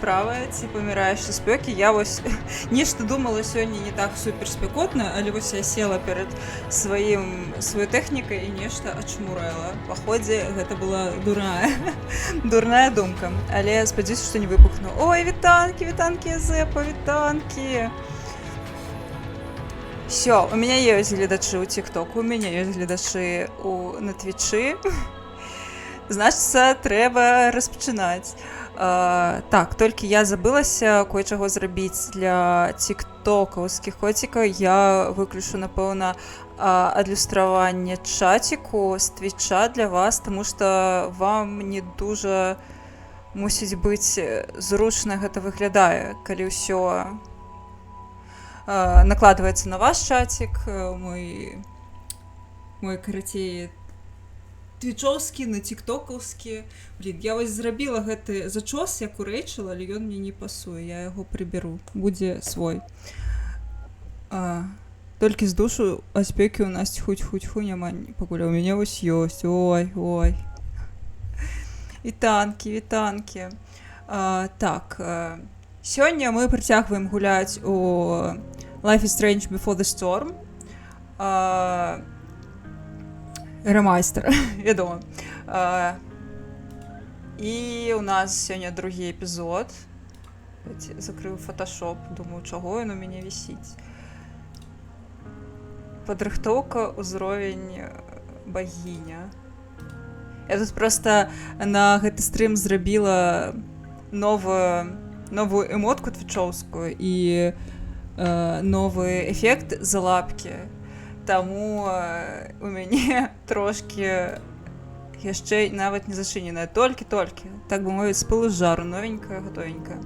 справа, ці паміраеш са спёкі. Я вось нешта думала сёння не так супер спякотна, але вось я села перад сваёй тэхнікай і нешта ачмурэла. Паходзе, гэта была дурная думка. Але спадзяюся, што не выбухну. Ой, вітанкі, Зэпа, вітанкі! Всё, у меня ёсць гледачы ў тиктоку, у мяне ёсць гледачы на твічы. Значыцца, трэба распачынаць. Так, толькі я забылася кое-чаго зрабіць для тиктокаўскіх коцікаў. Я выключу, напэўна, адлюстраванне чаціку з твіча для вас, таму што вам не дужа мусіць быць зручна гэта выглядае, калі ўсё накладваецца на ваш чатик, мой карацей твічоўскі на тиктокаўскі. Блин, я вось зрабіла гэты зачос, як у Рэйчэл, але ён мне не пасуе, я яго прыберу, будзе свой. Толькі з душу, а спёкі у нас тьфу-тьфу-тьфу няма пакуль, у мяне вось ёсць, ой. Вітанкі. Так, сёння мы працягваем гуляць у Life is Strange Before the Storm. Ремайстер, вядома. І у нас сёння другі эпізод. Закрыў фотошоп, думаю, чаго ён у мяне вісіць. Падрыхтоўка, узровень багіня. Я тут проста на гэты стрым зрабіла новую эмотку твічоўскую і новы эфект залапкі. Таму у мяне трошкі яшчэ нават не зачыненая, толькі, так бы мовіць, з пылу з жару, новенькая, гатовенькая.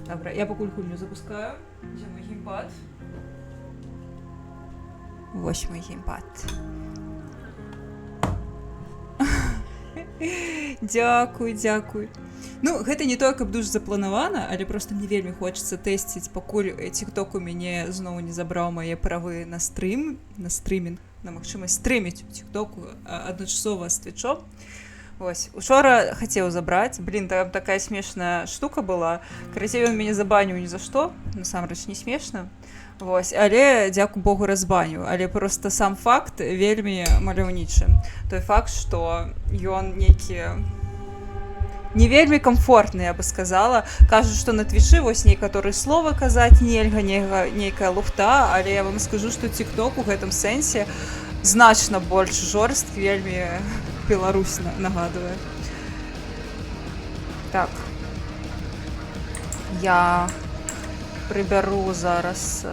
Добра, я пакуль гульню запускаю. Дзе мой геймпад? Вось мой геймпад. Дзякуй. Ну, гэта не тое, каб дужа запланавана, але проста мне вельмі хочацца тэсціць, пакуль тикток у мяне зноў не забраў мае правы на стрымінг, на магчымасць стрыміць у тиктоку адначасова з твічом. Вось, учора хацеў забраць, блин, там такая смешная штука была, карацей, ён мяне забаніў ні за што, насамрэч не смешна. Вось, але, дзякуй Богу, разбаніў, але проста сам факт вельмі маляўнічы. Той факт, што ён нейкі не вельмі комфортны, я бы сказала. Кажуць, што на твічы вось некаторыя словы казаць нельга, нейкая лухта, але я вам скажу, што тикток у гэтым сэнсе значна больш жорсткі, вельмі Беларусь нагадвае. Так. Я прыбяру зараз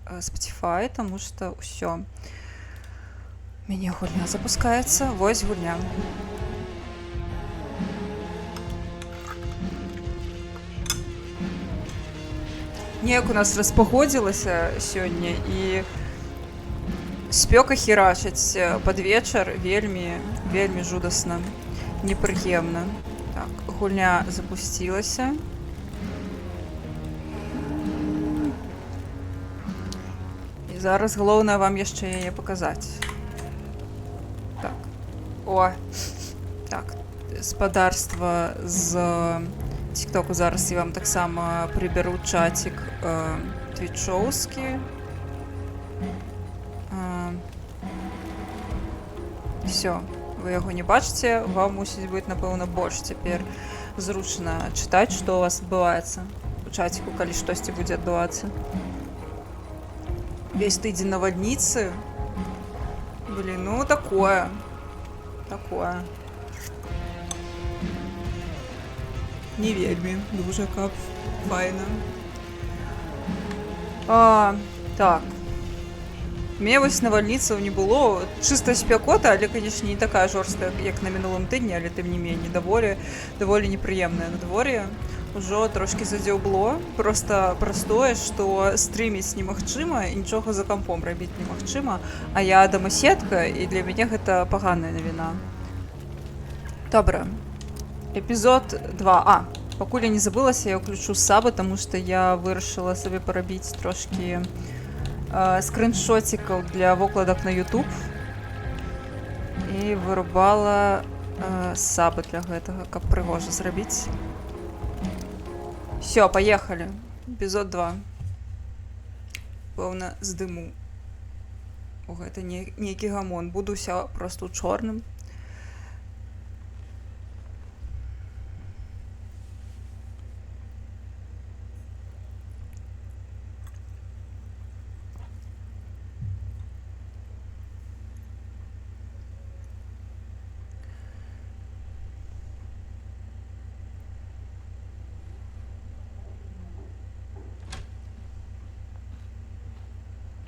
Spotify, таму што ўсё. Мяне гульня запускаецца. Вось гульня. Неяк у нас распагодзілася сёння, і спёка херачыць пад вечар вельмі жудасна, непрыемна. Так, гульня запусцілася. І зараз галоўнае вам яшчэ яе паказаць. Так. Так, спадарства з тиктоку зараз я вам таксама прыбяру чатик твічоўскі. Всё, вы яго не бачыце, вам мусіць быць, напэўна, больш цяпер зручна чытаць, што у вас адбываецца у чаціку, калі штосьці будзе адбывацца. Весь тыдзень навальніцы. Блин, ну такое. Не вельмі, дужа каб файна. Так. Мне вось навальніцаў не было. Чыста спякота, але, канечне, не такая жорсткая, як на мінулым тыдні, але тым не меней, даволі непрыемнае надвор'е. Ужо трошкі задзеўбло. Проста простое, што стрыміць немагчыма і нічога за кампом рабіць немагчыма. А я дамасетка, і для мяне гэта паганая навіна. Добра. Эпізод 2. Пакуль я не забылася, я ўключу сабы, таму што я вырашыла сабе парабіць трошкі скриншотикаў для вокладак на YouTube і вырубала сабы для гэтага, каб прыгожа зрабіць. Все, поехали. Эпизод 2. Пэўна, здыму. О, гэта нейкі гамон. Буду ўся просто ў чорным.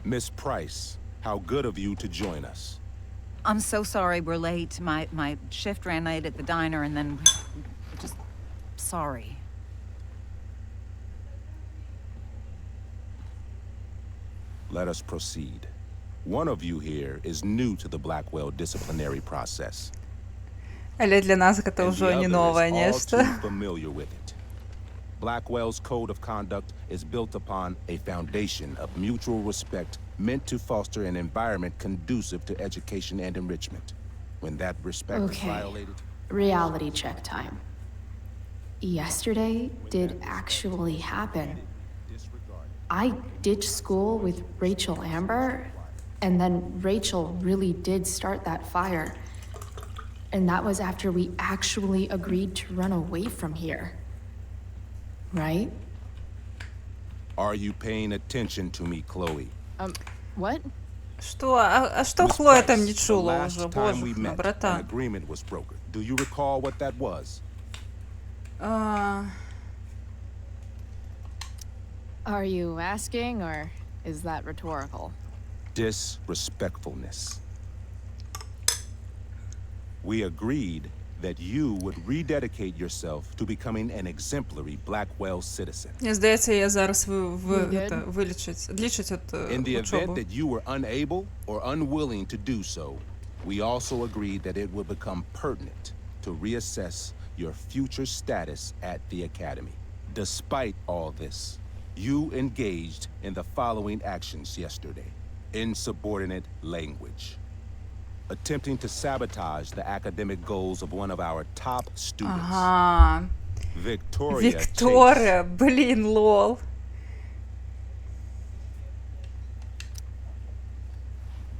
Miss Price, how good of you to join us. I'm so sorry we're late. My shift ran late at the diner and then just sorry. Let us proceed. One of you here is new to the Blackwell disciplinary process. Але для нас гэта And the ўжо не other новае is all нешта. too familiar with it. Blackwell's code of conduct is built upon a foundation of mutual respect meant to foster an environment conducive to education and enrichment. When that respect is Okay. violated, Reality check time. Yesterday did actually happen. I ditched school with Rachel Amber, and then Rachel really did start that fire. And that was after we actually agreed to run away from here. Right? are you paying attention to me, Chloe? What? Што? А што Miss Хлоя Price, там не the чула last ўжо? time we Боже, на met, an брата. agreement was brokered. Do you recall what that was? Are you asking, or is that rhetorical? Disrespectfulness. We agreed that you would rededicate yourself to becoming an exemplary Blackwell citizen. Мне здаецца, я зараз We good? адлічыць ад In the event учобы. that you were unable or unwilling to do so, we also agreed that it would become pertinent to reassess your future status at the Academy. Despite all this, you engaged in the following actions yesterday. Insubordinate language. Attempting to sabotage the academic goals of one of our top students, Ага. Victoria Chase. Виктория, блин, лол.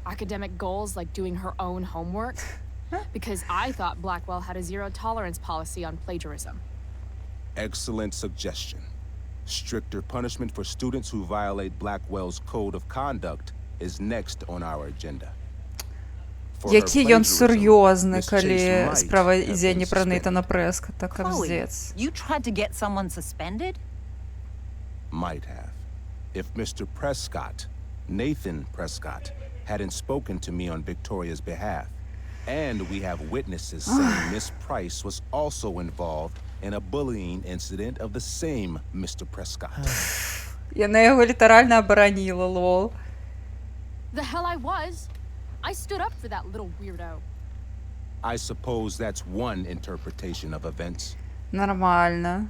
Academic goals like doing her own homework? Because I thought Blackwell had a zero tolerance policy on plagiarism. Excellent suggestion. Stricter punishment for students who violate Blackwell's code of conduct is next on our agenda. For her Які ён plagiarism, сур'ёзны, Miss Chase калі might справа have ідзе been не пра suspended. Нейтана Прескота, Chloe, капздец. you tried to get someone suspended? Might have. If Mr. Prescott, Nathan Prescott, hadn't spoken to me on Victoria's behalf. And we have witnesses saying Miss Price was also involved in a bullying incident of the same Mr. Prescott. Яна яго літаральна абараніла, лол. The hell I was! I stood up for that little weirdo. I suppose that's one interpretation of events. Нормально.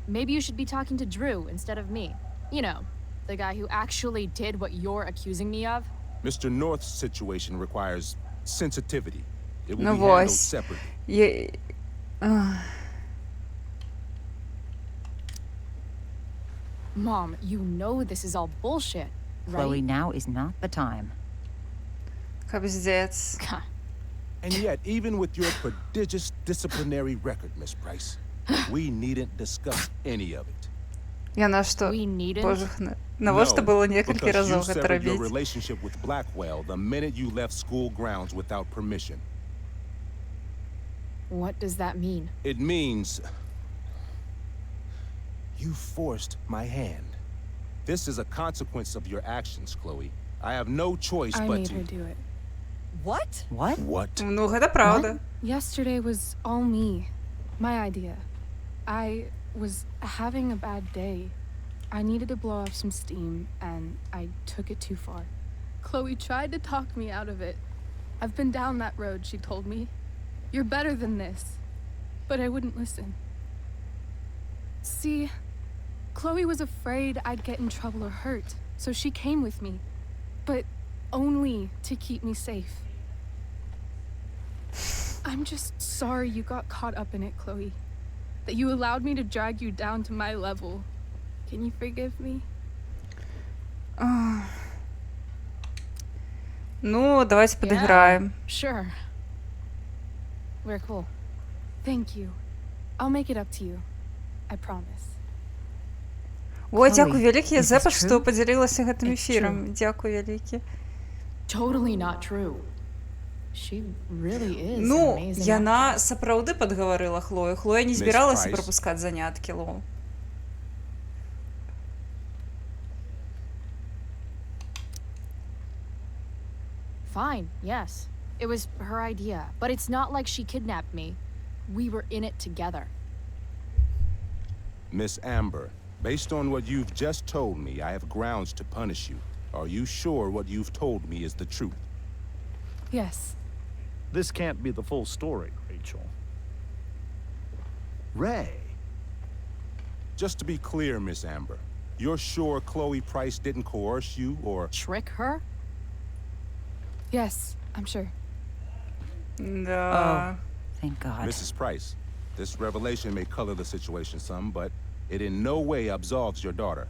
Maybe you should be talking to Drew instead of me. You know, the guy who actually did what you're accusing me of. Mr. North's situation requires sensitivity. It will Ну be handled вось. separately. Я... Mom, you know this is all bullshit, Chloe, right? now is not the time. Капздец. And yet, even with your prodigious disciplinary record, Miss Price, we needn't discuss any of it. Яна што? We needn't. Боже, навошта было некалькі because you разоў гэта severed your рабіць? relationship with Blackwell the minute you left school grounds without permission. What does that mean? It means you forced my hand. This is a consequence of your actions, Chloe. I have no choice I but made to. her do it. What? What? What? Ну, гэта праўда. Yesterday was all me. My idea. I was having a bad day. I needed to blow off some steam, and I took it too far. Chloe tried to talk me out of it. I've been down that road, she told me. You're better than this. But I wouldn't listen. See, Chloe was afraid I'd get in trouble or hurt, so she came with me. But only to keep me safe. I'm just sorry you got caught up in it, Chloe. that you allowed me to drag you down to my level. Can you forgive me? Ну, давайте подыграем. Sure. We're cool. Thank you. I'll make it up to you. I promise. О, Chloe, дякую вялікі is за this што true? падзялілася гэтым It's эфірам. Дзякуй вялікі. Totally not true. She really is an Ну, amazing яна actress. сапраўды падгаварыла Хлою. Хлоя не Miss збіралася Price? прапускаць заняткі Лоу. Fine, yes. It was her idea, but it's not like she kidnapped me. We were in it together. Miss Amber, based on what you've just told me, I have grounds to punish you. Are you sure what you've told me is the truth? Yes. This can't be the full story, Rachel. Ray. Just to be clear, Miss Amber, you're sure Chloe Price didn't coerce you or... Trick her? Yes, I'm sure. Да. Thank God. Mrs. Price, this revelation may color the situation some, but it in no way absolves your daughter.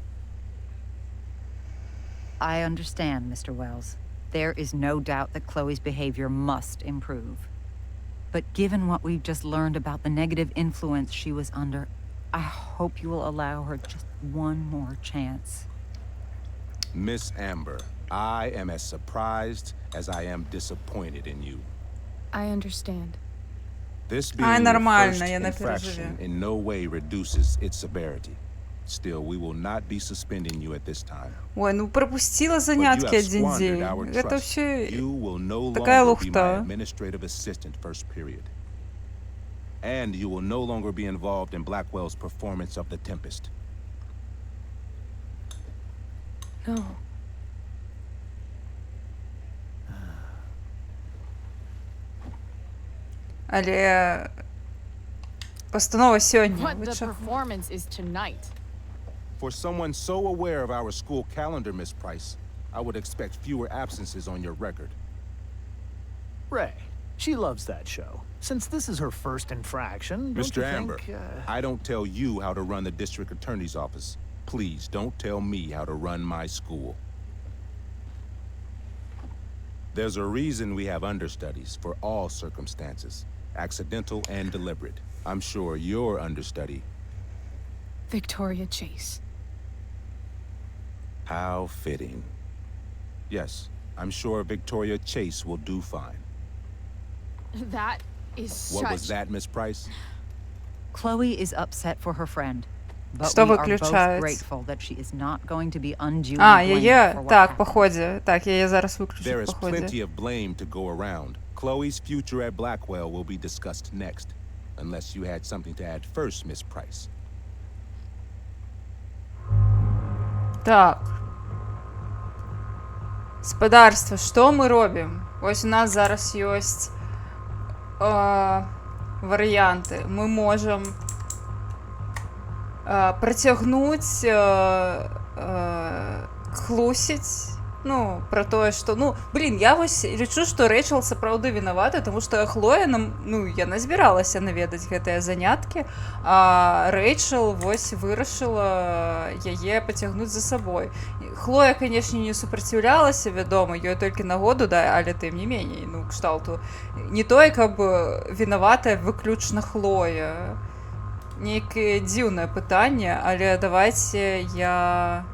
I understand, Mr. Wells. There is no doubt that Chloe's behavior must improve. But given what we've just learned about the negative influence she was under, I hope you will allow her just one more chance. Miss Amber, I am as surprised as I am disappointed in you. I understand. This being Ай, your нормально, first я infraction напереживаю. in no way reduces its severity. Still, we will not be suspending you at this time. Ой, ну пропустила But you занятки have один squandered день. our Это trust. все... You will no такая longer be my лухта. administrative assistant first period. And you will no longer be involved in Blackwell's performance of The Tempest. No. Але постанова сёння. What Ви the чаго? performance is tonight. For someone so aware of our school calendar, Miss Price, I would expect fewer absences on your record. Ray. She loves that show. Since this is her first infraction, don't Mr. you Amber, think, I don't tell you how to run the district attorney's office. Please don't tell me how to run my school. There's a reason we have understudies for all circumstances, accidental and deliberate. I'm sure your understudy. Victoria Chase. How fitting. Yes, I'm sure Victoria Chase will do fine. That is What such... was that, Miss Price? Chloe is upset for her friend. But Что we are both выключается? grateful that she is not going to be unduly А, blamed яе. for what Так, happened. по ходе. Так, яе зараз There выключу is по ходе. plenty of blame to go around. Chloe's future at Blackwell will be discussed next. Unless you had something to add first, Miss Price. Так. Спадарства, што мы робім? Вось у нас зараз ёсць варыянты. Мы можам працягнуць хлусіць, ну, пра тое, што, ну, блін, я вось лічу, што Рэйчел сапраўды вінавата, таму што Хлоя нам, ну, яна збіралася наведаць гэтыя заняткі, а Рэйчел вось вырашыла яе пацягнуць за сабой. Хлоя, канешне, не супраціўлялася, вядома, ёй толькі нагоду дай, але тым не меней, ну, кшталту не тое, каб вінаватая выключна Хлоя. Нейкае дзіўнае пытанне, але давайце я...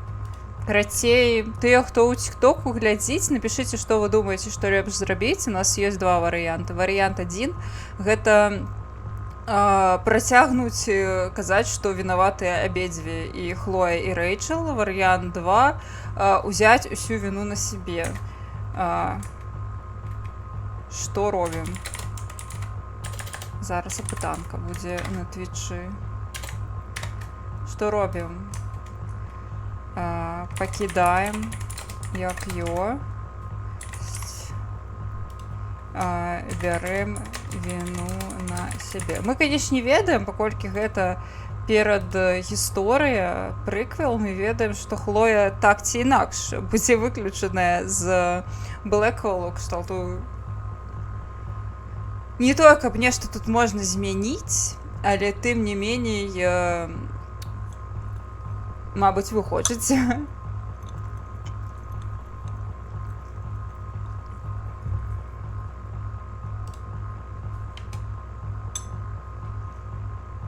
Карацей, тыя, хто ў тиктоку глядзіць, напішыце, што вы думаеце, што лепш зрабіць. У нас ёсць два варыянты. Варыянт адзін – гэта працягнуць казаць, што вінаватыя абедзве і Хлоя, і Рэйчел. Варыянт 2 – узяць усю віну на сябе. Што робім? Зараз апытанка будзе на твічы. Што робім? Пакідаем як ё, бярэм віну на сябе. Мы, канешне, ведаем, паколькі гэта перад гісторыя, прыквел, мы ведаем, што Хлоя так ці інакш будзе выключаная з Блэквеллу, кшталту. Не тое, каб нешта тут можна змяніць, Але тым не меней, мабыць, вы хочаце.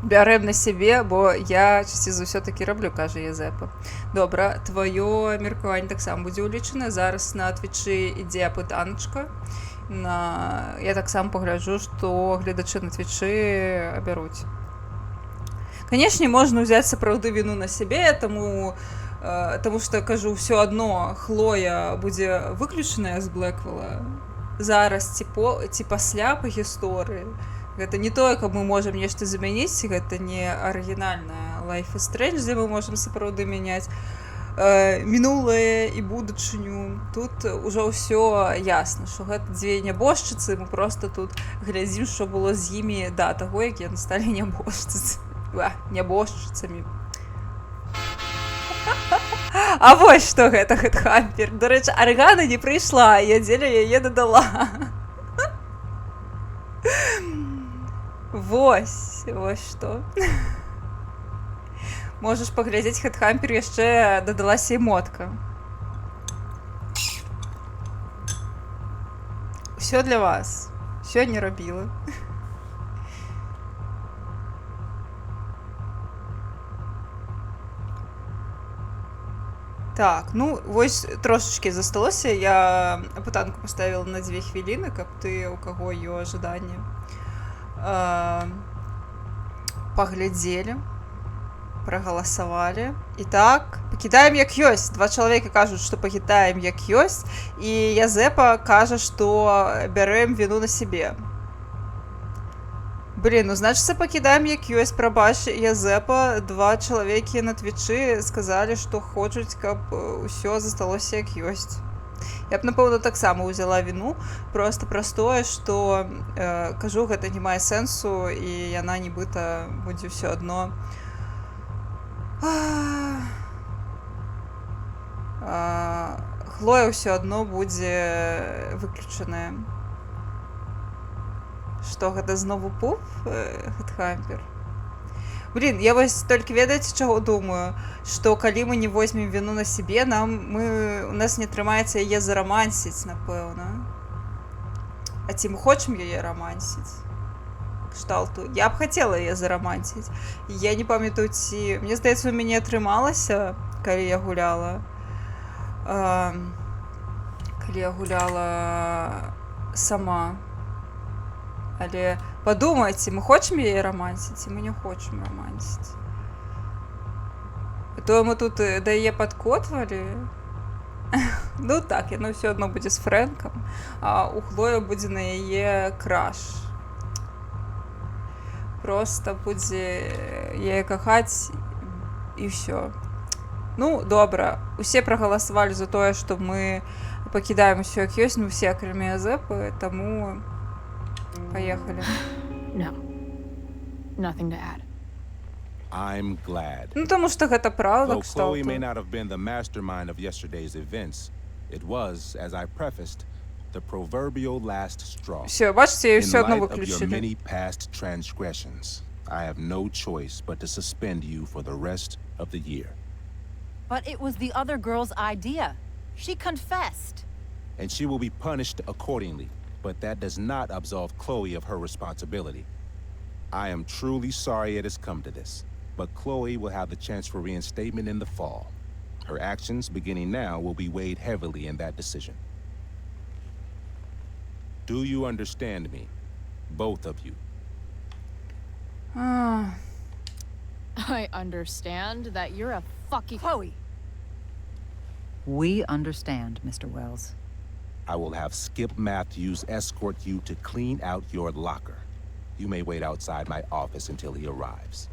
Бярэм на сябе, бо я часці за ўсё такі раблю, кажа Язэпа. Добра, тваё меркаванне таксама будзе ўлічана. Зараз на Твічы ідзе апытаначка. Я таксама пагляджу, што гледачы на Твічы абяруць. Канешне, можна ўзяць сапраўды віну на сябе, таму што, кажу, ўсё адно Хлоя будзе выключаная з Блэквелла зараз ці пасля па гісторыі. Гэта не тое, каб мы можам нешта замяніць, гэта не арыгінальная Life is Strange, дзе мы можам сапраўды мяняць мінулае і будучыню. Тут ужо ўсё ясна, што гэта дзве нябожчыцы, мы проста тут глядзім, што было з імі да таго, як яны сталі нябожчыцамі. А вось што гэта Хедхампер. Дарэчы, Аргана не прыйшла, я дзеля яе дадала. Вось што. Можаш паглядзець Хедхампер, яшчэ дадалася эмотка. Усё для вас. Сёння рабіла. Так, ну, вось трошачкі засталося. Я апытанку паставіла на 2 хвіліны, каб ты, у каго ёсць жаданне, паглядзелі, прагаласавалі. І так, пакідаем як ёсць. 2 чалавека кажуць, што пакідаем як ёсць, і Язэпа кажа, што бярэм віну на сябе. Блін, ну, значыцца, пакідаем як ёсць. Прабач, Язэпа, 2 чалавекі на Твічы сказалі, што хочуць, каб усё засталося як ёсць. Я б, напэўна, таксама ўзяла віну, проста праз тое, што, кажу, гэта не мае сэнсу, і яна нібыта будзе ўсё адно. Хлоя ўсё адно будзе выключаная. Што гэта знову пуп, Хедхампер? Блін, я вось толькі ведаеце, чаго думаю, што калі мы не возьмем віну на сябе, у нас не атрымаецца яе зарамансіць, напэўна. А ці мы хочам яе рамансіць? Кшталту. Я б хацела яе зарамансіць. Я не памятаю, ці... Мне здаецца, у мяне атрымалася, калі я гуляла. Калі я гуляла сама. Але падумайце, мы хочам яе рамансіць, ці мы не хочам рамансіць. То мы тут да яе падкотвалі. Ну так, яно ўсё адно будзе з Фрэнкам, а у Хлоя будзе на яе краш. Проста будзе яе кахаць і ўсё. Ну, добра, усе прагаласавалі за тое, што мы пакідаем усё як ёсць, ну усе, акрамя Язэпы, таму паехалі. No. Nothing to add. I'm glad. Ну, таму што гэта праўда, Though Chloe may кшталту. not have been the mastermind of yesterday's events, it was, as I prefaced, the proverbial last straw. Всё, бачыце, яе In ўсё адно light of your выключылі. many past transgressions, I have no choice but to suspend you for the rest of the year. But it was the other girl's idea. She confessed. And she will be punished accordingly, but that does not absolve Chloe of her responsibility. I am truly sorry it has come to this, but Chloe will have the chance for reinstatement in the fall. Her actions, beginning now, will be weighed heavily in that decision. Do you understand me? Both of you. I understand that you're a fucking. Chloe. We understand, Mr. Wells. I will have Skip Matthews escort you to clean out your locker. You may wait outside my office until he arrives.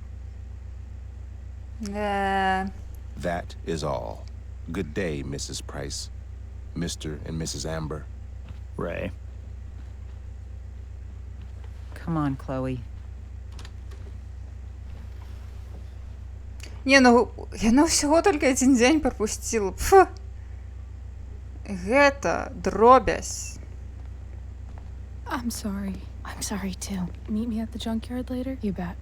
That is all. Good day, Mrs. Price. Mr. and Mrs. Amber. Ray. Come on, Chloe. Не, ну, яна ўсяго толькі 1 дзень прапусціла. Пф! Гэта дробязь. I'm sorry. I'm sorry too. Meet me at the junkyard later? You bet.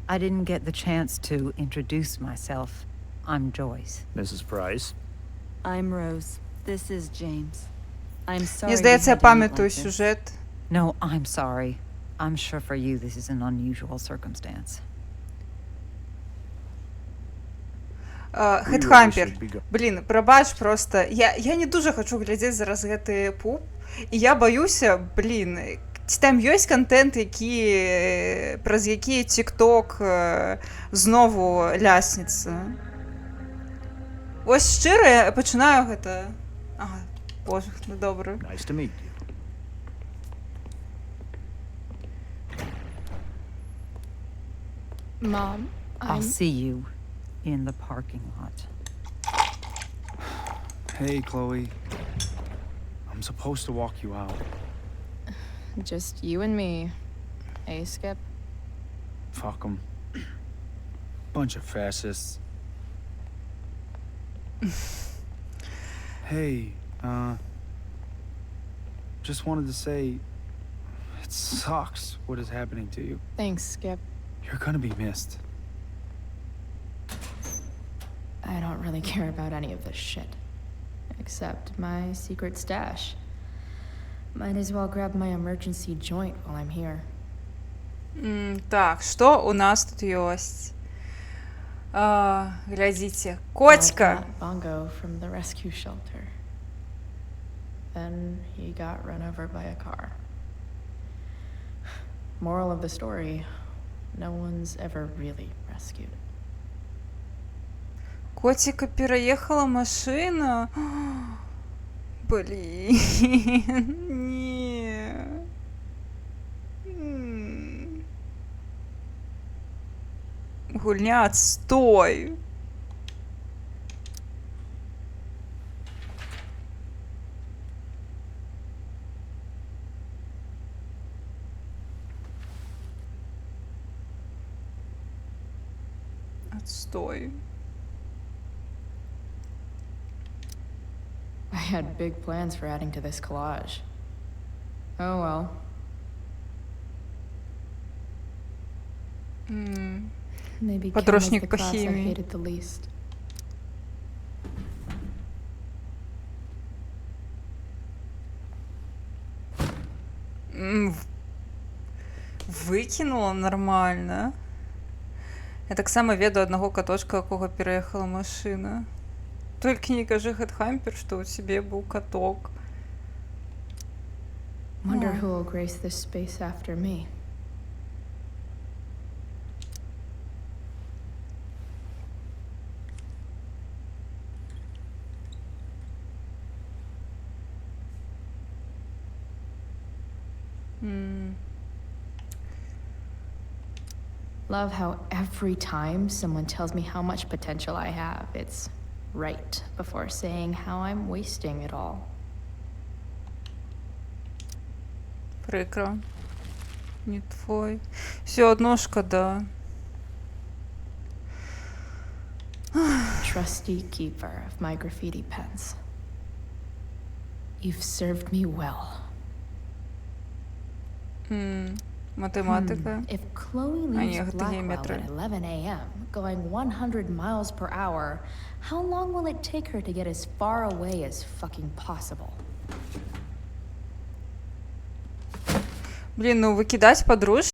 I didn't get the chance to introduce myself. I'm Joyce. Mrs. Price. I'm Rose. This is James. I'm sorry. Мені здається, я we had to meet пам'ятаю like this. сюжет. No, I'm sorry. I'm sure for you this is an unusual circumstance. Хедхампер. Блін, пробач просто. Я не дуже хочу глядзець зараз гэты пуп. І я баюся, блін, ці там ёсць контент, праз які TikTok знову лясніцца. Ось шчыра я пачынаю гэта... Ага, боже, ну добра. Nice to meet you. Mom, I'll see you in the parking lot. Hey, Chloe. I'm supposed to walk you out. Just you and me. Eh, Skip? Fuck them. Bunch of fascists. Hey, just wanted to say, it sucks what is happening to you. Thanks, Skip. You're gonna be missed. I don't really care about any of this shit. Except my secret stash. Might as well grab my emergency joint while I'm here. Так, што у нас тут ёсць? Глядзіце, коцька! Got Bongo from the rescue shelter. Then he got run over by a car. Moral of the story, no one's ever really rescued. Котика переехала машина? Блин, не. Гульня отстой. Отстой. I had big plans for adding to this collage. Oh well. Maybe Chem was Подручник the по class I химии. hated the least. Выкинула нормально. Я так само веду одного каточка, якого переехала машина. Только не кажи, Хедхампер, что у тебе был каток. Wonder who will grace this space after me. Love how every time someone tells me how much potential I have, it's right before saying how I'm wasting it all. Прикро. Не твой. Все одно шкода. Trusty keeper of my graffiti pens. You've served me well. Математика. If Chloe А, leaves нет, это Blackwell геометрия. at 11 a.m., going 100 miles per hour, how long will it take her to get as far away as fucking possible? Блин, ну выкидать подружь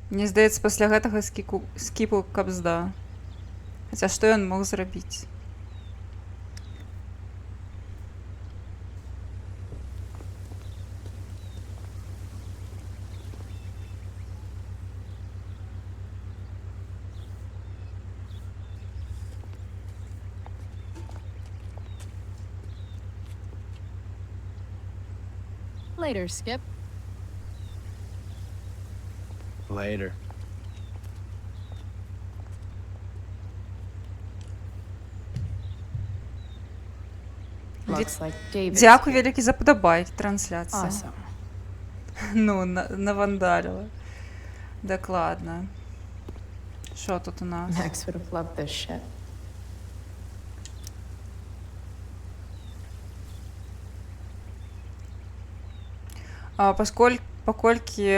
Мне здаецца, пасля гэтага скіпу кабзда. Хаця што ён мог зрабіць? Later, Skip. Later. Looks like David. Дякую вялікі за падабайкі трансляцыі. Awesome. Ну, навандаліла. Дакладна. Що тут у нас? Max would have loved this shit. Паколькі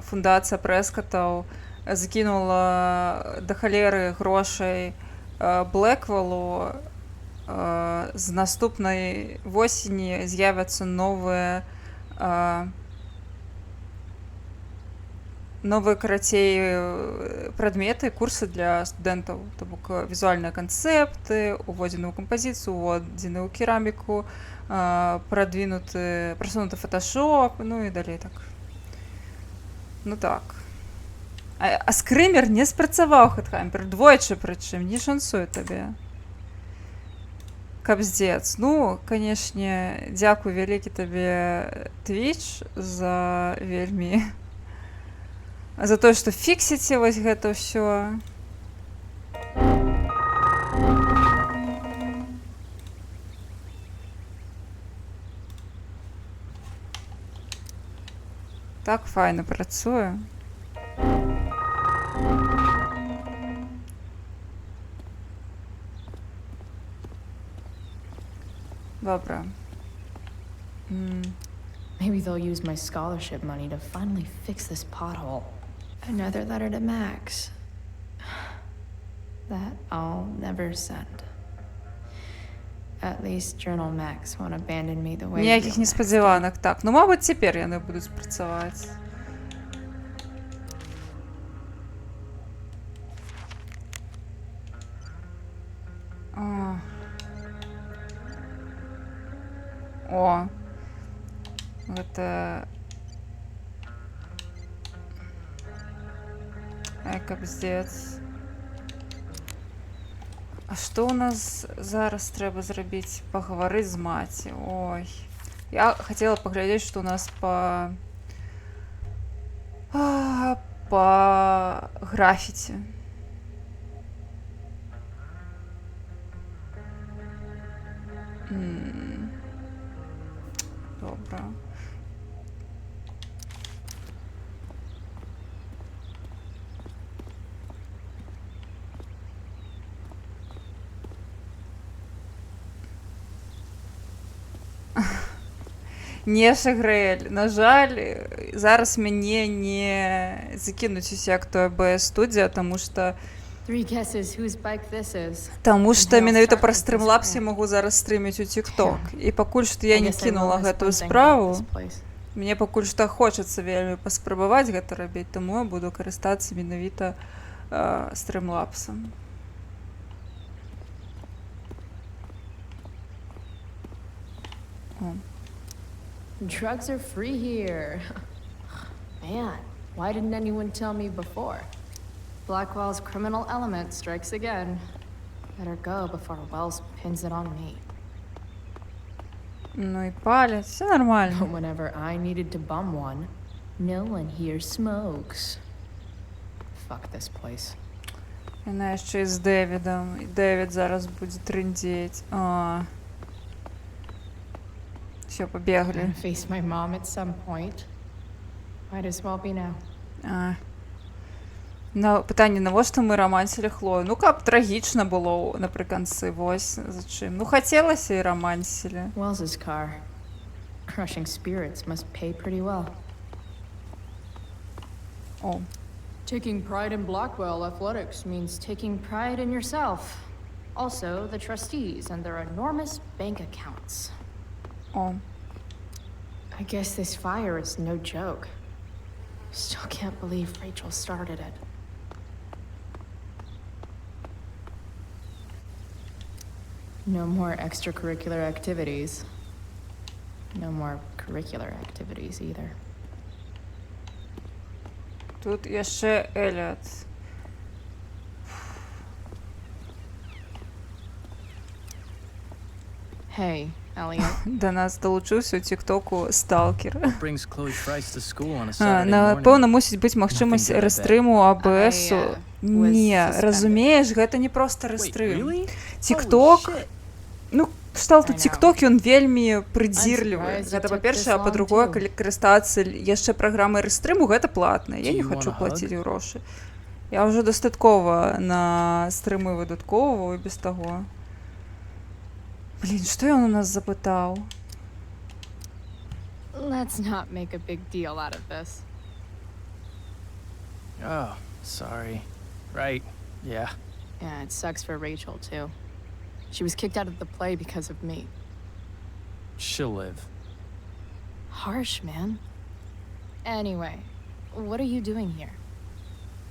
фундацыя Прэскатаў закінула да халеры грошай Блэквеллу, з наступнай восені з'явяцца новыя карацей прадметы, курсы для студэнтаў, то бок візуальныя канцэпты, уводзены ў кампазіцыю, уводзены ў кераміку, прасунуты фотошоп, ну і далей так. Ну так. А скрымер не спрацаваў, Хэтхаммер, двойчы прычым, не шансуе табе. Кабздец. Ну, канешне, дзякуй вялікі табе, Twitch, за вельмі... За тое, што фіксіце вось гэта ўсё. Так файна працуе. Добра. Maybe they'll use my scholarship money to finally fix this pothole. Another letter to Max. That I'll never send. At least Journal Max won't abandon me the way Ніякіх real Max неспадзяванак. Так, ну, мабыць, цяпер яны будуць працаваць. О. Гэта... Ай, кабздец. А што ў нас зараз трэба зрабіць? Пагаварыць з маці. Ой. Я хацела паглядзець, што ў нас па графіці. Добра. Не, Шагрэль, на жаль, зараз мяне не закінуць у секту АБС-студія, таму што менавіта праз стрымлапс я магу зараз стрыміць у TikTok. І пакуль што я не кінула гэтую справу, мне пакуль што хочацца вельмі паспрабаваць гэта рабіць, таму я буду карыстацца менавіта стрымлапсам. Drugs are free here. Man, why didn't anyone tell me before? Blackwell's criminal element strikes again. Better go before Wells pins it on me. Ну и палец, все нормально. But whenever I needed to bum one, no one here smokes. Fuck this place. Яна яшчэ і з Дэвідам. І Дэвід зараз будзе трындзець. Все, побегли. Face my mom at some point. Might as well be now. Пытанне, навошта мы рамансілі Хлою? Ну, каб трагічна было напрыканцы, вось зачым. Ну, хацелася і рамансілі. Wells's car. Crushing spirits must pay pretty well. О. Taking pride in Blackwell athletics means taking pride in yourself. Also, the trustees and their enormous bank accounts. О. I guess this fire is no joke. Still can't believe Rachel started it. No more extracurricular activities. No more curricular activities either. Тут яшчэ Эліот. Hey, Elliot. До нас долучыўся ў тиктоку сталкер. Brings Chloe Price to school on a Saturday morning. Напэўна, мусіць быць магчымасць Nothing good at рэстрыму АБСу. I, was Не, suspended. разумееш, гэта не проста Wait, рэстрым. really? Тикток, Holy shit. ну, стал I тут know. тикток, ён вельмі прыдзірлівы. surprised it Гэта took па-першае, this а long, па-другое, too. калі карыстацца яшчэ праграмай рэстрыму, гэта платна. Я Do не you хачу want a плаціць грошы. Я ўжо дастаткова на стрымы выдаткоўваю без таго. Блін, што ён у нас запытаў? Let's not make a big deal out of this. Oh, sorry. Right. Yeah. Yeah, it sucks for Rachel, too. She was kicked out of the play because of me. She'll live. Harsh, man. Anyway, what are you doing here?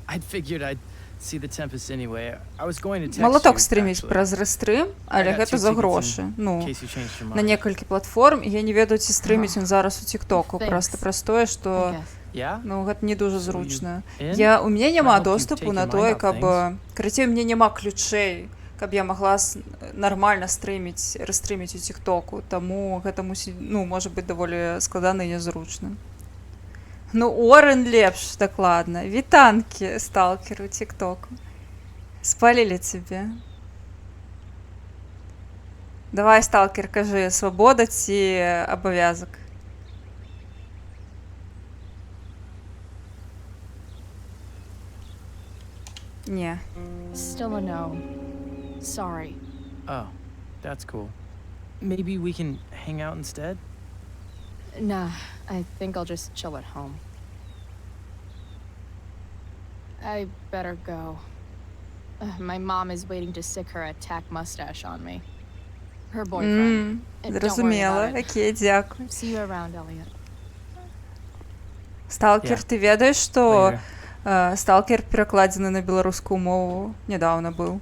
I figured I'd see the Tempest anyway. I was going to text Молоток you, стріміць actually, праз рэстрым, але I got гэта two за tickets грошы. in Ну, case you changed your на mind. некалькі платформ, і я не ведаю, ці стрыміць ён зараз у тиктоку. Thanks. Проста праз тое, I што guess. Yeah? ну, гэта не дуже So you зручна. in? У мяне няма I hope you've доступу taken на mind тое, off каб things. карацей, у мяне няма ключэй, каб я магла нармальна рэстрыміць у тиктоку. Таму гэта мусіць, ну, можа быць даволі складана і нязручна. Ну, Орен лепш, дакладна. Вітанкі, сталкеру тиктоку. Спалілі цябе. Давай, сталкер, кажы, свабода ці абавязак? Не. Still a no. Sorry. Oh, that's cool. Maybe we can hang out instead? Nah, I think I'll just chill at home. I better go. My mom is waiting to stick her attack mustache on me. Her boyfriend. And don't worry Зразумела. about it. Окей, дзякуй. See you around, Elliot. Сталкер, Yeah. ты ведаеш, што Later. сталкер перакладзены на беларускую мову нядаўна быў?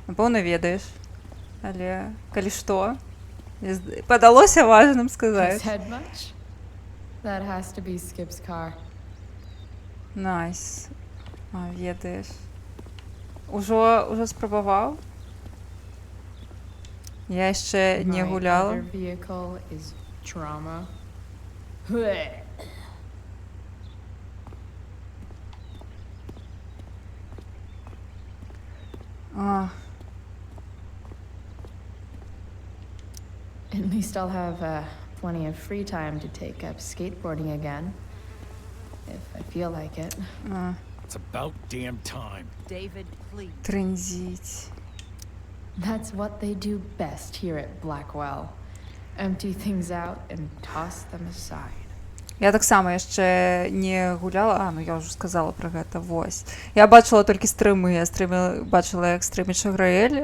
Напэўна, ведаеш. Але калі што, падалося важным сказаць. Said much? That has to be Skip's car. Найс. Ведаеш. Ужо спрабаваў? Я яшчэ не My гуляла. other vehicle is trauma. А, At least I'll have plenty of free time to take up skateboarding again. If I feel like it. It's about damn time. David, please. трындзіць. That's what they do best here at Blackwell. Empty things out and toss them aside. Я таксама яшчэ не гуляла, ну я ўжо сказала пра гэта, вось. Я бачыла толькі стрымы, бачыла, як стрыміць Граэль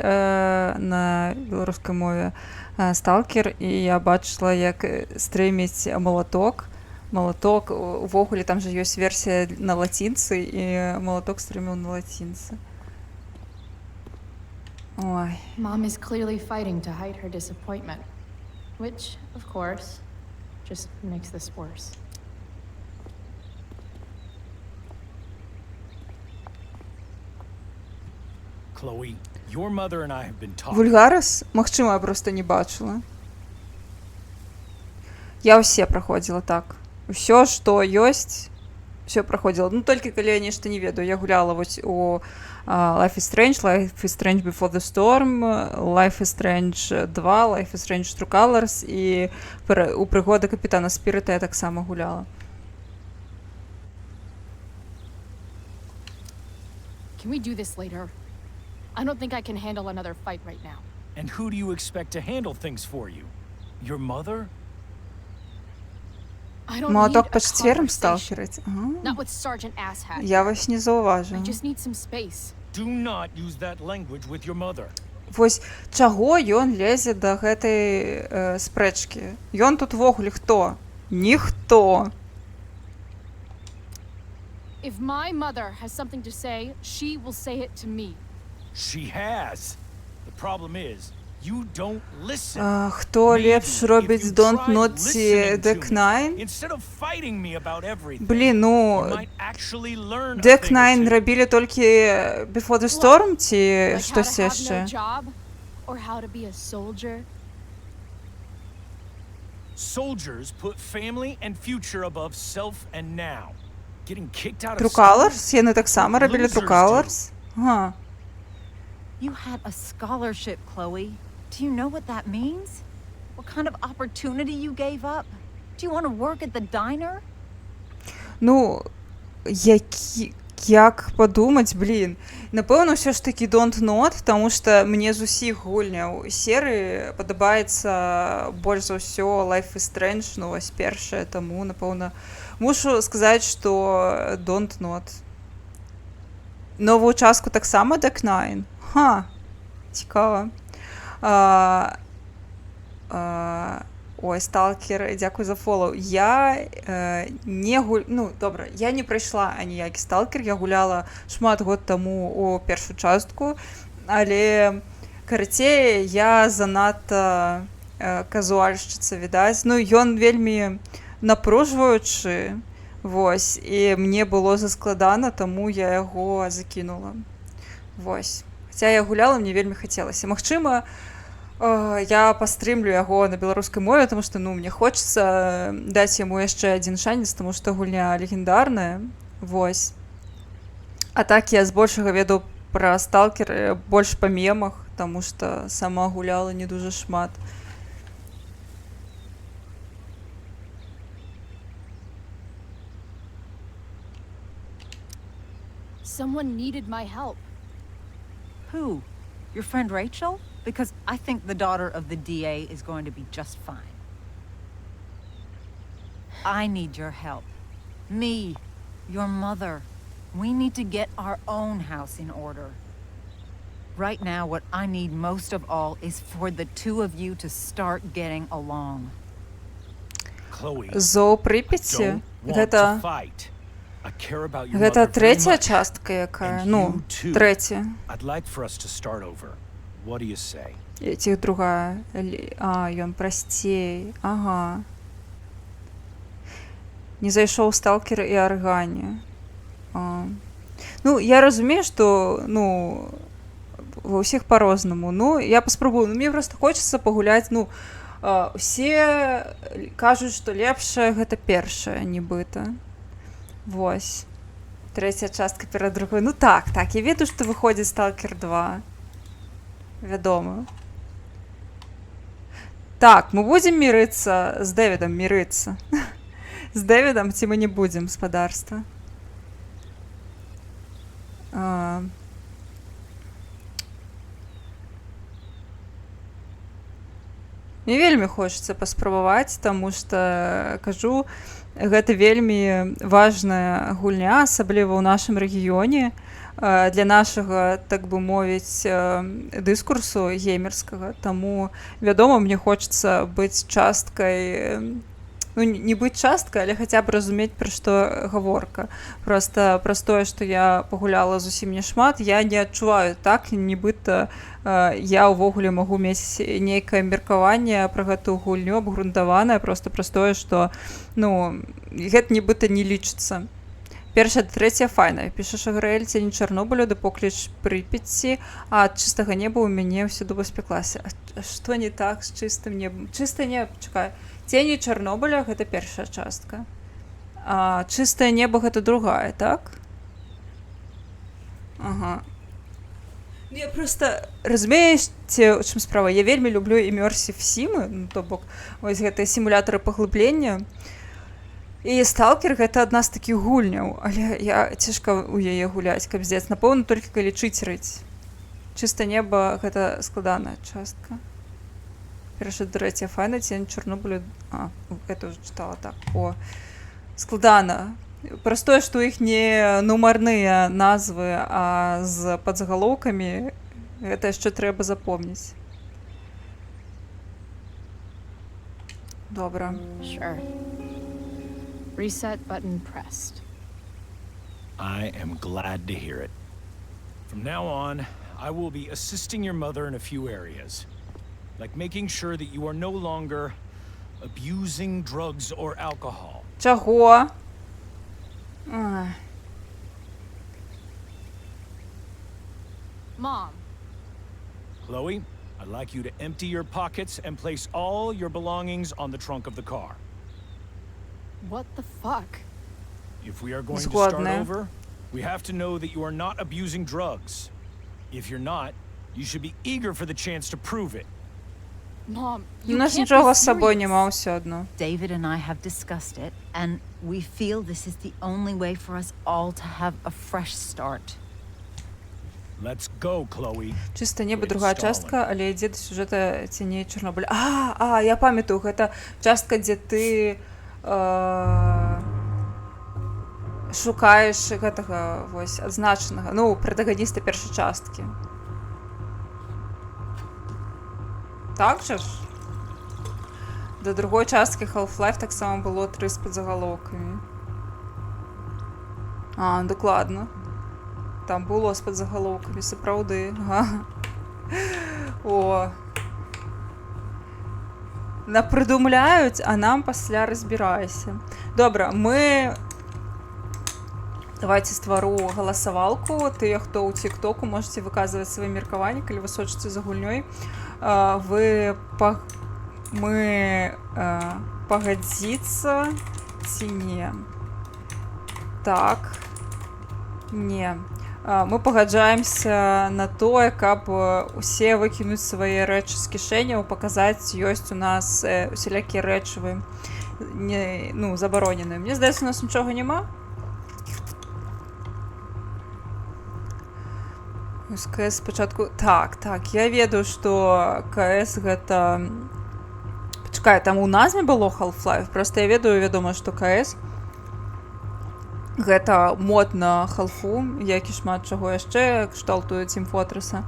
на беларускай мове сталкер, і я бачыла, як стрыміць Малаток. Малаток, увогуле, там жа ёсць версія на лацінцы, і Малаток стрыміў на лацінцы. Ой. Mom is clearly fighting to hide her disappointment. Which, of course, just makes this worse. Chloe, your mother and I have been talking. Вульгарас? Магчыма, я проста не бачыла. Я ўсе праходзіла так. Усё, што ёсць, усё праходзіла. Ну, толькі калі я нешта не ведаю. Я гуляла вось у Life is Strange, Life is Strange Before the Storm, Life is Strange 2, Life is Strange True Colors, і у прыгоды капітана Спірыта я таксама гуляла. Can we do this later? I don't think I can handle another fight right now. And who do you expect to handle things for you? Your mother? I don't need Молоток a па чацверам conversation. сталкераць? Not with Sergeant Asshat. Я вас не I заўважыла. just need some space. Do not use that language with your mother. Вось чаго ён лезе да гэтай спрэчкі? Ён тут вогуле хто? Ніхто. If my mother has something to say, she will say it to me. She has. The problem is, you don't listen. Хто Maybe лепш if робить you Don't tried Not listening to Deck me, Nine? Instead of fighting me about everything, Блін, ну, you might actually learn a Deck thing or 9 two. робили тільки Before the Storm, ці Like how щось to have ще? no job, or how to be a soldier. Soldiers put family and future above self and now. Getting kicked out of True school? Colors? Яни так само робили True Losers Colors? Ага. You had a scholarship, Chloe. Do you know what that means? What kind of opportunity you gave up? Do you want to work at the diner? Ну, як подумать, блін. Напевно, все ж таки Don't Not, тому що мені з усіх гульняў серії падабаецца больш за ўсё Life is Strange, ну вось першая, таму, напэўна, мушу сказаць, што Don't Not. Новую частку таксама Deck Nine? Ха, цікава. Ой, Сталкер, дзякуй за фолоу. Я я не прайшла аніякі Сталкер, я гуляла шмат год таму у першую частку, але карацей, я занадта казуальшчыца, відаць. Ну, ён вельмі напружваючы, вось, і мне было заскладана, таму я яго закінула. Вось. Хаця я гуляла, мне вельмі хацелася. Магчыма, я пастрымлю яго на беларускай мове, тому што, ну, мне хочется даць яму яшчэ адзін шанец, тому што гульня легендарная. Вось. А так я збольшага ведаю пра Сталкер больш па мемах, таму што сама гуляла не дужа шмат. Someone needed my help. Who? Your friend Rachel? Because I think the daughter of the DA is going to be just fine. I need your help. Me, your mother. We need to get our own house in order. Right now, what I need most of all is for the two of you to start getting along. Chloe, Зоо Припяці? don't want Гэта... to fight. I care about your Гэта mother very трэцяя much. частка якая? And Ну, you too. трэця. I'd like for us to start over. What do you say? Ці другая. Ён прасцей. Ага. Не зайшоў Сталкер і Аргані. Ну, я разумею, што, ну, ва ўсіх па-рознаму. Ну, я паспрабую. Ну, мне проста хочацца пагуляць, ну, усе кажуць, што лепшае гэта першая, нібыта. Вось. Трэцяя частка перад другой. Ну так, я ведаю, што выходзіць Сталкер 2. Вядома. Так, мы будзем мірыцца з Дэвідам, мірыцца. З Дэвідам ці мы не будзем, спадарства? Мне вельмі хочацца паспрабаваць, таму што, кажу, гэта вельмі важная гульня, асабліва ў нашым рэгіёне, для нашага, так бы мовіць, дыскурсу геймерскага. Таму, вядома, мне хочацца быць часткай, ну, не быць часткай, але хаця б разумець, пра што гаворка. Проста праз тое, што я пагуляла зусім няшмат, я не адчуваю так, нібыта я ўвогуле магу мець нейкае меркаванне пра гэтую гульню, абгрунтаванае, проста праз тое, што, ну, гэта нібыта не лічыцца. Першая, трэцяя файная. Піша Шаграэль, цені Чарнобылю, да покліч Припяці, а ад чыстага неба ў мяне ўсюды спяклася. А што не так з чыстым небам? Чыстае неба, чакай. Цені Чарнобыля гэта першая частка. А чыстае неба гэта другая, так? Ага. Я проста, разумееце, у чым справа? Я вельмі люблю Immersive Sim, ну, то бок, вось гэтыя сімулятары паглыблення. І Сталкер гэта адна з такіх гульняў, але я цяжка ў яе гуляць, капздец. Напэўна, толькі калі чыцерыць. Чыстае неба гэта складаная частка. Першая, трэцяя файна, цень Чарнобылю. Гэта ўжо чытала так. О, складана. Простое, што іх не нумарныя назвы, а з падзагалоўкамі, гэта яшчэ трэба запомніць. Добра. Sure. Reset button pressed. I am glad to hear it. From now on, I will be assisting your mother in a few areas. Like making sure that you are no longer abusing drugs or alcohol. Чого? Ай. Mom, Chloe, I'd like you to empty your pockets and place all your belongings on the trunk of the car. what the fuck? If we are going to start Zgodne. over, we have to know that you are not abusing drugs. If you're not, you should be eager for the chance to prove it. Mom, У you нас can't нічого be з собою serious. нема, все одно. David and I have discussed it, and we feel this is the only way for us all to have a fresh start. Let's go, Chloe. Чыста неба Блін, другая Сталин. частка, але ідзе да сюжэта ценей Чорнобыля. Я памятаю, гэта частка, дзе ты шукаеш гэтага вось адзначанага, ну, пратагоніста першай часткі. Так жа ж? Да другой часткі Half-Life таксама было 3 з падзагалоўкамі. Дакладна. Там было з падзагалоўкамі, сапраўды. О. Напрыдумляюць, а нам пасля разбірайся. Добра, мы... Давайте ствару галасавалку. Тыя, хто ў тиктоку, можете выказваць свае меркаванні, калі вы сочыце за гульнёй. Мы пагадзіцца ці не? Так. Не. Мы пагаджаемся на тое, каб усе выкінуць свае рэчы з кішэняў, паказаць, ёсць у нас усялякія рэчывы забароненыя. Мне здаецца, у нас нічога няма. З КС спачатку... Так, я ведаю, што КС гэта... Пачакай, там у назве было Half-Life, проста я ведаю, вядома, што КС гэта мод на халфу, як і шмат чаго яшчэ кшталтуе Team Fortress.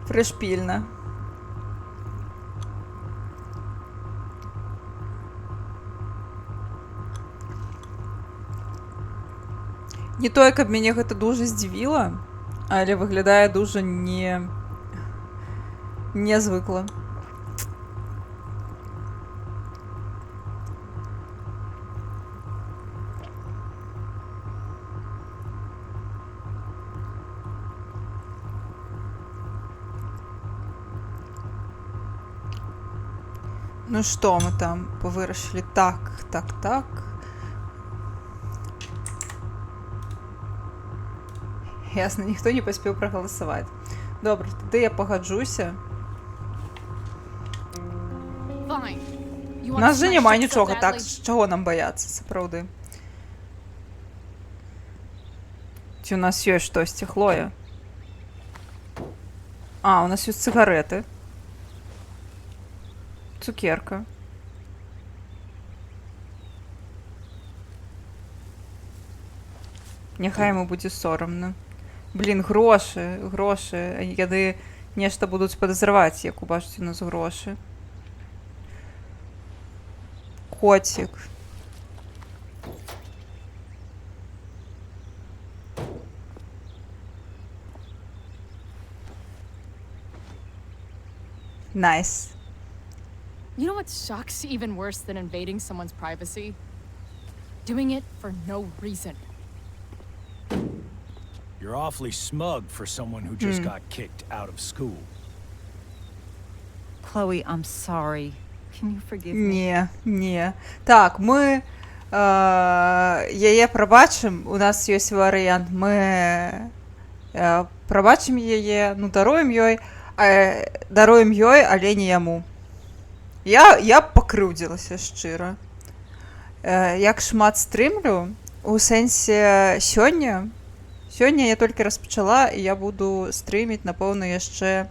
Прышпільна. Не тое, каб мяне гэта дужа здзівіла, але выглядае дужа незвыкла. Ну што мы там павырашылі? Так. Ясна, ніхто не паспеў прагаласаваць. Добра, тады я пагаджуся. Fine. You У want нас to жа smash няма shit so нічога, так, badly? з чаго нам баяцца, сапраўды. Ці у нас ёсць штосьці, Хлоя? У нас ёсць цыгарэты. Цукерка. Няхай яму будзе сорамна. Блін, грошы. Яны нешта будуць падазраваць, як убачыць у нас грошы. Котик. Nice. You know what sucks even worse than invading someone's privacy? Doing it for no reason. You're awfully smug for someone who just got kicked out of school. Chloe, I'm sorry. Can you forgive me? Не. Так, мы яе прабачым. У нас ёсць варыянт. Мы прабачым яе, даруем ёй, але не яму. Я пакрыўдзілася шчыра. Як шмат стрымлю, у сэнсе сёння я толькі распачала, і я буду стрыміць, напэўна, яшчэ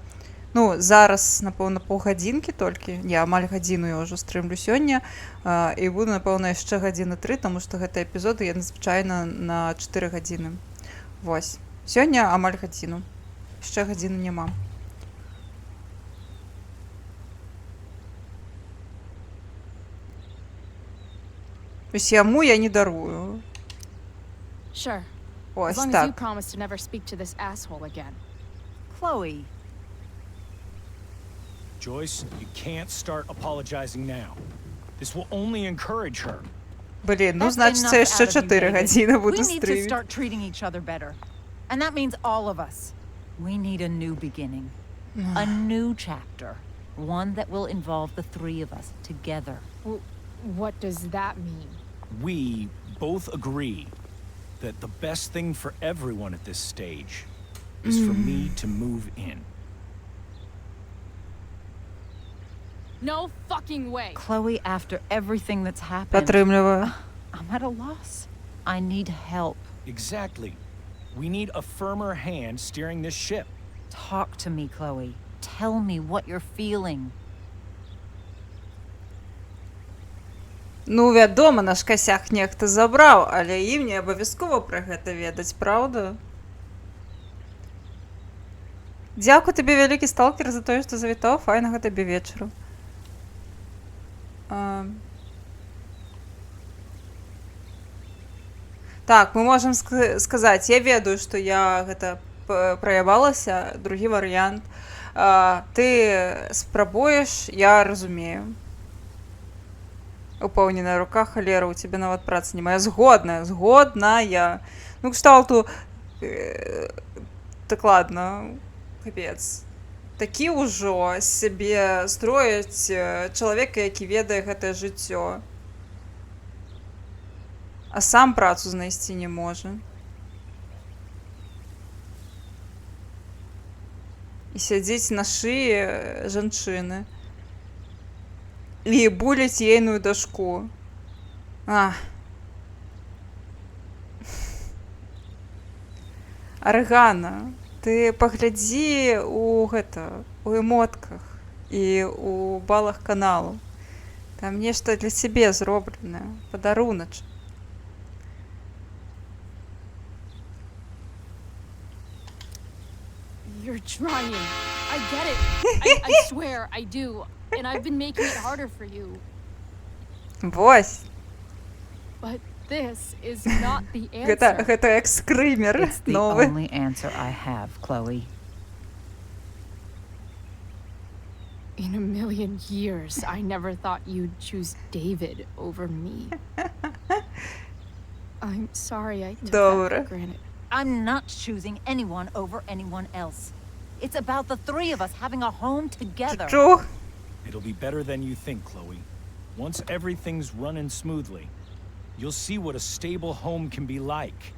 зараз, напэўна, паўгадзінкі толькі. Я амаль гадзіну я ўжо стрымлю сёння, і буду, напэўна, яшчэ гадзіны 3, таму што гэтыя эпізоды я надзвычайна на 4 гадзіны. Вось. Сёння амаль гадзіну. Яшчэ гадзіны няма. Тобто йому я не дарую. Sure. As Ось long as you так. promise to never speak to this asshole again. Chloe, Joyce, you can't start apologizing now. This will only encourage her. Блін, ну that's значить enough це out ще of you, 4 David. години We буду need to стрімити. start treating each other better. And that means all of us. We need a new beginning. A new chapter. One that will involve the three of us together. What does that mean? We both agree that the best thing for everyone at this stage is for me to move in. No fucking way. Chloe, after everything that's happened, Підтримую. I'm at a loss. I need help. Exactly. We need a firmer hand steering this ship. Talk to me, Chloe. Tell me what you're feeling. Ну, вядома, наш косяк нехта забраў, але ім не абавязкова пра гэта ведаць, праўда? Дзякуй табе, вялікі сталкер, за тое, што завітаў. Файнага табе вечару. Так, мы можам сказаць, я ведаю, што я гэта праявалася, другі варыянт. Ты спрабуеш, я разумею. Упэўненая рука, халера, у цябе нават праца не мая. Згодная. Ну, кшталту... Так ладно, капец. Такі ўжо сябе строіць чалавека, які ведае гэтае жыццё. А сам працу знайсці не можа. І сядзець на шыі жанчыны. І буліць ейную дашку. Аргана, ты паглядзі у эмотках і у балах каналу. Там нешта для цябе зробленае, падаруначак. You're trying. I get it. I swear I do. And I've been making it harder for you. Вось. But this is not the answer. Гэта як скрымер It's the новы. only answer I have, Chloe. In a million years, I never thought you'd choose David over me. I'm sorry I took that Добре. for granted. I'm not choosing anyone over anyone else. It's about the three of us having a home together. Чух. It'll be better than you think, Chloe. Once everything's running smoothly, you'll see what a stable home can be like.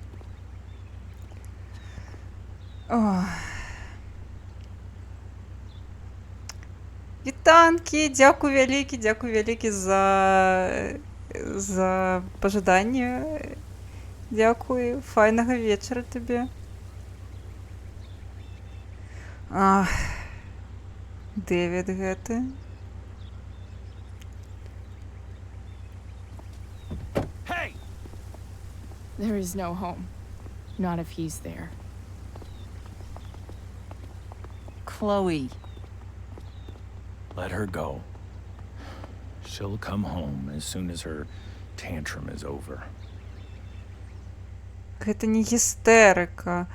Вітанкі, дзякуй вялікі за пажаданне. Дзякуй, файнага вечара табе. Дэвід гэты. Hey! There is no home. Not if he's there. Chloe. Let her go. She'll come home as soon as her tantrum is over. Гэта не гістэрыка.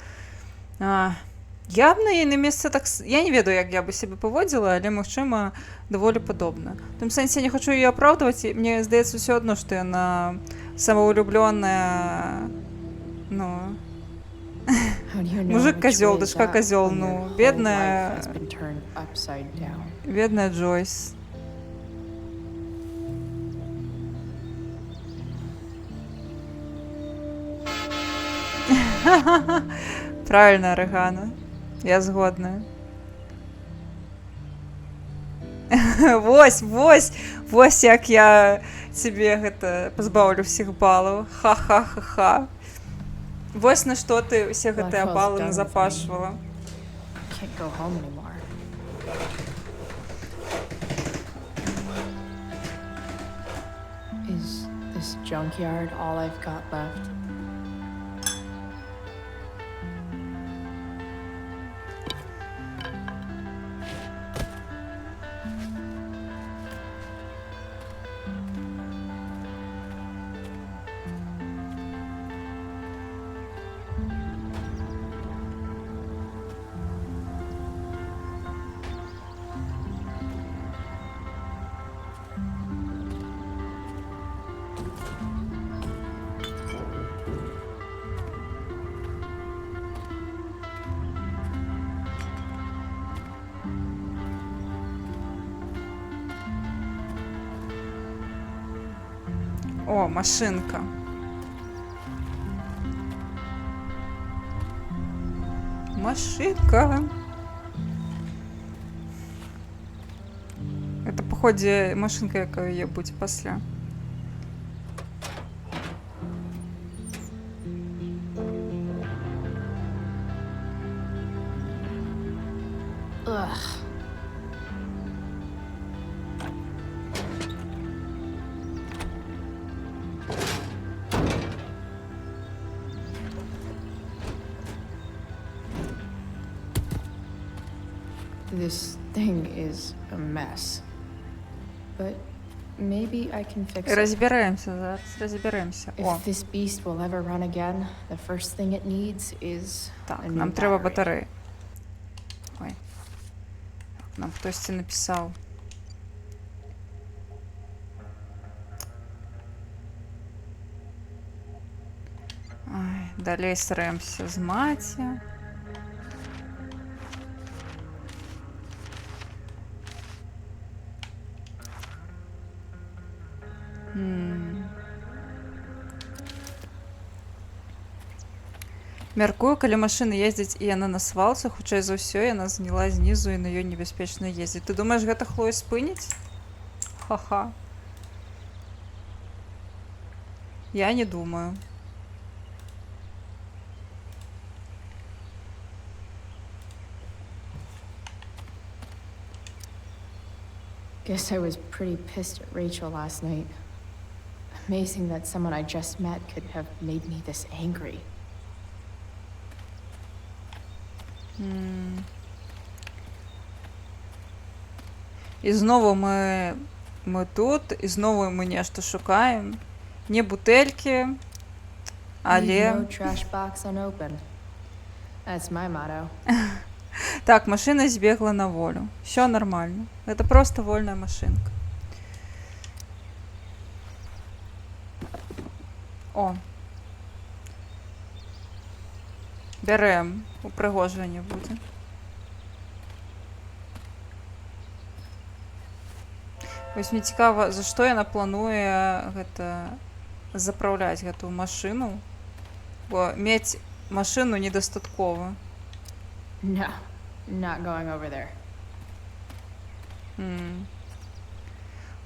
Я б на ейным месцы так... Я не ведаю, як я бы сябе паводзіла, але, магчыма, даволі падобна. У тым сэнсе, я не хачу яе апраўдваць, і мне здаецца ўсё адно, што яна самаўлюблёная... Ну... Мужик-козёл, дачка-козёл, ну, бедная... Бедная Джойс. Правильно, Регана. Я згодная. Вось як я цябе гэта пазбаўлю ўсіх балаў. Ха-ха-ха-ха. Вось на што ты ўсе гэтыя балы назапашвала. Can't go home anymore. Is this junkyard all I've got left? О, машинка. Машинка. Это, походе, машинка, яка є будзе пасля. Ugh. This thing is a mess. But maybe I can fix it. Разбираемся, зараз разберемся. О, If this beast will ever run again, the first thing it needs is так, a new нам треба battery. батареї. Ой. Нам хтось написав. Ой, далее стараемся з маті. Мяркую, калі машына ездзіць і яна на свалцы, хутчэй за ўсё яна зняла знізу і на ёй небяспечна ездзіць. Ты думаеш, гэта Хлоя спыніць? Ха-ха. Я не думаю. Guess I was pretty pissed at Rachel last night. Amazing that someone I just met could have made me this angry. І знову ми тут, і знову ми нешта шукаємо. Не бутельки, але... Leave no trash box unopened. That's my motto. Так, машина збегла на волю. Все нормально. Это просто вольная машинка. О. Берем. Упригожування буде. Вось мне цікава, за што яна плануе гэта запраўляць гэтую машыну, бо мець машыну недастаткова. No, not going over there.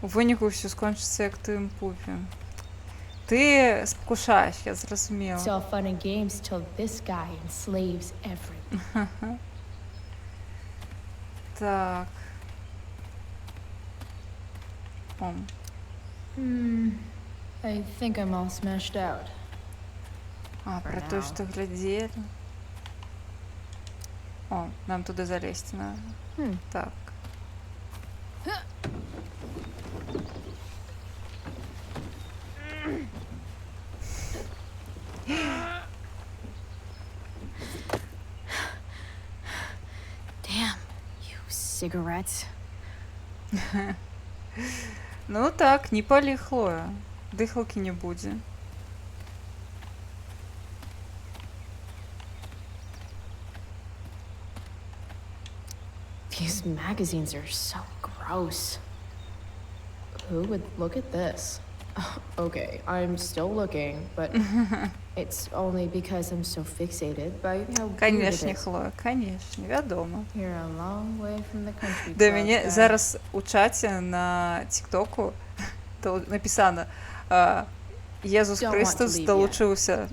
У выніку ўсё скончыцца як ты імпупе. Ты спакушаеш, я зразумела. It's all fun and games till this guy enslaves everyone. Так. О. I think I'm all smashed out. А, про то, што глядзелі. О, нам туди залезть надо. Так. Damn, you cigarettes. Ну так, не палі, Хлоя. Дыхалкі не будзе. These magazines are so gross. Who would look at this? Okay, I'm still looking, but it's only because I'm so fixated by how weird it Конечно, is. Хлоя, конечно, вядома. You're a long way from the country Да club, мяне guy. зараз у чаті на тіктоку написано Єсус Don't want to Христос leave долучився.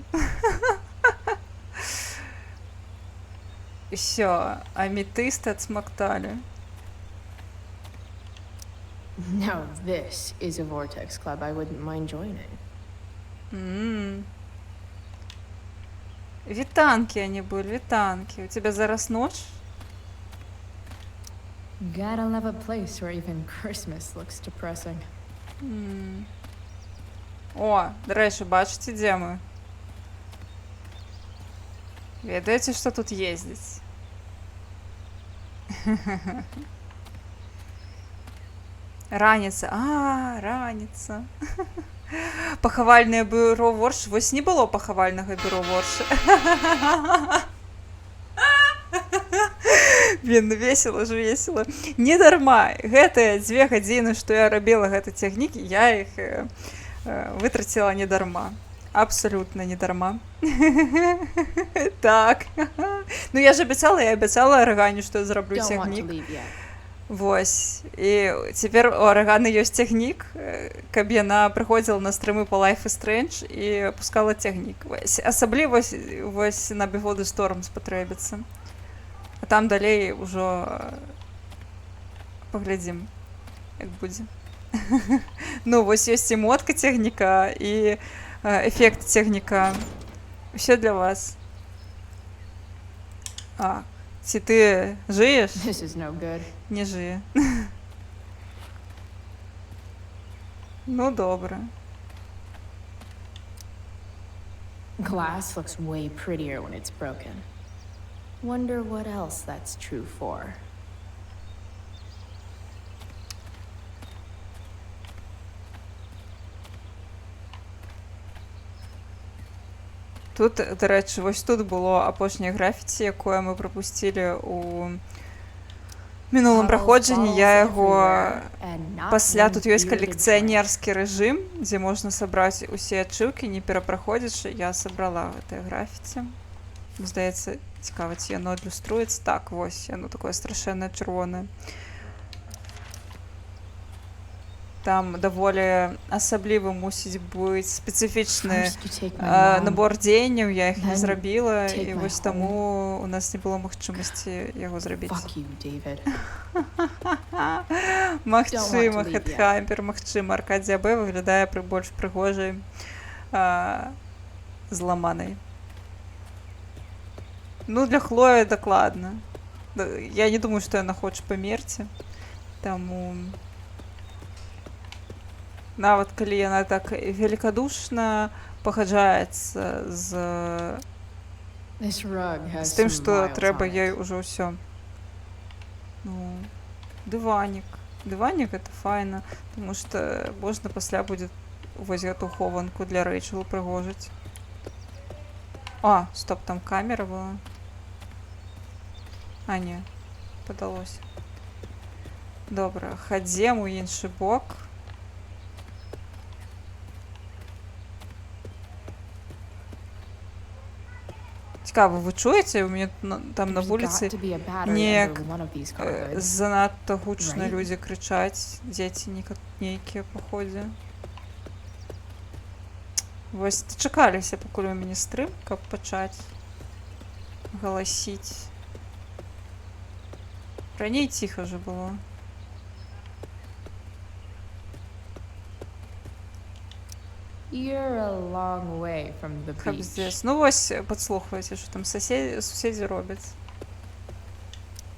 І все, аметисти отсмоктали. Now this is a Vortex Club I wouldn't mind joining. Вітанки они были, вітанки. У тебя зараз ночь? Gotta love a place where even Christmas looks depressing. О, до речі, бачите, де ми? Ведаете, что тут ездить? Раніца. А, раніца. Пахавальнае бюро Ворш. Вось не было пахавальнага бюро Ворш. Блин, ну весело ж, весело. Не дарма. Гэтыя 2 гадзіны, што я рабіла гэты цягнік, я іх витратила не дарма. Абсолютно не дарма. Так. Ну я ж обяцала Арагані, што я зраблю Don't want to цягнік. leave yet. Вось. І цяпер у Араганы ёсць цягнік, каб яна прыходзіла на стрымы па Life is Strange і пускала цягнік. Вось. Асабліва вось на Before the Storm спатрэбіцца. А там далей ужо паглядзім, як будзе. Ну, вось ёсць эмотка цягніка і эфект цягніка. Усё для вас. А, ці ты жыеш? This is no good. Не жые. Ну, добра. Glass looks way prettier when it's broken. Wonder what else that's true for. Тут, до речі, ось тут було апошнє графіці, яке ми пропустили у мінулому проходженні. Я його... Пасля тут ёсць калекцыянерскі рэжым, дзе можна сабраць усе ачыўкі, не перапраходзячы. Я сабрала гэтае графіці. Здаецца, цікава, ці яно адлюструецца. Так, вось, яно такое страшэннае чырвонае. Там даволі асаблівы мусіць быць спецыфічны набор дзеянняў, я іх не зрабіла, і вось таму у нас не было магчымасці яго зрабіць. Магчыма, Хэтхаймпер, магчыма, Аркадія Б выглядае больш прыгожай зламанай. Ну, для Хлоі дакладна. Я не думаю, што яна хоча памерці, таму... Нават калі яна так великодушна пагаджаецца з тым, што трэба ёй ужо ўсё. Ну, дыванік. Дыванік гэта файна, тому што можна пасля будзе вось гэту хованку для Рэйчел прыгожыць. А, стоп, там камера была. А, не, падалося. Добра, хадзем у іншы бок. Цікаво, ви чуєте? У мене там на вулиці неяк занадто гучно люди кричать. Дзеці нейкія, походу. Вось дачакаліся, пакуль у мяне стрым, каб пачаць галасіць. Раней ціха же было. You're a long way from the beach. Здесь. Ну вось, подслухваеце, що там сусіді роблять.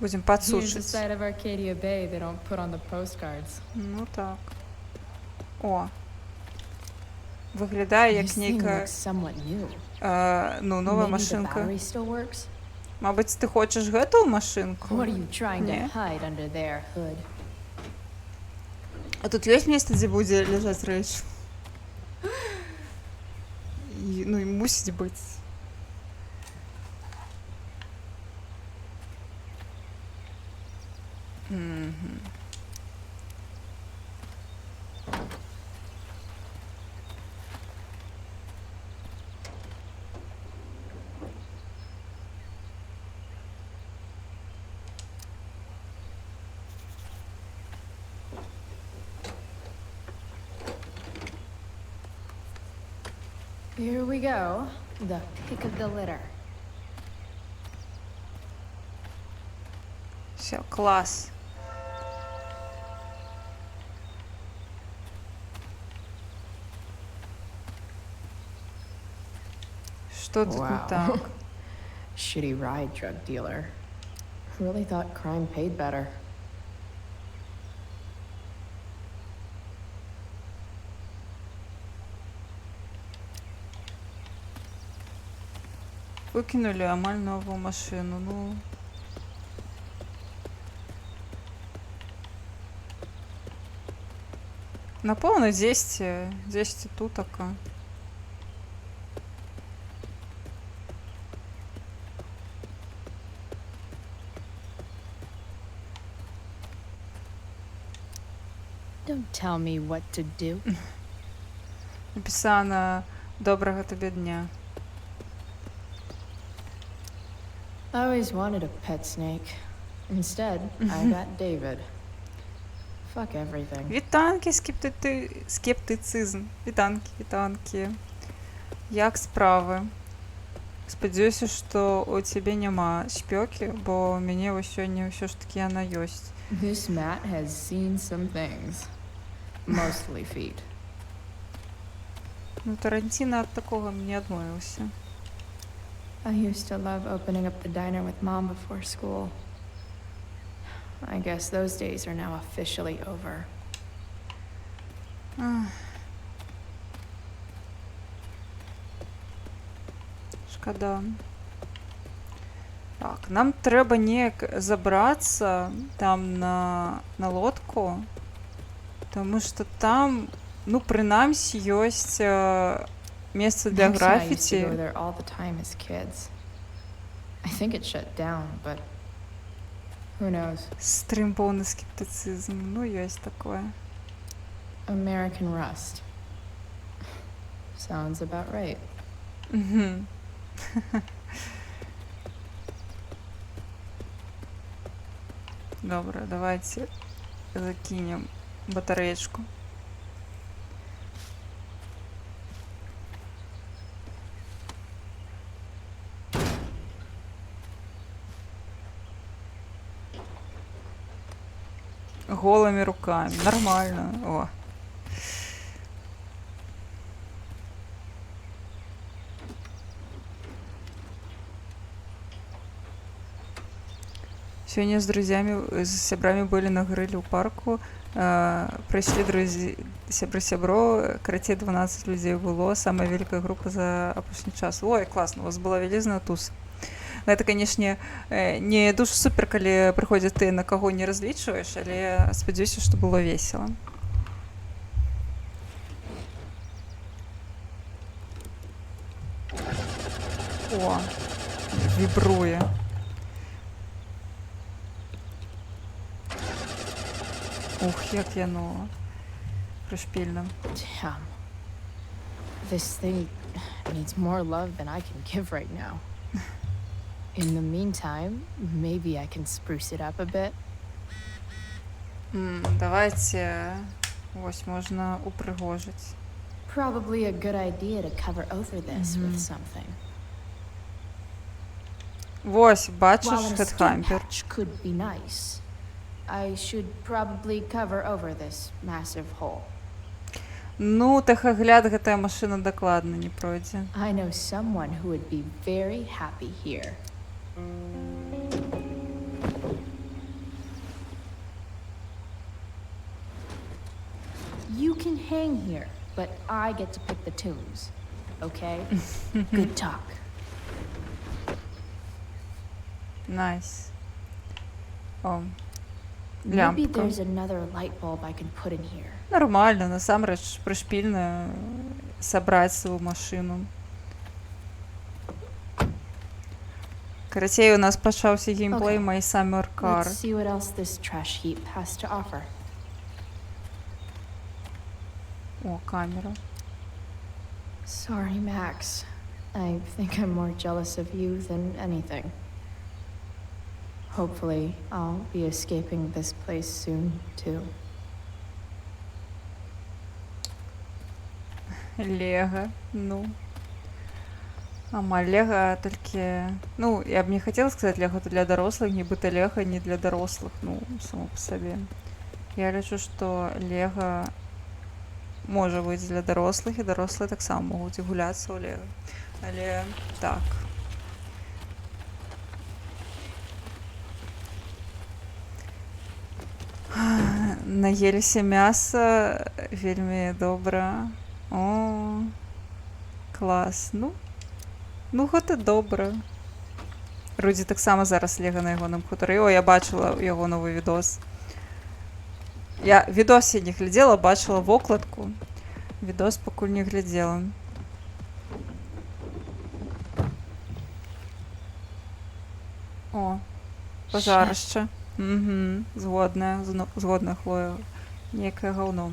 Будем подсушить. Here's the side of Arcadia Bay they don't put on the postcards. Ну так. О. Виглядає як нейка... ну, нова машинка. Мабуть, ти хочеш гэту машинку? Не. А тут ёсць место, дзе будзе ляжаць рэч? І, ну, і мусіць быць. Here we go. The pick of the litter. Все, класс. Что тут не так? Shitty ride drug dealer. Really thought crime paid better. Выкинули амаль новую машину, ну... Напевно, 10 тутака. Don't tell me what to do. Написано «Доброго тобі дня». I always wanted a pet snake. Instead, I got David. Fuck everything. Вітанки, скептицизм. Вітанки. Як справи? Спадзяюся, што у цябе няма спёкі, бо у мяне вось сёння ўсё ж такі яна ёсць. This Matt has seen some things. Mostly feet. Ну, Таранціна ад такога не адмовіўся. I used to love opening up the diner with Mom before school. I guess those days are now officially over. Шкада. Так, нам трэба неяк забрацца там на лодку, таму што там, ну, прынамсі, ёсць месца для Max and I used to графіці. go there all the time as kids. I think it shut down, but who knows? Стрым поўны скептыцызм. Ну, ёсць такое. American Rust. Sounds about right. Мгм. Добра, давайте закінем батарэечку. Голыми руками. Нормально. О. Сегодня с друзьями, с сябрами были на гриле у парку. Прийшли друзі, сябры-сябро, карацей 12 людей было, самая великая группа за апошні час. Ой, классно, у вас была велизная туса. Это, конечно, не дуже супер, калі прыходзіць ты на каго не разлічваеш, але спадзяюся, што было весела. О, вібруе. Ух, як яно пришпільно. Damn. This thing needs more love than I can give right now. In the meantime, maybe I can spruce it up a bit. Давайте, ось можна упригожить. Probably a good idea to cover over this with something. Ось, бачиш, While a skin хедхампер. patch could be nice, I should probably cover over this massive hole. Ну, техагляд гэтая машина дакладна не пройдзе. I know someone who would be very happy here. You can hang here, but I get to pick the tunes. Okay? Good talk. Найс. О, Maybe лямпка. there's another light bulb I can put in here. Нормально, насамрэч прышпільна сабраць сваю машину. Карацей, у нас пачаўся геймплей Okay. My Summer Car. Let's see what else this trash heap has to offer. О, камера. Sorry, Max. I think I'm more jealous of you than anything. Hopefully, I'll be escaping this place soon, too. Лего, ну. Амаль Лего, толькі... Ну, я б не хацела сказаць Лего для дарослых, нібыта Лего не для дарослых, ну, само па сабе. Я лічу, што Лего можа быць для дарослых, і дарослыя таксама могуць гуляцца ў Лего. Але так. Наеліся мяса, вельмі добра. О, клас. Ну, гэта добра. Рудзі таксама зараз Лего на ягоным хутары. О, я бачыла яго новы відос. Я відос я не глядзела, бачыла вокладку. Відос пакуль не глядзела. О, пажарышча. Угу, згодная, Хлоя. Некае гаўно.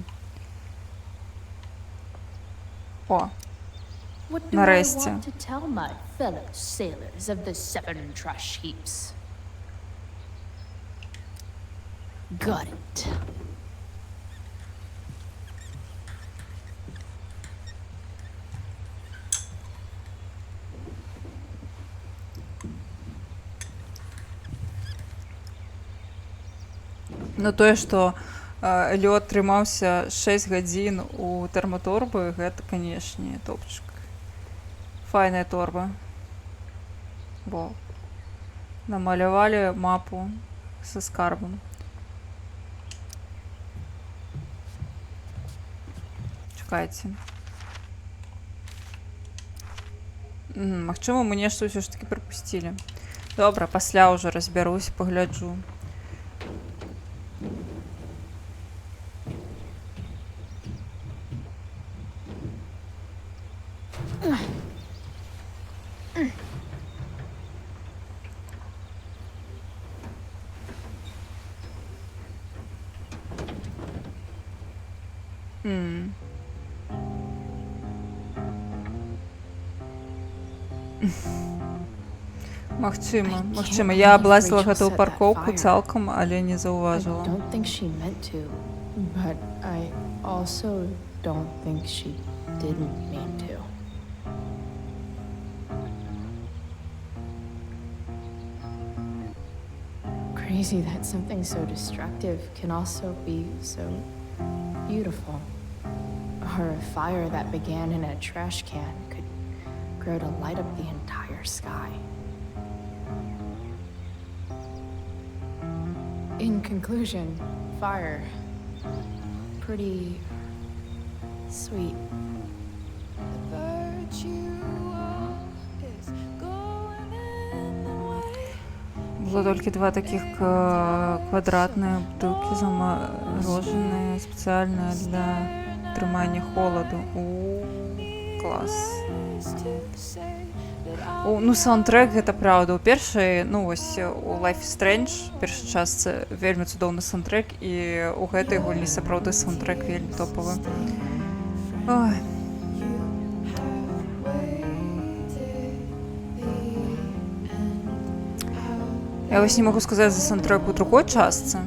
О, What do I нарешті. want to tell my fellow sailors of the 7 trash heaps? Got it. Ну тое, што лёд трымаўся 6 гадзін у тэрматорбы, гэта, канешне, топчык. Файная торба. Во. Намалявалі мапу са скарбам. Чакайце. Магчыма, мы нешта ўсё ж такі прапусцілі. Добра, пасля ўжо разбярусь, пагляджу. Магчыма, я аблазіла гэтую паркоўку цалкам, але не I заўважыла. don't think she meant to, but I also don't think she didn't mean to. Crazy that something so destructive can also be so beautiful. Or a fire that began in a trash can could grow to light up the entire sky. In conclusion, fire. Pretty sweet. Было толькі два такіх квадратныя бутылкі замарожаныя спецыяльна для трымання холаду. Клас. Ну, саундтрэк гэта праўда. У першай, ну вось у Life is Strange, першай частцы вельмі цудоўны саундтрэк, і у гэтай гульні сапраўды саундтрэк вельмі топавы. Ой. Я вось не магу сказаць за саундтрэк у другой частцы.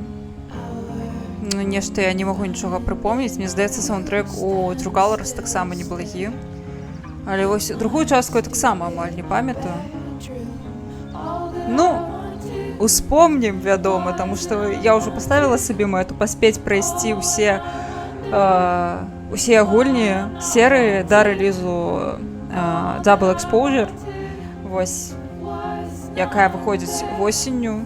Ну, нешта я не магу нічога прыпомніць. Мне здаецца, саундтрэк у True Colors таксама неблагі. Але вось другую частку я таксама амаль не памятаю. Ну, успомнім, вядома, таму што я ўжо паставіла сабе мэту паспець прайсці усе гульні серыі да рэлізу Double Exposure. Вось, якая выходзіць восенню.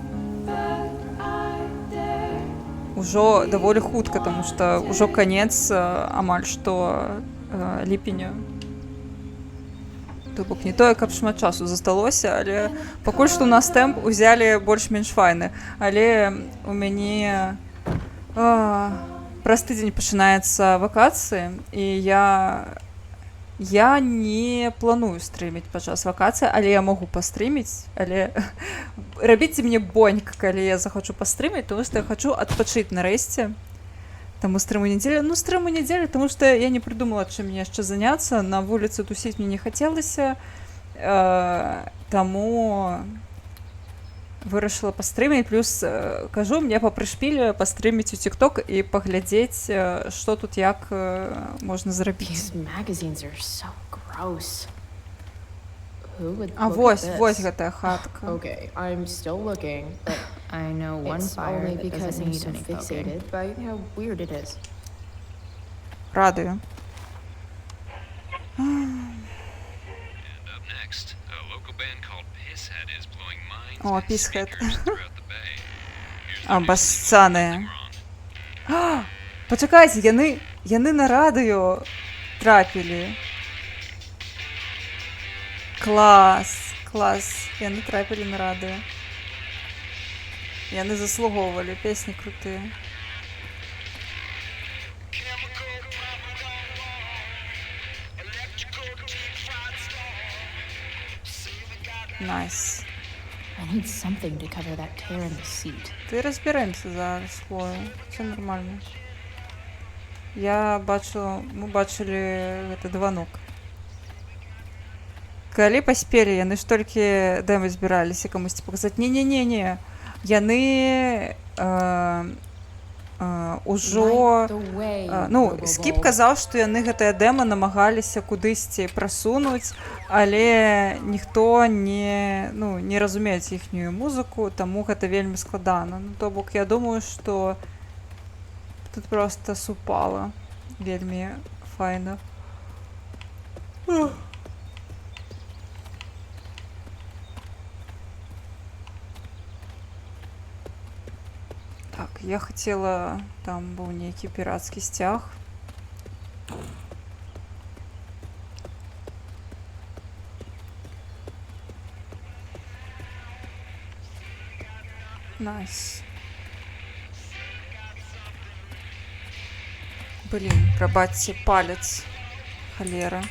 Ужо даволі хутка, таму што ўжо канец амаль што ліпеня. То бок не тое, каб шмат часу засталося, але пакуль што ў нас тэмп узялі больш-менш файны. Але у мяне праз тыдзень пачынаецца вакацыі, і я не планую стрыміць падчас вакацыі, але я магу пастрыміць, але рабіце мне бонька, калі я захочу пастрыміць, тому што я хачу адпачыць нарэшце. Таму стрыму нядзелю, таму што я не прыдумала, чым мне яшчэ заняцца. На вуліцы тусіць мне не хацелася, таму вырашыла пастрыміць. Плюс, кажу, мне папрышпілі пастрыміць у TikTok і паглядзець, што тут як можна зрабіць. А вось гэтая хатка. Okay, I'm still looking, but I know one fire that doesn't need any fixated by how weird it is. Радую. О, Pisshead. Абассаныя. Пачакайце, яны на радыё трапілі. Клас, яны трапілі на радыё. Яны заслугоўвалі, песні крутыя. Найс. Ты разберемся зараз, Хлоя. Все нормально. Мы бачылі гэта дванок. Калі паспелі, яны ж толькі дэма збіраліся камусьці паказаць. Не-не-не-не. Яны ужо ну, Скіп казаў, што яны гэтае дэма намагаліся кудысьці прасунуць, але ніхто не разумець іхнюю музыку, таму гэта вельмі складана. Ну, то бок я думаю, што тут проста супала вельмі файна. Так, я хотела... Там быў нейкі пірацкі сцяг. Найс. Блин, прабачце, палец. Халера.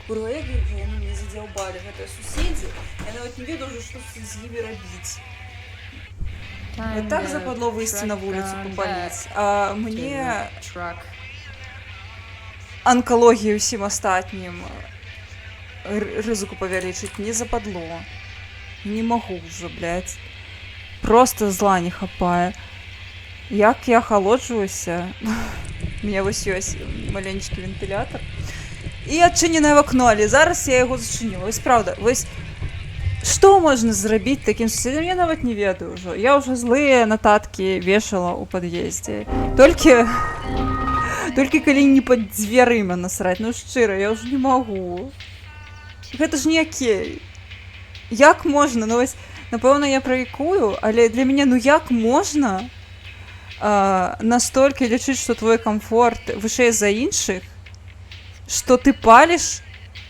Курва, як яны мне задзяўбалі, гэтыя суседзі. Я нават не ведаю, што з імі рабіць. Я так западло выйсці на вуліцу папаліць, а мне анкалогію ўсім астатнім рызыку павялічыць не западло. Не магу ўжо, блядь. Просто зла не хапае. Як я ахалоджваюся. У меня вось ёсць маленечкі вентылятор. І адчыненае вакно, але зараз я яго зачыню. Вось правда, вось што можна зрабіць такім суседзям, я нават не ведаю ўжо. Я ўжо злыя нататкі вешала ў пад'ездзе. Толькі калі не пад дзвярыма насраць. Ну шчыра, я ўжо не магу. Гэта ж не акей. Як можна? Ну вось, напэўна, я праікую, але для мяне, ну як можна настолькі лічыць, што твой камфорт вышэй за іншых, што ты паліш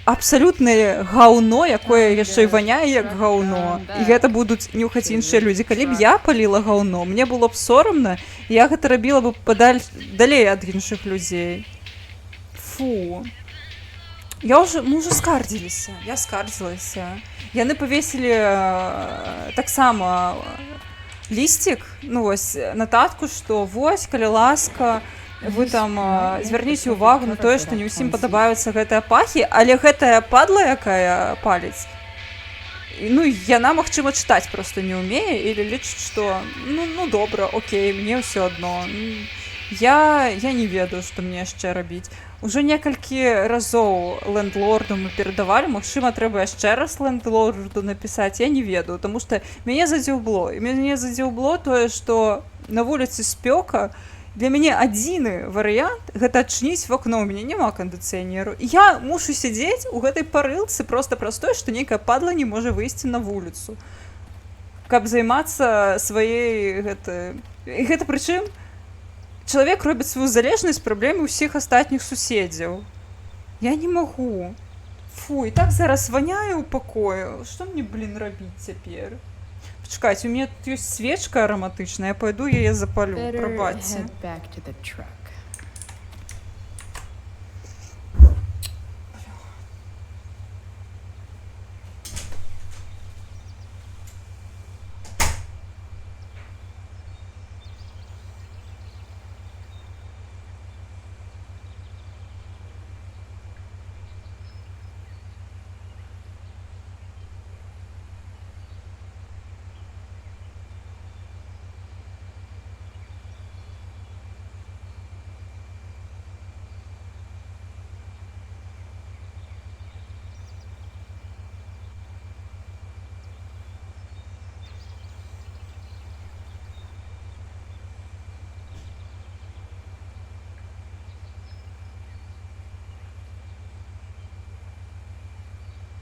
абсалютнае гаўно, якое яшчэ і ваняе як гаўно, і гэта будуць нюхаць іншыя людзі. Калі б я паліла гаўно, мне было б сорамна, я гэта рабіла бы далей ад іншых людзей. Фу. Мы ўжо скардзіліся, я скардзілася. Яны павесілі таксама лісцік, ну вось, нататку, што вось, калі ласка, вы там звярніце ўвагу на тое, што не ўсім падабаюцца гэтыя пахі, але гэтая падла, якая паліць, ну, яна, магчыма, чытаць проста не ўмее или лічыць, што ну добра, окей, мне ўсё адно. Я не ведаю, што мне яшчэ рабіць. Ужо некалькі разоў лендлорду мы перадавалі, магчыма, трэба яшчэ раз лендлорду напісаць, я не ведаю, таму што мяне задзіўбло тое, што на вуліцы спёка. Для мяне адзіны варыянт гэта адчыніць вакно, у мяне няма кандыцыянеру. Я мушу сядзець у гэтай парылцы проста праз тое, што нейкая падла не можа выйсці на вуліцу, каб займацца сваей гэта прычым чалавек робіць сваю залежнасць праблемы ўсіх астатніх суседзяў. Я не магу. Фу, і так зараз ваняю ў пакою. Што мне, блін, рабіць цяпер? Пачакайце, у меня тут ёсць свечка араматычная, я пойду яе запалю, прабачце.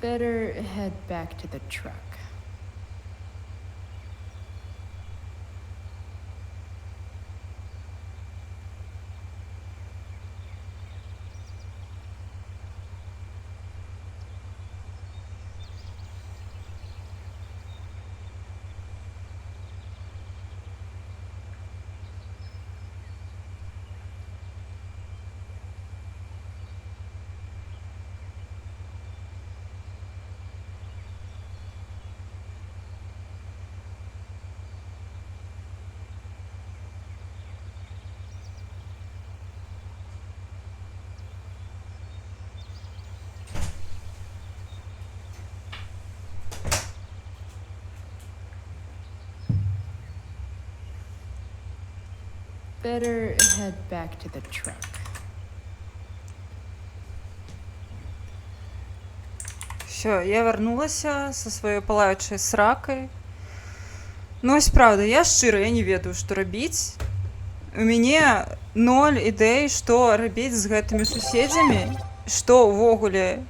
Better head back to the truck. Better head back to the truck. Все, я вернулася со своей палаючай сракой. Ну, ось правда, я шчыра, я не ведаю, што рабіць. У мяне 0 ідэй, што рабіць з гэтымі суседзямі, што ўвогуле.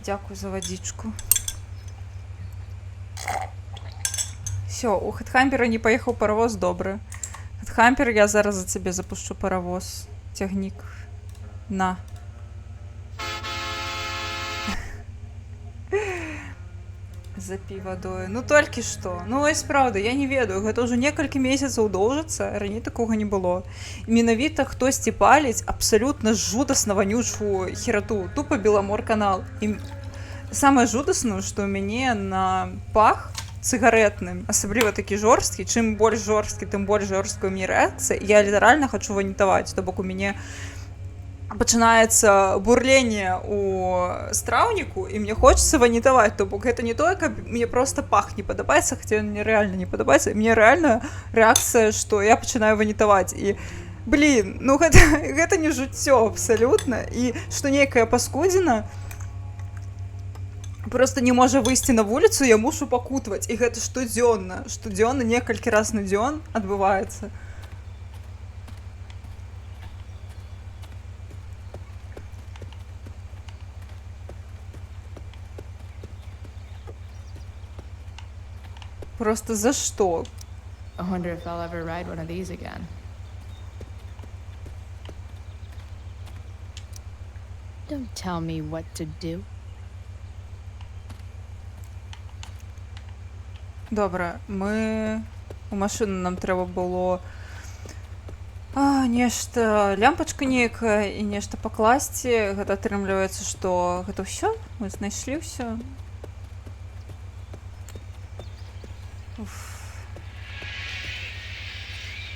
Дзякуй за вадзічку. Все, у Хэтхампера не паехаў паравоз, добра. Хэтхампер, я зараз за цябе запушчу паравоз. Цягнік. На. Запі вадою. Ну толькі што. Ну вось правда, я не ведаю, гэта ўжо некалькі месяцаў доўжыцца, раней такога не было. І менавіта хтосьці паліць абсалютна жудасна вонючую херату, тупо Беламор-канал. І самае жудаснае, што ў мяне на пах цыгаретным, асабліва такі жорсткі, чым больш жорсткі, тым больш жорсткая у мяне рэакцыя, я літаральна хачу ванітаваць, то бок у мяне пачынаецца бурленне ў страўніку, і мне хочацца ванітаваць, то бок гэта не тое, каб мне проста пах не падабаецца, хаця мне рэальна не падабаецца, мне рэальна рэакцыя, што я пачынаю ванітаваць, і блін, ну гэта не жыццё абсалютна, і што нейкая паскудзіна просто не можа выйсці на вуліцу, я мушу пакутваць, і гэта штодзённа некалькі раз на дзён адбываецца. Просто за что? I wonder if I'll ever ride one of these again. Don't tell me what to do. Добра, мы у машыну нам трэба было нешта, лямпачка нейкая і нешта пакласці. Гэта атрымліваецца, што гэта ўсё, мы знайшлі ўсё.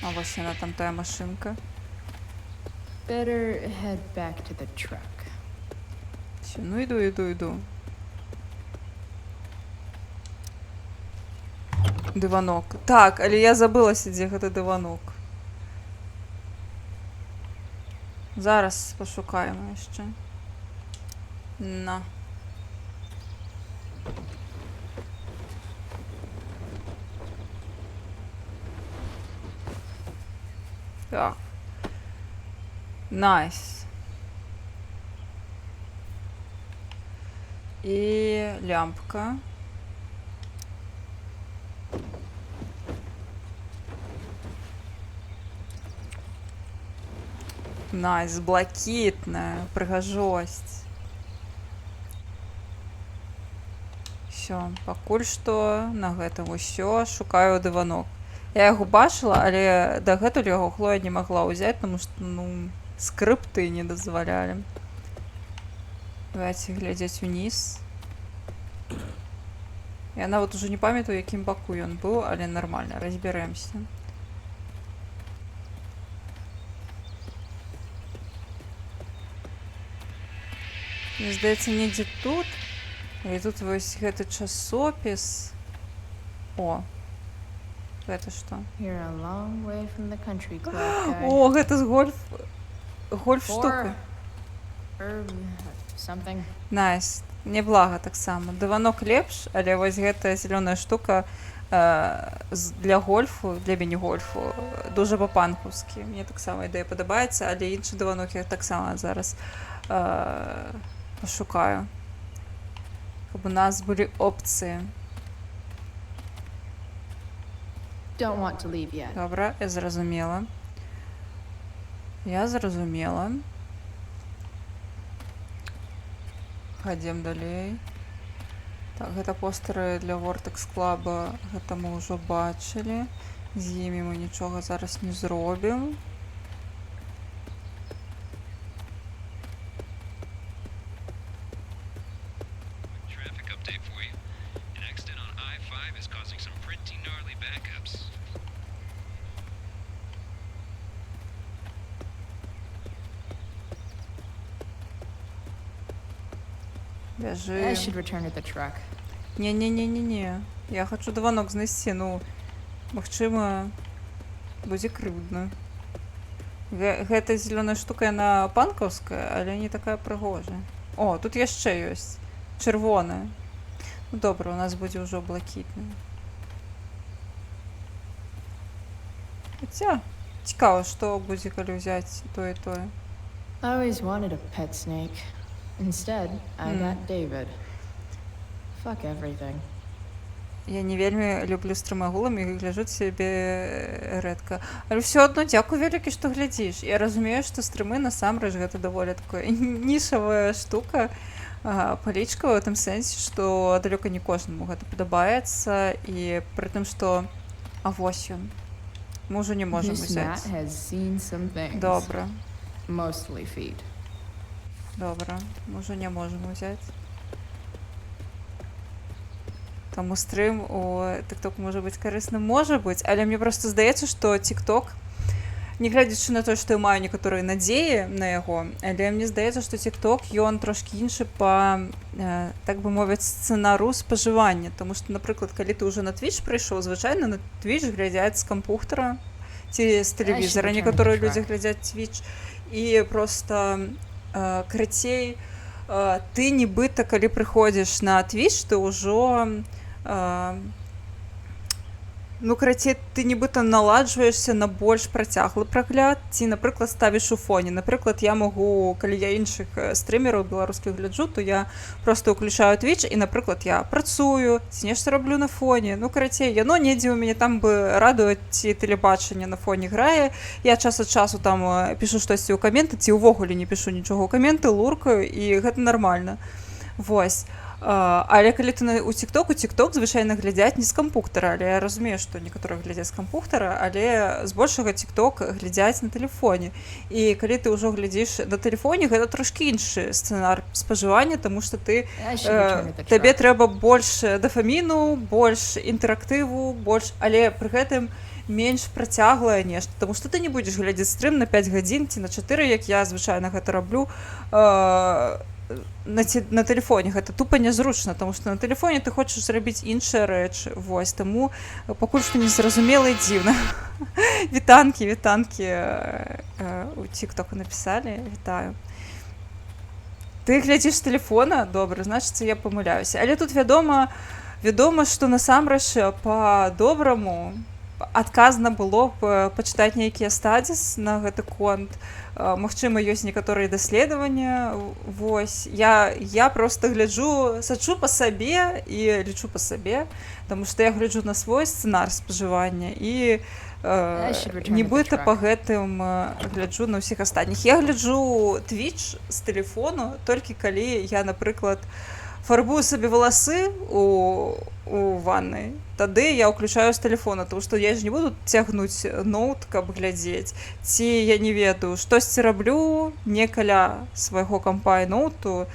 А вось яна там тая машынка. Better head back to the truck. Все, ну іду. Дыванок. Так, але я забылася, дзе гэты дыванок. Зараз пашукаем яшчэ. На. Так. Найс. І лямпка. Найс, блакітная, прыгажосць. Всё, пакуль што на гэтым усё, шукаю дыванок. Я яго бачыла, але дагэтуль яго Хлоя не магла ўзяць, таму што, ну, скрыпты не дазвалялі. Давайте глядзець уніз. Я нават ужо не памятаю, якім баку ён быў, але нармальна, разбярэмся. Мне здаецца, недзе тут. І тут вось гэты часопіс. О, гэта што? You're a long way from the country club, guy. О, гэта з гольф штука. Or something. Найс. Неблага таксама. Дыванок лепш, але вось гэтая зелёная штука для гольфу, для міні-гольфу, дуже па-панкаўскі. Мне таксама ідэя падабаецца, але іншы дыванок я таксама зараз пашукаю. Каб у нас былі опцыі. Don't want to leave yet. Добра, я зразумела. Хадзем далей. Так, гэта постэры для Vortex Club, гэта мы ўжо бачылі. З імі мы нічога зараз не зробім. I should return to the truck. Не. Я хочу дыванок знайсці, ну, магчыма, будзе крыўдна. Гэта зелёная штука, яна панкаўская, але не такая прыгожая. О, тут яшчэ ёсць. Чырвоная. Ну добра, у нас будзе ўжо блакітная. Хаця, цікава, што будзе, калі ўзяць тое і тое. I always wanted a pet snake. Instead, I got David. Fuck everything. Я не вельмі люблю стрымагулам і гляджу сябе рэдка. Але ўсё адно дзякуй вялікі, што глядзіш. Я разумею, што стрымы насамрэч гэта даволі такая нішавая штука, палічкавая ў тым сэнсе, што далёка не кожнаму гэта падабаецца, і пры тым, што а вось ён. Мы ўжо не можам узяць. Добра. Mostly feet. Добра, мы ўжо не можам узяць. Таму стрым у TikTok можа быць карысным, можа быць, але мне проста здаецца, што TikTok, не глядзячы на тое, што я маю некаторыя надзеі на яго, але мне здаецца, што TikTok, ён трошкі іншы па, так бы мовіць, сцэнару спажывання. Таму што, напрыклад, калі ты ўжо на Twitch прыйшоў, звычайна на Twitch глядзяць з кампухтара ці з тэлевізара. Некаторыя людзі глядзяць Twitch, і проста карацей, ты нібыта, калі прыходзіш на Twitch, ты ўжо ну, карацей, ты нібыта наладжваешся на больш працяглы прагляд, ці, напрыклад, ставіш у фоне. Напрыклад, я магу, калі я іншых стрымераў беларускіх гляджу, то я проста ўключаю Twitch і, напрыклад, я працую, ці нешта раблю на фоне. Ну, карацей, яно недзе ў мяне там бы радуе, ці тэлебачанне на фоне грае. Я час ад часу там пішу штосьці ў каменты, ці ўвогуле не пішу нічога ў каменты, луркаю, і гэта нармальна. Вось. Але калі ты у TikTok звычайна глядзяць не з кампухтара, але я разумею, што некаторыя глядзяць з кампухтара, але збольшага TikTok глядзяць на тэлефоне. І калі ты ўжо глядзіш на тэлефоне, гэта трошкі іншы сцэнар спажывання, таму што табе трэба больш дафаміну, больш інтэрактыву, але пры гэтым менш працяглае нешта, таму што ты не будзеш глядзець стрым на 5 гадзін ці на 4, як я звычайна гэта раблю, на тэлефоне. Гэта тупа нязручна, таму што на тэлефоне ты хочаш зрабіць іншыя рэчы. Вось, таму пакуль што незразумела і дзіўна. Вітанкі у TikTok напісалі. Вітаю. Ты глядзіш з тэлефона? Добра, значыцца, я памыляюся. Але тут вядома, што насамрэч па-добраму адказна было б пачытаць нейкія стадзіс на гэты конт. Магчыма, ёсць некаторыя даследавання. Вось. Я проста сачу па сабе і лічу па сабе, таму што я гляджу на свой сцэнар спажывання і нібыта па гэтым гляджу на ўсіх астатніх. Я гляджу Twitch з тэлефону толькі калі я, напрыклад, фарбую сабе валасы у ваннай, тады я ўключаю з тэлефона, тому што я ж не буду цягнуць ноут, каб глядзець, ці я не ведаю, штосьці раблю не каля свайго кампа і ноуту,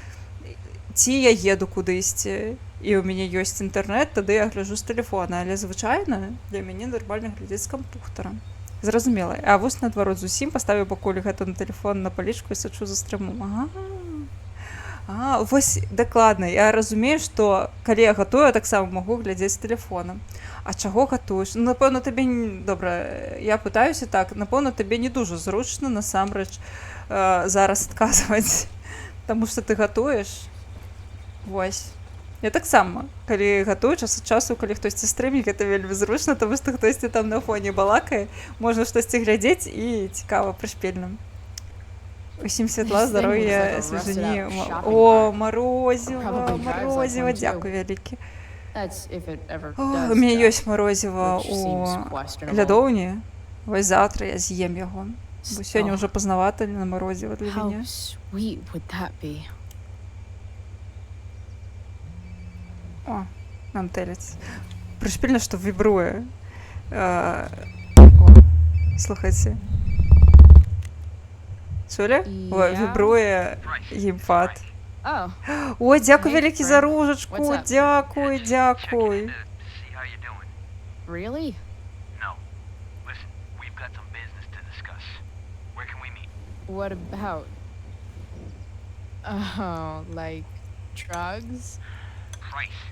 ці я еду кудысьці, і ў мяне ёсць інтэрнэт, тады я гляджу з тэлефона, але звычайна для мяне нармальна глядзець з кампухтара. Зразумела. А вось наадварот зусім паставіў пакуль гэта на тэлефон на палічку і сачу за стрымом. Вось дакладна, я разумею, што калі я гатую, я таксама магу глядзець з тэлефона. А чаго гатуеш? Ну, напэўна, табе добра, я пытаюся так, напэўна, табе не дужа зручна насамрэч зараз адказваць, таму што ты гатуеш. Вось. Я таксама, калі гатую час ад часу, калі хтосьці стрыміць, гэта вельмі зручна, таму што хтосьці там на фоне балакае, можна штосьці глядзець і цікава прышпільна. Усім святла, здароўя, свежані. О, марозіва, дзякуй вялікі. У мяне ёсць марозіва у лядоўні. Вось заўтра я з'ем яго. Бо сёння ўжо пазнавата на марозіва для мяне. О, нам тэляць. Прышпільна, што вібруе. Слухайце. Чулі? Ой, вібруе геймпад. Ой, дзякуй вялікі за ружачку, дзякуй. Really? No. Listen, we've got some business to discuss. Where can we meet? What about? Oh, like drugs? Price.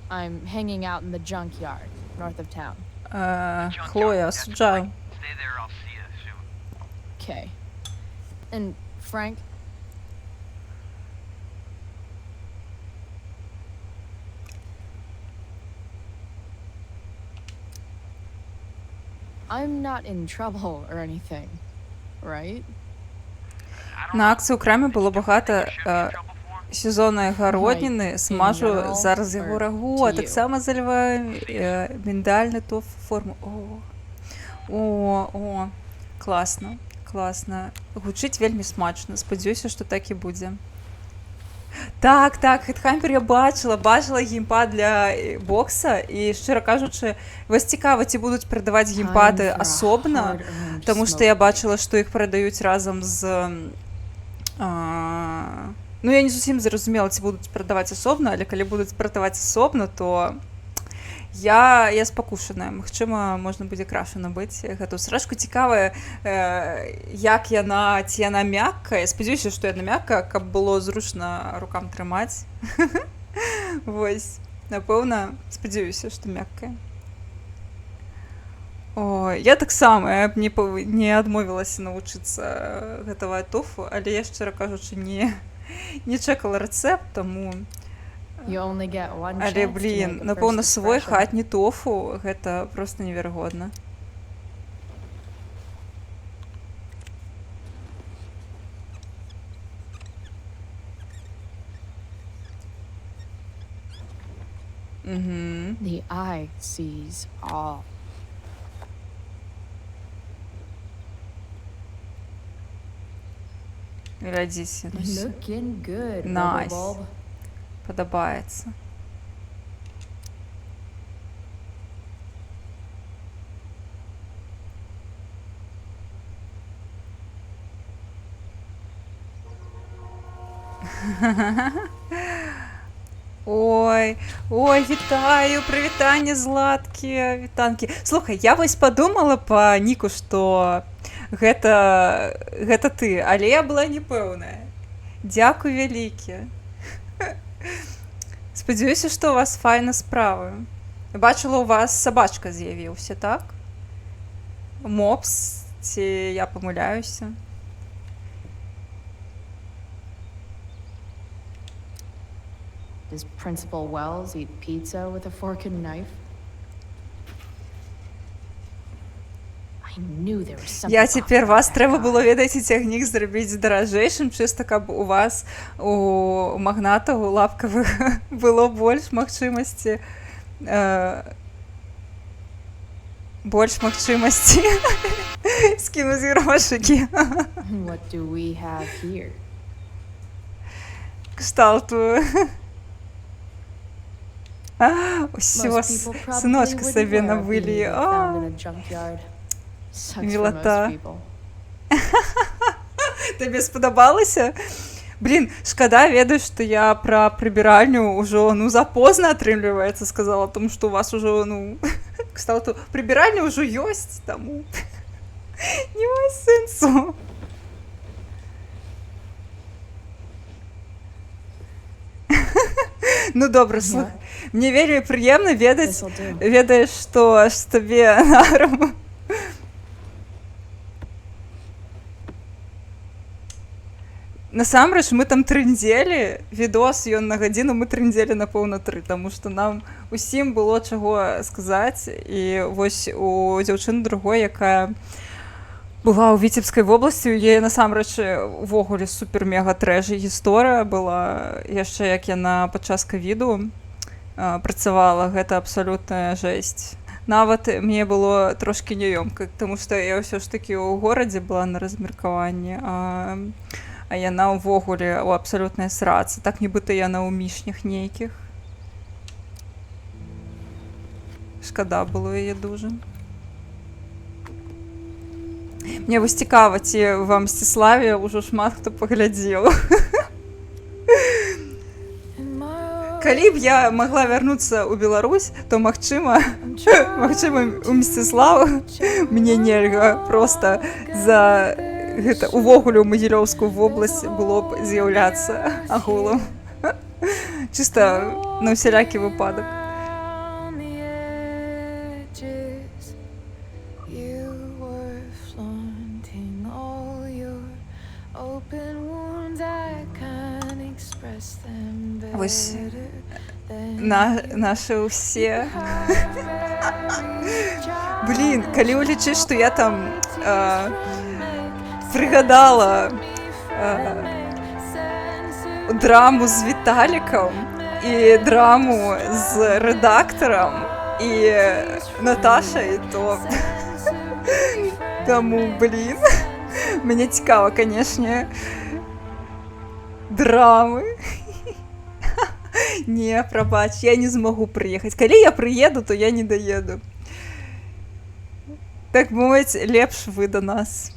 I'm hanging out in the junkyard, north of town. Хлоя, осуджаю. Stay there, I'll see you soon. Okay. And Frank? I'm not in trouble or anything, right? На акції у крамі було багато сезонної городнини, смажу зараз його рагу, а так само заливаю міндальну тофу форму. О, класно, класно. Гучить вельмі смачно, сподіваюся, що так і буде. Так, Headhunter я бачила геймпад для бокса, і, щиро кажучи, вас цікаво, ці будуть продавати геймпади особно, тому що я бачила, що їх продають разом з... Ну, я не зовсім зрозуміла, ці будуть продавати особно, але коли будуть продавати особно, то я спокушена. Магчыма, можна буде краще набити гэту срачку. Цікаво, як яна, ці яна мякка. Я сподіваюся, що яна мякка, каб було зручно рукам тримати. Вось, напевно, сподіваюся, що мякка. О, я так само, я б не адмовілася навчитися готувати тофу, але я, щиро кажучи, не чекала рецепт, тому... Але, блін, напевно, свой хатні тофу, гэта просто неверагодна. The eye sees all. Глядзіце. Looking good, Nice. Bob. Падабаецца. Ой, вітаю, прывітанне, златкія, вітанкі. Слухай, я вось падумала па ніку, што гэта ты, але я была не пэўная. Дзякуй вялікі. Спадзяюся, што у вас файна справа. Бачыла, у вас сабачка з'явіўся, так? Мопс, ці я памыляюся? Does Principal Wells eat pizza with a fork and knife? I knew there was something. Я цяпер вас трэба было, ведаеце, цягнік зрабіць даражэйшым, чыста каб у вас, у магнатаў лапкавых, было больш магчымасці скінуць грошыкі. What do we have here? Кшталту. Усё, сыночка сабе набылі. Мілата. Табе спадабалася? Блин, шкада, ведаю, што я пра прыбіральню ўжо, запозна атрымліваецца, сказала, тому што у вас ужо, кстати, прыбіральня ўжо ёсць, таму не мае сэнсу. Ну добра, слухай, мне вельмі прыемна ведаеш, што табе нарму. Насамрэч, мы там трындзелі, відос ён на гадзіну, мы трындзелі, напэўна, 3, таму што нам усім было чаго сказаць. І вось у дзяўчыны другой, якая была ў Віцебскай вобласці, у яе насамрэч увогуле супер-мега-трэжі гісторыя была, яшчэ як яна падчас ковіду працавала, гэта абсалютная жэсць. Нават мне было трошкі няёмка, таму што я ўсё ж такі ў горадзе была на размеркаванні, а яна ўвогуле ў абсалютнай срацы, так нібыта яна ў мішнях нейкіх. Шкада было яе дужа. Мне вось цікава, ці ва Мсціславе ўжо шмат хто паглядзеў. Калі б я магла вярнуцца ў Беларусь, то магчыма, у Мсціславу мне нельга проста за гэта увогуле ў Магілёўскую вобласць было б з'яўляцца агулам. Чыста на ўсялякі выпадак. Вось наши ўсе. Блин, калі улічыць, што я там прыгадала драму з Віталікам і драму з рэдактарам і Наташай, то таму, блин, мне цікава, канешне, драмы. Не, прабач, я не змагу прыехаць. Калі я прыеду, то я не даеду. Так мовіць, лепш вы да нас.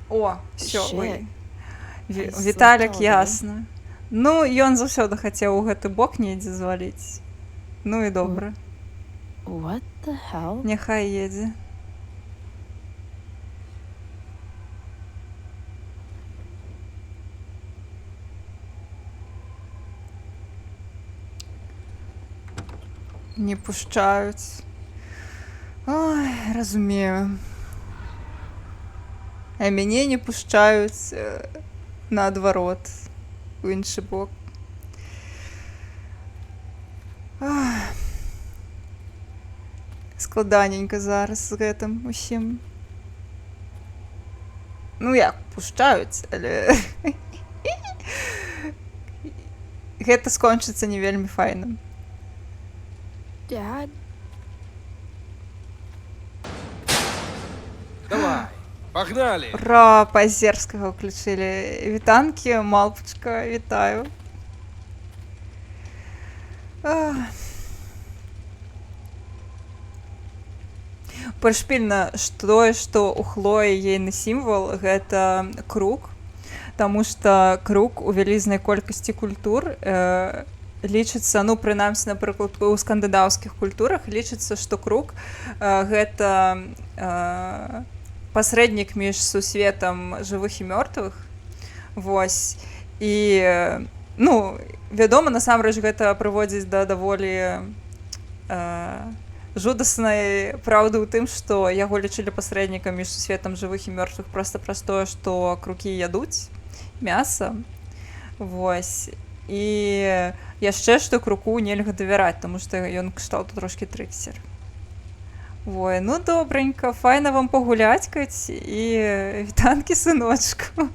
О, всё, вы. Віталік, ясна. Ну, ён заўсёды хацеў у гэты бок недзе зваліць. Ну і добра. What the hell? Няхай едзе. Не пушчаюць. Ой, разумею. А мяне не пушчаюць наадварот, у іншы бок. Складаненька зараз з гэтым усім. Ну як, пушчаюць, але гэта скончыцца не вельмі файна. Dad? Давай, погнали! Ура, Пазерскага ўключылі. Вітанкі, малпачка, вітаю. Прышпільна тое, што ў Хлоі ейны сімвал гэта круг, таму што круг у вялізнай колькасці культур лічыцца, ну, прынамсі, напрыклад, у скандынаўскіх культурах лічыцца, што круг гэта пасрэднік між сусветам жывых і мёртвых. Вось. І, ну, вядома, насамрэч гэта прыводзіць да даволі жудаснай праўды ў тым, што яго лічылі пасрэднікам між сусветам жывых і мёртвых проста праз тое, што крукі ядуць мяса. Вось. І яшчэ, што круку нельга давяраць, таму што ён кшталту трошкі трыксер. Ой, ну добренька, файна вам пагулячкаць і вітанкі, сыночку.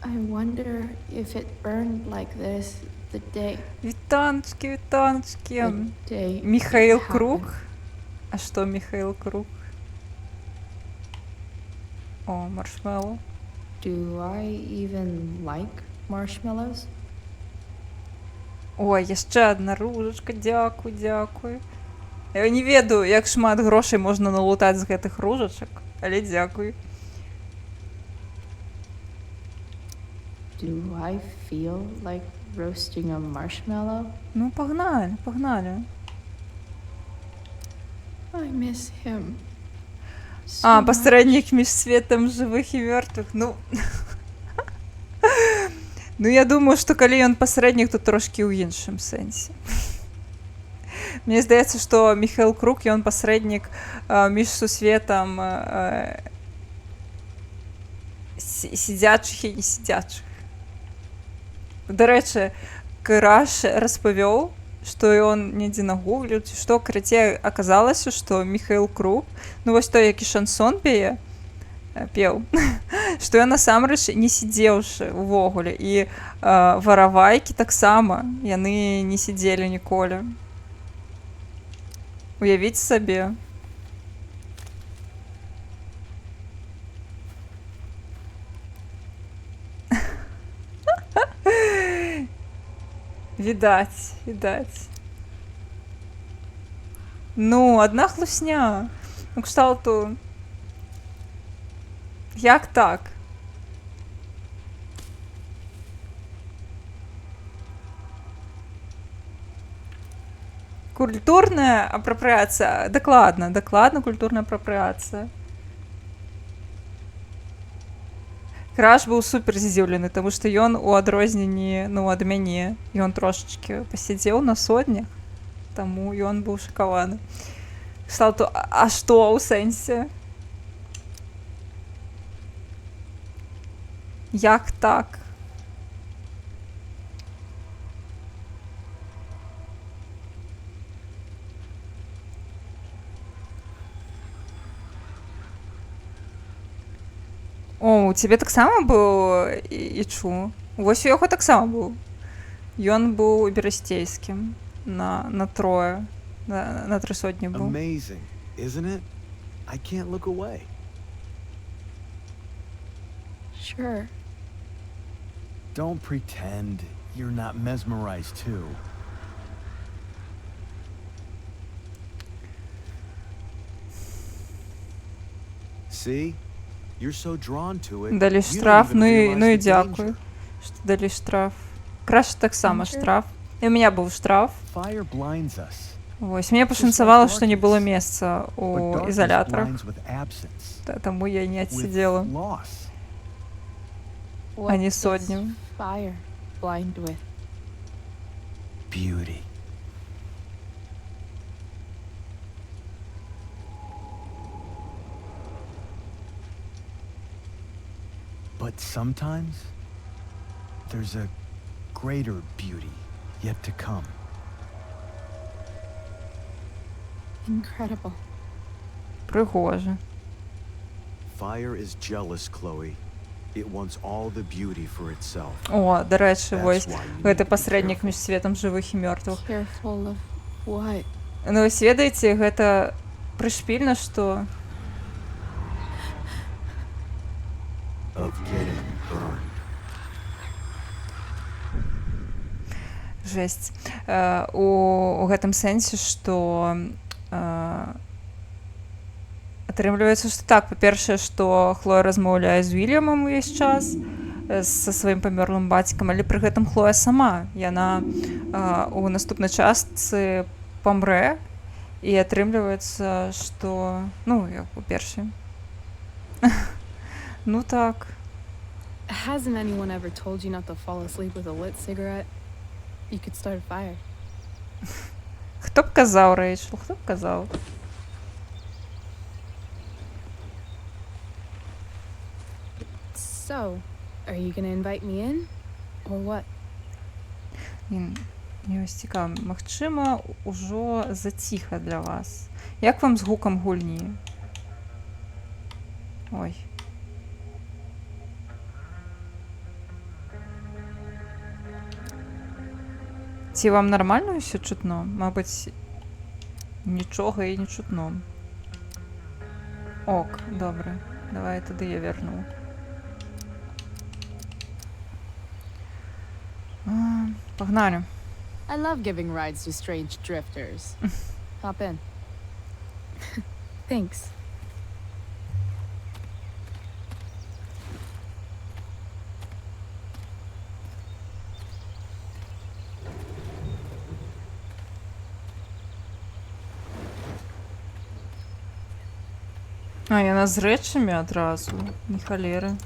I wonder if it burned like this the day. Вітанчкі, вітанчкі. Міхаіл Круг. А што Міхаіл Круг? О, маршмеллоу. Do I even like marshmallows? Ой, яшчэ адна ружачка, дзякуй, дзякуй. Я не ведаю, як шмат грошай можна налутаць з гэтых ружачак, але дзякуй. Do I feel like roasting a marshmallow? Ну, пагнали, пагнали. I miss him. А, пасрэднік між светам жывых і мёртвых. Ну, ну, я думаю, што калі ён пасрэднік, то трошкі ў іншым сэнсе. Мне здаецца, што Міхаіл Круг, ён пасрэднік між сусветам сидячых і не сидячых. Дарэчы, Краш распавёў, што ён недзе нагугліў, ці што, карацей, аказалася, што Міхаіл Круг, ну вось той, які шансон пеў, што ён насамрэч не сидзеўшы увогуле, і варавайкі таксама, яны не сидзелі ніколі. Уявіць сабе. Відаць, відаць. Ну, адна хлусня. Ну, кшталту. Як так? Культурная апропрыяцыя. Дакладна, дакладна культурная апропрыяцыя. Краш быў супер здзіўлены, таму што ён у адрозненні, ну, ад мяне, ён трошачкі пасядзеў на сотнях, таму ён быў шакаваны. Кшталту, а што ў сэнсе? Як так? О, у цябе таксама быў і чу. Вось у яго таксама быў. Ён быў берасцейскім на трое. На 300 быў. Amazing, isn't it? I can't look away. Sure. Don't pretend you're not mesmerized too. See? You're so drawn to it. Далі you don't штраф, even ну і realize the дякую, danger. що далі штраф. Краще так само Danger? штраф. І у мене був штраф. Fire blinds us, Ось, мені пошанцевало, що не було місця but у darkness ізоляторах, blinds with absence, тому я не with отсидела. loss. What Они does сотню. fire blind with? Beauty. But sometimes there's a greater beauty yet to come. Incredible. Пригоже. Fire is jealous, Chloe. It wants all the beauty for itself. О, до речі, That's ось, why you need гэта to be посередник careful. між светом живих і мертвих. Careful of what? Ну, ось ведаеце, гэта прышпільна, што Of getting burned. жесть. У гэтым сэнсе, што атрымліваецца, што так, па-першае, што Хлоя размаўляе з Уільямам увесь час, са сваім памёрлым бацькам, але пры гэтым Хлоя сама. Яна у наступнай частцы памрэ, і атрымліваецца, што... Ну, як у першай. Ну так. Hasn't anyone ever told you not to fall asleep with a lit cigarette? You could start a fire. Хто б казаў, Рэйчел, хто б казаў? So, are you gonna invite me in? Or what? Мне ось цікаво, магчыма, ужо заціха для вас. Як вам з гукам гульні? Ой. Ці вам нармальна ўсё чутно? Мабыць, нічога і не чутно. Ок, добре. Давай тады я верну. Погнали. I love giving rides to strange drifters. Hop in. Thanks. А, яна з рэчамі адразу. Не халеры.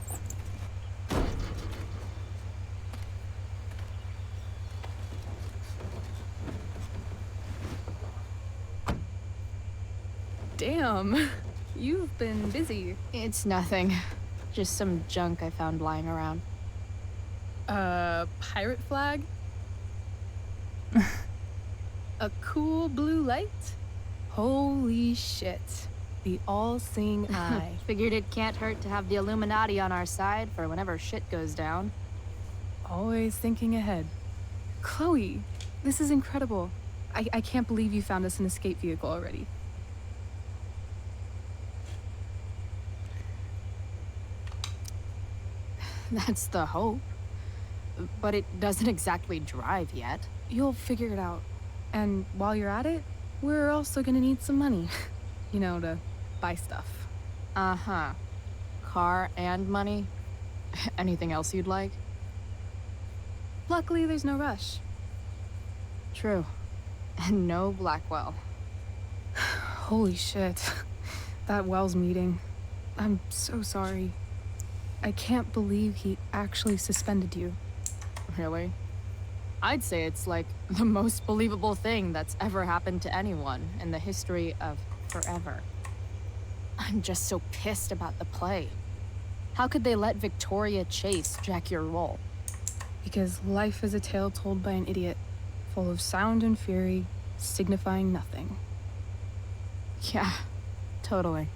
Damn. You've been busy. It's nothing. Just some junk I found lying around. Pirate flag? A cool blue light? Holy shit. The all-seeing eye. Figured it can't hurt to have the Illuminati on our side for whenever shit goes down. Always thinking ahead. Chloe, this is incredible. I can't believe you found us an escape vehicle already. That's the hope. But it doesn't exactly drive yet. You'll figure it out. And while you're at it, we're also gonna need some money. You know, to buy stuff. Uh-huh. Car and money? Anything else you'd like? Luckily, there's no rush. True. And no Blackwell. Holy shit. That Wells meeting. I'm so sorry. I can't believe he actually suspended you. Really? I'd say it's like the most believable thing that's ever happened to anyone in the history of forever. I'm just so pissed about the play. How could they let Victoria Chase jack your role? Because life is a tale told by an idiot, full of sound and fury, signifying nothing. Yeah, totally.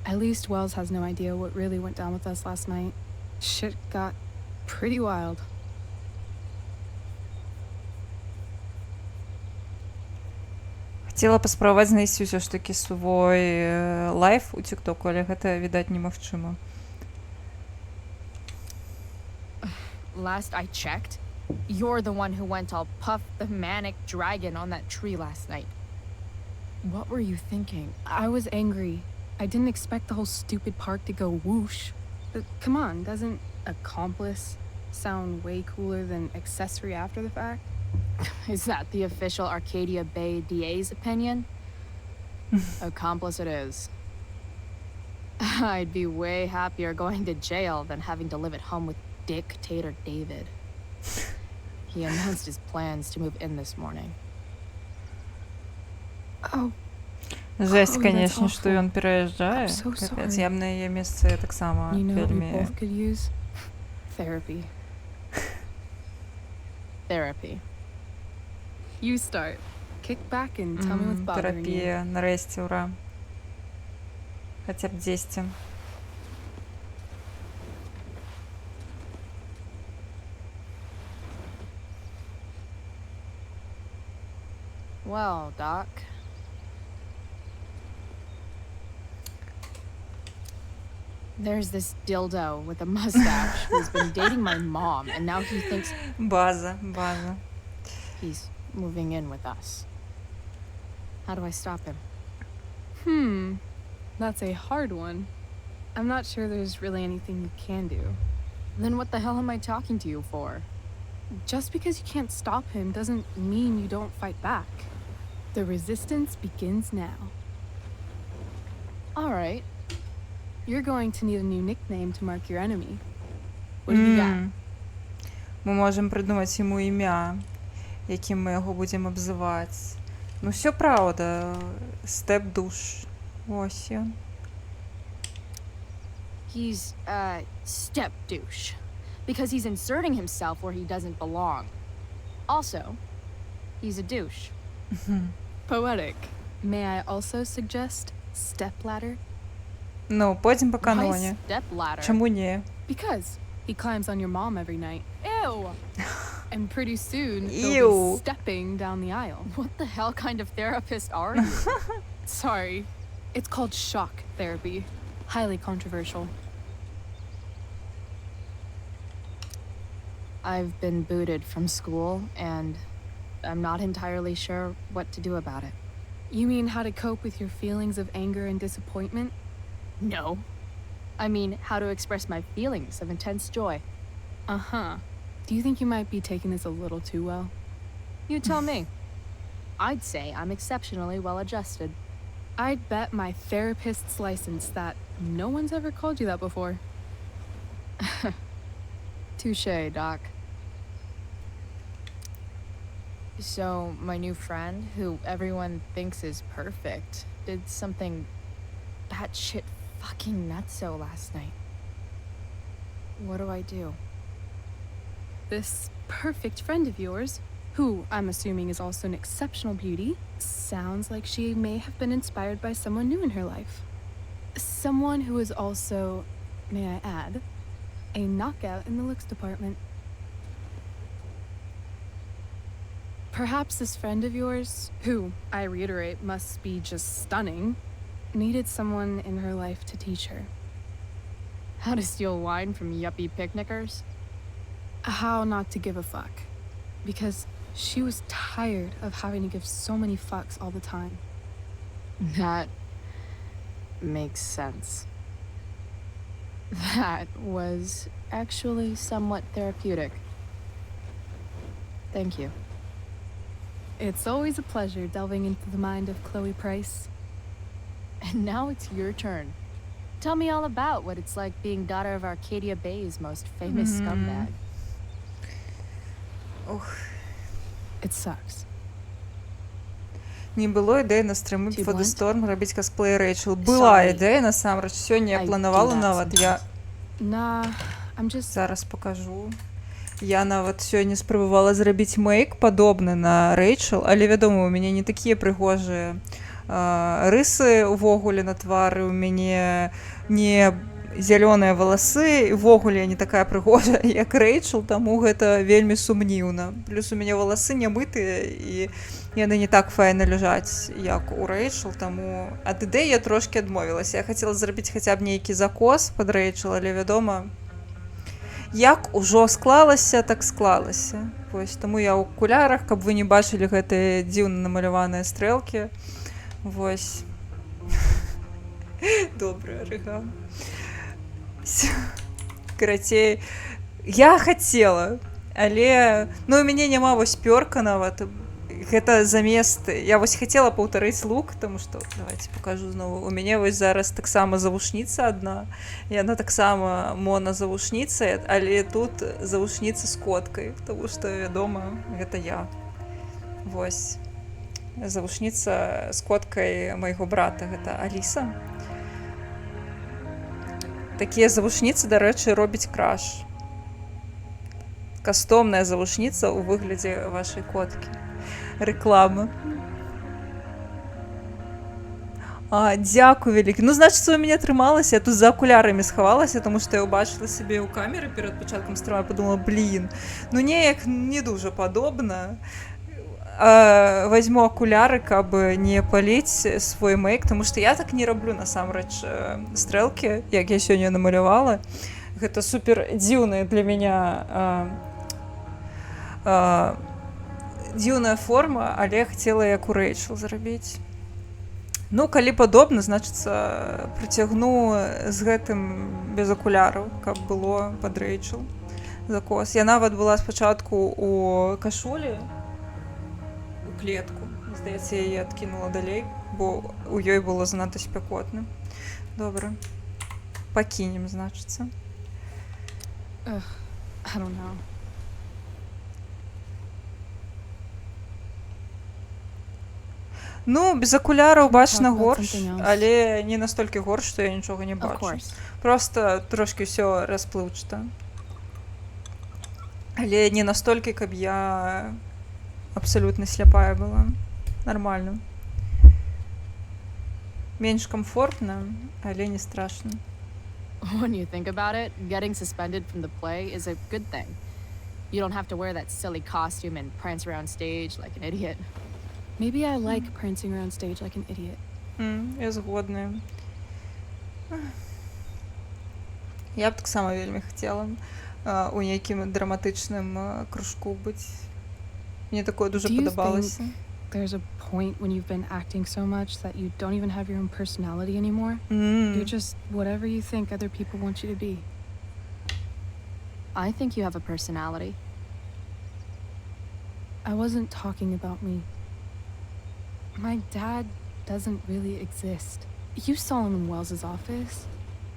At least Wells has no idea what really went down with us last night. Shit got pretty wild. Хацела паспрабаваць знайсці ўсё ж такі свой лайф у тиктоку, але гэта, відаць, немагчыма. Last I checked, you're the one who went all Puff the Manic Dragon on that tree last night. What were you thinking? I was angry. I didn't expect the whole stupid park to go whoosh. But come on, doesn't accomplice sound way cooler than accessory after the fact? Is that the official Arcadia Bay DA's opinion? Accomplice it is. I'd be way happier going to jail than having to live at home with Dictator David. He announced his plans to move in this morning. Oh. Жесть, конечно, што ён пераязджае. Капец, я б на яе месцы таксама вельмі... You know what we both could use? Therapy. Therapy. You start. Kick back and tell me what's bothering you. Терапія, нарэшце, ура. Хаця б 10. Well, Doc. There's this dildo with a mustache who's been dating my mom, and now he thinks... База. He's moving in with us. How do I stop him? That's a hard one. I'm not sure there's really anything you can do. Then what the hell am I talking to you for? Just because you can't stop him doesn't mean you don't fight back. The resistance begins now. All right. You're going to need a new nickname to mark your enemy. What do you got? Мы можем придумаць яму імя, якім мы яго будзем абзываць. Ну, всё праўда. Степ-душ. Ось ён. He's a step douche. Because he's inserting himself where he doesn't belong. Also, he's a douche. Poetic. May I also suggest stepladder? Ну, пойдзем по каноне. Stepladder? Чаму не? Because he climbs on your mom every night. Ew! And pretty soon, he'll be stepping down the aisle. What the hell kind of therapist are you? Sorry. It's called shock therapy. Highly controversial. I've been booted from school, and I'm not entirely sure what to do about it. You mean how to cope with your feelings of anger and disappointment? No. I mean, how to express my feelings of intense joy. Uh-huh. Do you think you might be taking this a little too well? You tell me. I'd say I'm exceptionally well-adjusted. I'd bet my therapist's license that no one's ever called you that before. Touché, Doc. So, my new friend, who everyone thinks is perfect, did something batshit fucking nutso last night. What do I do? This perfect friend of yours, who I'm assuming is also an exceptional beauty, sounds like she may have been inspired by someone new in her life. Someone who is also, may I add, a knockout in the looks department. Perhaps this friend of yours, who, I reiterate, must be just stunning, needed someone in her life to teach her. How to steal wine from yuppie picnickers? How not to give a fuck. Because she was tired of having to give so many fucks all the time. That makes sense. That was actually somewhat therapeutic. Thank you. It's always a pleasure delving into the mind of Chloe Price. And now it's your turn. Tell me all about what it's like being daughter of Arcadia Bay's most famous scumbag. It sucks. Не было ідэі на стрымы Do you for the want? Storm рабіць косплей Рэйчел. Была Sorry. ідэя, насамрэч. Сёння I я планавала do that нават. Я Nah, I'm just. зараз покажу. Я нават сёння спрабавала зрабіць мейк падобны на Рэйчел, але, вядома, у мяне не такія прыгожыя рысы увогуле на твары, у мяне не зялёныя валасы, увогуле не такая прыгожая, як Рэйчел, таму гэта вельмі сумніўна. Плюс у мяне валасы не мытыя, і яны не так файна ляжаць, як у Рэйчел, таму ад ідэі я трошкі адмовілася. Я хацела зрабіць хаця б нейкі закос пад Рэйчел, але, вядома, як ужо склалася, так склалася. Вось, таму я ў акулярах, каб вы не бачылі гэтыя дзіўна намаляваныя стрэлкі. Вось. Добрая арыгамі. Карацей, я хацела, але ну у мяне няма вось пёрка нават. Гэта замест. Я вось хацела паўтарыць лук, таму што давайте покажу знову. У мяне вось зараз таксама завушніца адна. Яна таксама моназавушніца, але тут завушніца з коткай, таму што, вядома, гэта я. Вось. Завушніца з коткай майго брата, гэта Аліса. Такія завушніцы, дарэчы, робіць краш. Кастомная завушніца ў выглядзе вашай коткі. Реклама. Дзякуй вялікі. Ну, значыцца, у мяне атрымалася. Я тут за акулярамі схавалася, таму што я ўбачыла сябе ў камеры перад пачаткам стрима, подумала, блін, ну неяк не дужа падобна. Возьму акуляры, каб не паліць свой мейк, таму што я так не раблю насамрэч стрэлкі, як я сёння намалявала. Гэта супер дзіўная для мяне дзіўная форма, але я хацела як у Рэйчел зрабіць. Ну, калі падобна, значыцца, прыцягну з гэтым без акуляраў, каб было пад Рэйчел закос. Я нават была спачатку у кашулі, у клетку. Здаецца, я яе адкінула далей, бо у ёй было занадта спякотна. Добра. Пакінем, значыцца. I don't know. Ну, без акуляраў бачна about горш, something else. але не настолькі горш, што я нічога не бачу. course. Просто трошкі ўсё расплыўчата. Але не настолькі, каб я абсалютна сляпая была. Нормально. Менш комфортна, але не страшна. When you think about it, getting suspended from the play is a good thing. You don't have to wear that silly costume and prance around stage like an idiot. Maybe I like prancing around stage like an idiot. Я згодная. Я б таксама вельмі хацела у нейкім драматычным кружку быць. Мне такое дуже Do you падабалася. think there's a point when you've been acting so much that you don't even have your own personality anymore? You're just whatever you think other people want you to be. I think you have a personality. I wasn't talking about me. My dad doesn't really exist. You saw him in Wells's office.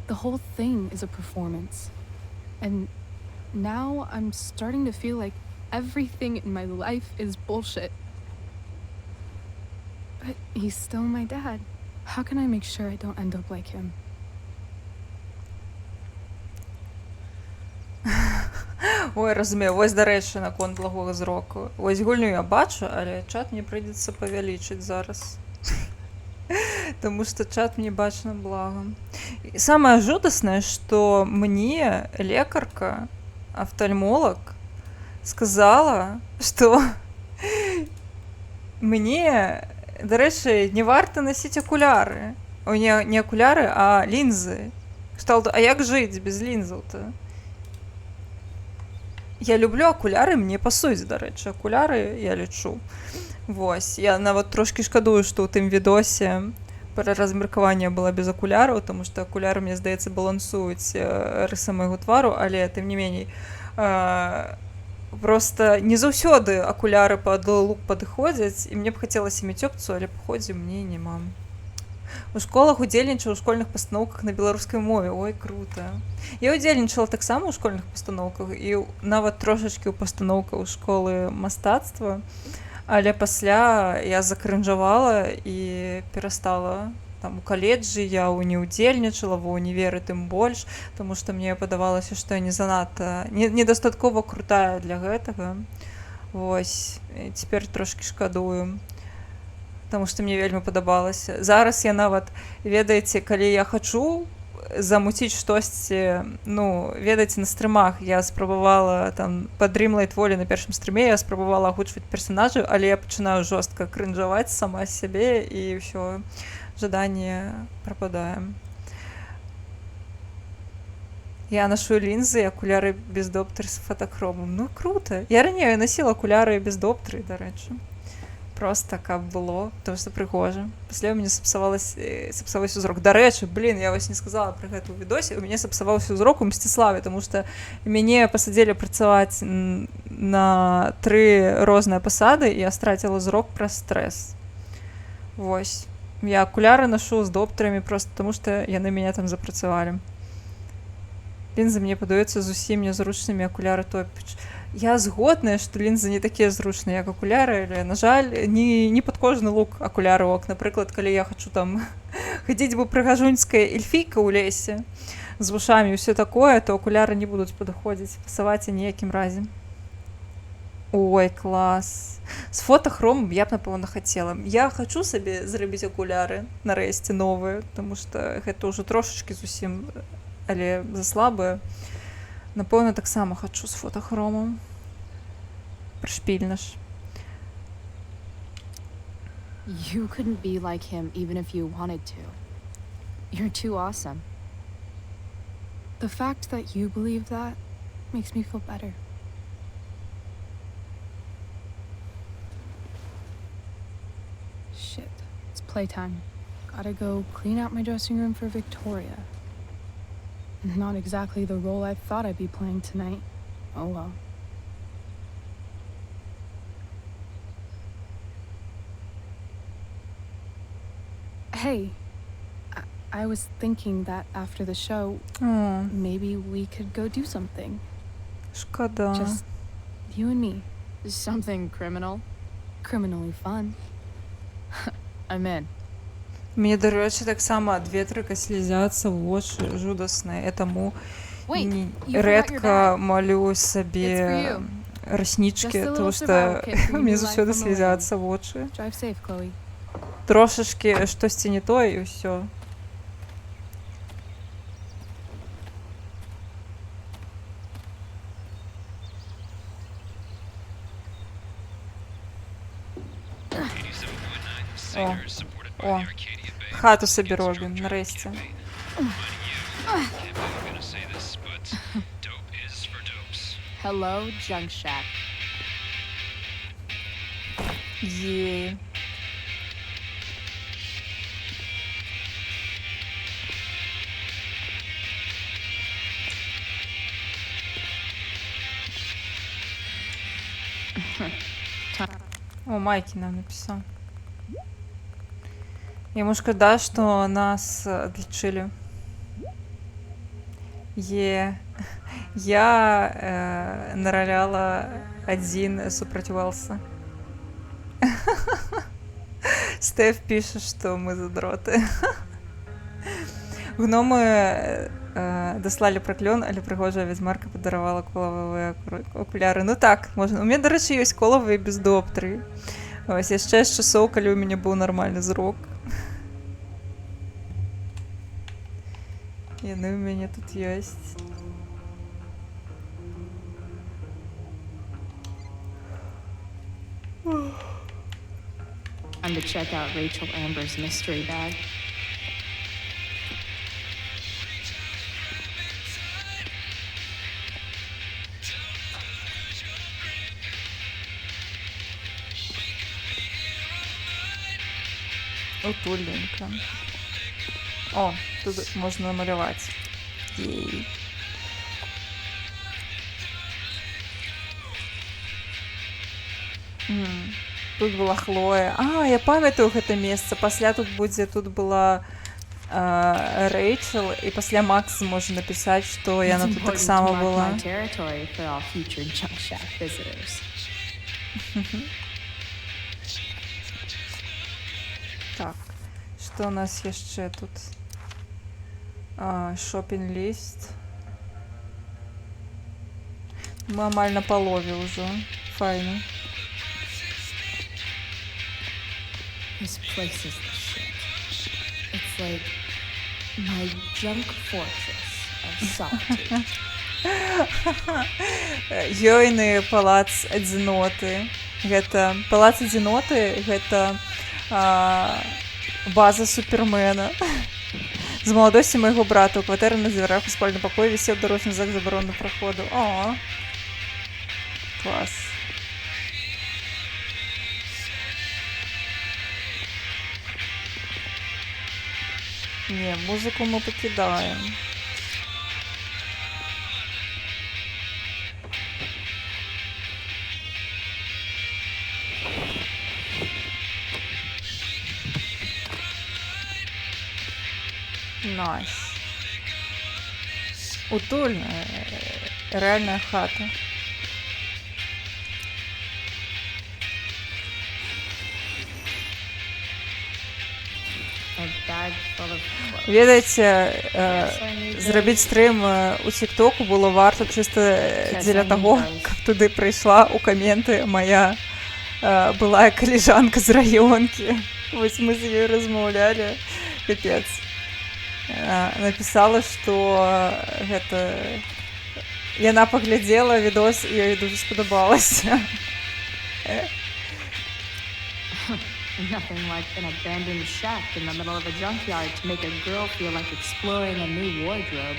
The whole thing is a performance. And now I'm starting to feel like everything in my life is bullshit. But he's still my dad. How can I make sure I don't end up like him? Ой, разумею. Вось, дарэчы, наконт благога зроку. Вось гульню я бачу, але чат мне прыйдзецца павялічыць зараз. Таму што чат мне бачна благам. І самае жудаснае, што мне лекарка, офтальмолог, сказала, што мне, дарэчы, не варта насіць акуляры. Ой, не акуляры, а лінзы. А як жыць без лінзаў-то? Я люблю акуляры, мне пасуюць, дарэчы, акуляры, я лічу. Вось, я нават трошкі шкадую, што ў тым відосе пра размеркавання была без акуляраў, таму што акуляры, мне здаецца, балансуюць рысы майго твару, але, тым не меней, просто не заўсёды акуляры пад лук падыходзяць, і мне б хацелася мець опцыю, але, паходзі, мне няма. У школах удзельнічаў у школьных пастаноўках на беларускай мове. Ой, круто. Я удзельнічала таксама ў школьных пастаноўках і нават трошачкі ў пастаноўках у школы мастацтва. Але пасля я закрынжавала і перастала. Там у каледжы я не ўдзельнічала, ва ўніверы тым больш, таму што мне падавалася, што я не занадта недастаткова крутая для гэтага. Вось, і цяпер трошкі шкадую, таму што мне вельмі падабалася. Зараз я нават, ведаеце, калі я хачу замуціць штосьці, ну, ведаеце, на стрымах я спрабавала там па Dreamlight Valley на першым стрыме, я спрабавала агучваць персанажаў, але я пачынаю жорстка крынжаваць сама сябе, і ўсё, жаданне прападае. Я ношу лінзы і акуляры без доптары з фотахромом. Ну, круто. Я раней насіла акуляры без доптары, дарэчы. Просто каб было, тому што прыгожа. Пасля у мяне сапсаваўся зрок. Дарэчы, блин, я вось не сказала пра гэта ў відосе, у мяне сапсаваўся зрок у Мсціславе, таму што мяне пасадзілі працаваць на 3 розныя пасады, і я страціла зрок праз стрэс. Вось. Я акуляры ношу з доптарамі проста таму што яны мяне там запрацавалі. Лінзы мне падаюцца зусім незручнымі, акуляры топіч. Я згодная, што лінзы не такія зручныя, як акуляры, але, на жаль, не пад кожны лук акуляры ок. Напрыклад, калі я хачу там хадзіць бы прыгажуньская эльфійка ў лесе з вушамі і ўсё такое, то акуляры не будуць падыходзіць, пасаваць ніякім разе. Ой, клас. З фотахромом я б, напэўна, хацела. Я хачу сабе зрабіць акуляры нарэшце новыя, таму што гэта ўжо трошачкі зусім, але заслабыя. Напэўна, таксама хачу з фотахромом. Прышпільна ж. You couldn't be like him even if you wanted to. You're too awesome. The fact that you believe that makes me feel better. Shit, it's playtime. Gotta go clean out my dressing room for Victoria. Not exactly the role I thought I'd be playing tonight. Oh well. Hey, I was thinking that after the show, maybe we could go do something. Шкода. Just you and me. Something criminal? Criminally fun. I'm in. Мне, дарэчы, таксама ад ветрыка слізяцца вочы жудасныя. Таму рэдка малю сабе раснічкі, тому што мне заўсёды слізяцца вочы. Трошачкі штосьці не тое, і ўсё. О, хату сабе робім, нарэшце. Hello, Junk Shack. Ей. О, Майки нам написал. Ему шкода, что нас отличили. Я нараляла один сопротивался. Стеф пишет, что мы задроты. Гномы даслалі праклён, але прыгожая ведзьмарка падаравала колавыя акуляры. Ну так, можна. У мяне, дарэчы, ёсць колавыя без доптары. Вось яшчэ з часоў, калі ў мяне быў нармальны зрок. Яны ў мяне тут ёсць. I'm to check out Rachel Amber's mystery bag. Утульненько. О, тут можна намалювати. Єй. Тут була Хлоя. А, я пам'ятаю гэта месца. Пасля тут будзе, тут была Рэйчел, і пасля Макс можа напісаць, што яна тут таксама была. Так, што у нас яшчэ тут? Шопінг-ліст. Мы амаль на палове ўжо. Файна. This place is the shit. It's like my junk fortress of solitude. Ёйны палац адзіноты. Гэта палац адзіноты, гэта база Супермена. З маладосці майго брата ў кватэры на дзвярах у спальны пакой вісеў дарожны знак забароны праходу. О, клас. Не, музыку мы пакідаем. Найс. Утульная, реальная хата. Ведаеце, зрабіць стрым у тиктоку было варта чыста дзеля таго, каб туды прыйшла ў каменты моя былая каліжанка з раёнкі. Вось мы з ёй размаўлялі. Капец. Напісала, што гэта... Яна паглядзела відос, і ёй дуже спадабалася. Nothing like an abandoned shack in the middle of a junkyard to make a girl feel like exploring a new wardrobe.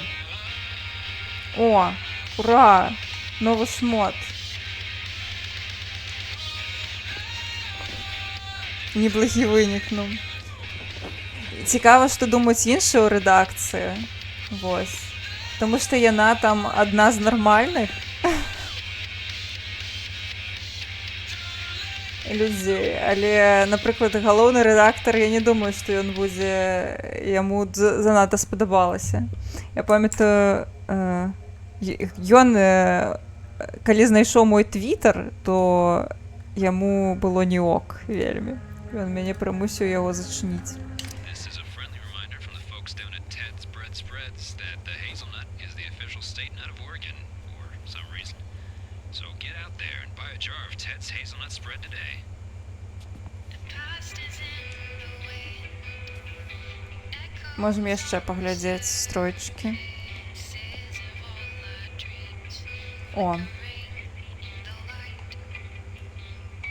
О, ура! Новы шмот. Неблагі вынік, ну. Цікава, што думаюць іншыя ў рэдакцыі. Вось. Таму што яна там адна з нармальных людзей. Але, напрыклад, галоўны рэдактар, я не думаю, што ён будзе... Яму занадта спадабалася. Я памятаю, ён, калі знайшоў мой твітар, то яму было не ок вельмі. Ён мяне прымусіў яго зачыніць. Можем яшчэ паглядзець стройчыкі. О!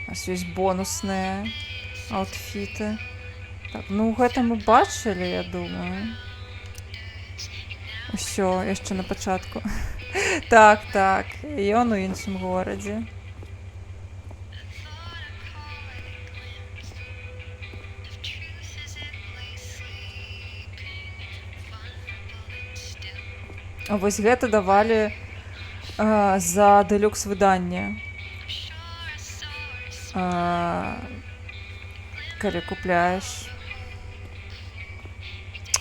У нас ёсць бонусныя аўтфіты. Так, ну гэта мы бачылі, я думаю. Усё, яшчэ на пачатку. Так, так, ён у іншым горадзе. А вось гэта давалі за дэлюкс выданне. Калі купляеш.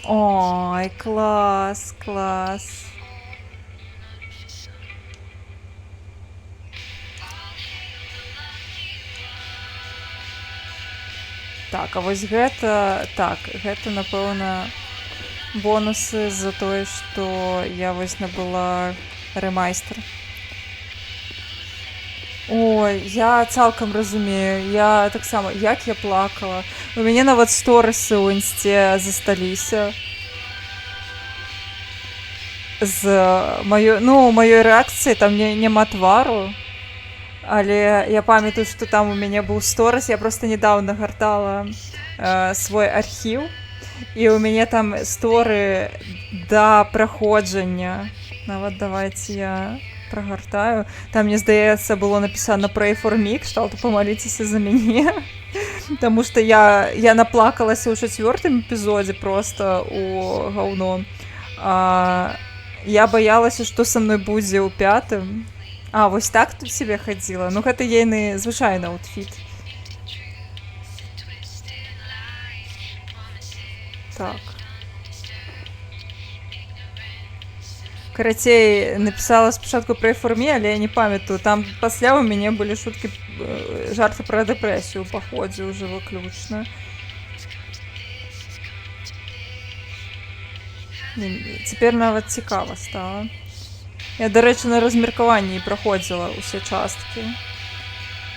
Ой, клас, клас. Так, а вось гэта, так, гэта, напэўна, бонусы за тое, што я вось набыла рэмайстер. Ой, я цалкам разумею, я таксама, як я плакала. У мяне нават сторысы ў інсце засталіся з маёй, ну, маёй рэакцыі, там няма твару, але я памятаю, што там у мяне быў сторыс, я проста недавно гартала свой архіў, і у мяне там сторы да праходжання. Нават давайте я прагартаю. Там, мне здаецца, было напісана «Pray for me», кшталту «Помоліцеся за мяне». Таму што я наплакалася ў 4-м эпізодзе проста у гаўно. Я баялася, што са мной будзе ў 5-м. А, вось так тут себе хадзіла. Ну, гэта ейны звычайны аўтфіт. Так. Карацей, напісала спачатку пра форме, але я не памятаю. Там пасля ў мяне былі шуткі, жарты пра дэпрэсію ў паходзе ўжо выключна. Цяпер нават цікава стала. Я, до речі, на размеркаванні праходзіла ўсе часткі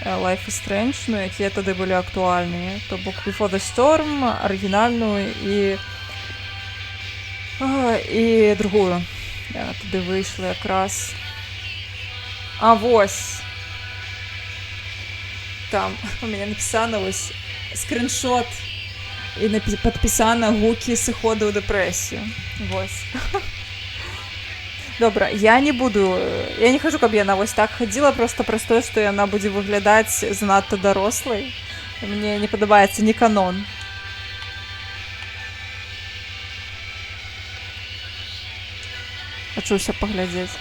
Life is Strange, ну, якія тады былі актуальныя. То бок Before the Storm, арыгінальную і другую. Тады выйшла якраз. А вось. Там у мяне напісана вось скриншот і падпісана гукі сыходу ў дэпрэсію. Вось. Добра, я не хачу, каб яна вось так хадзіла, проста праз тое, што яна будзе выглядаць занадта дарослай. Мне не падабаецца ні канон. Хачуся паглядзець.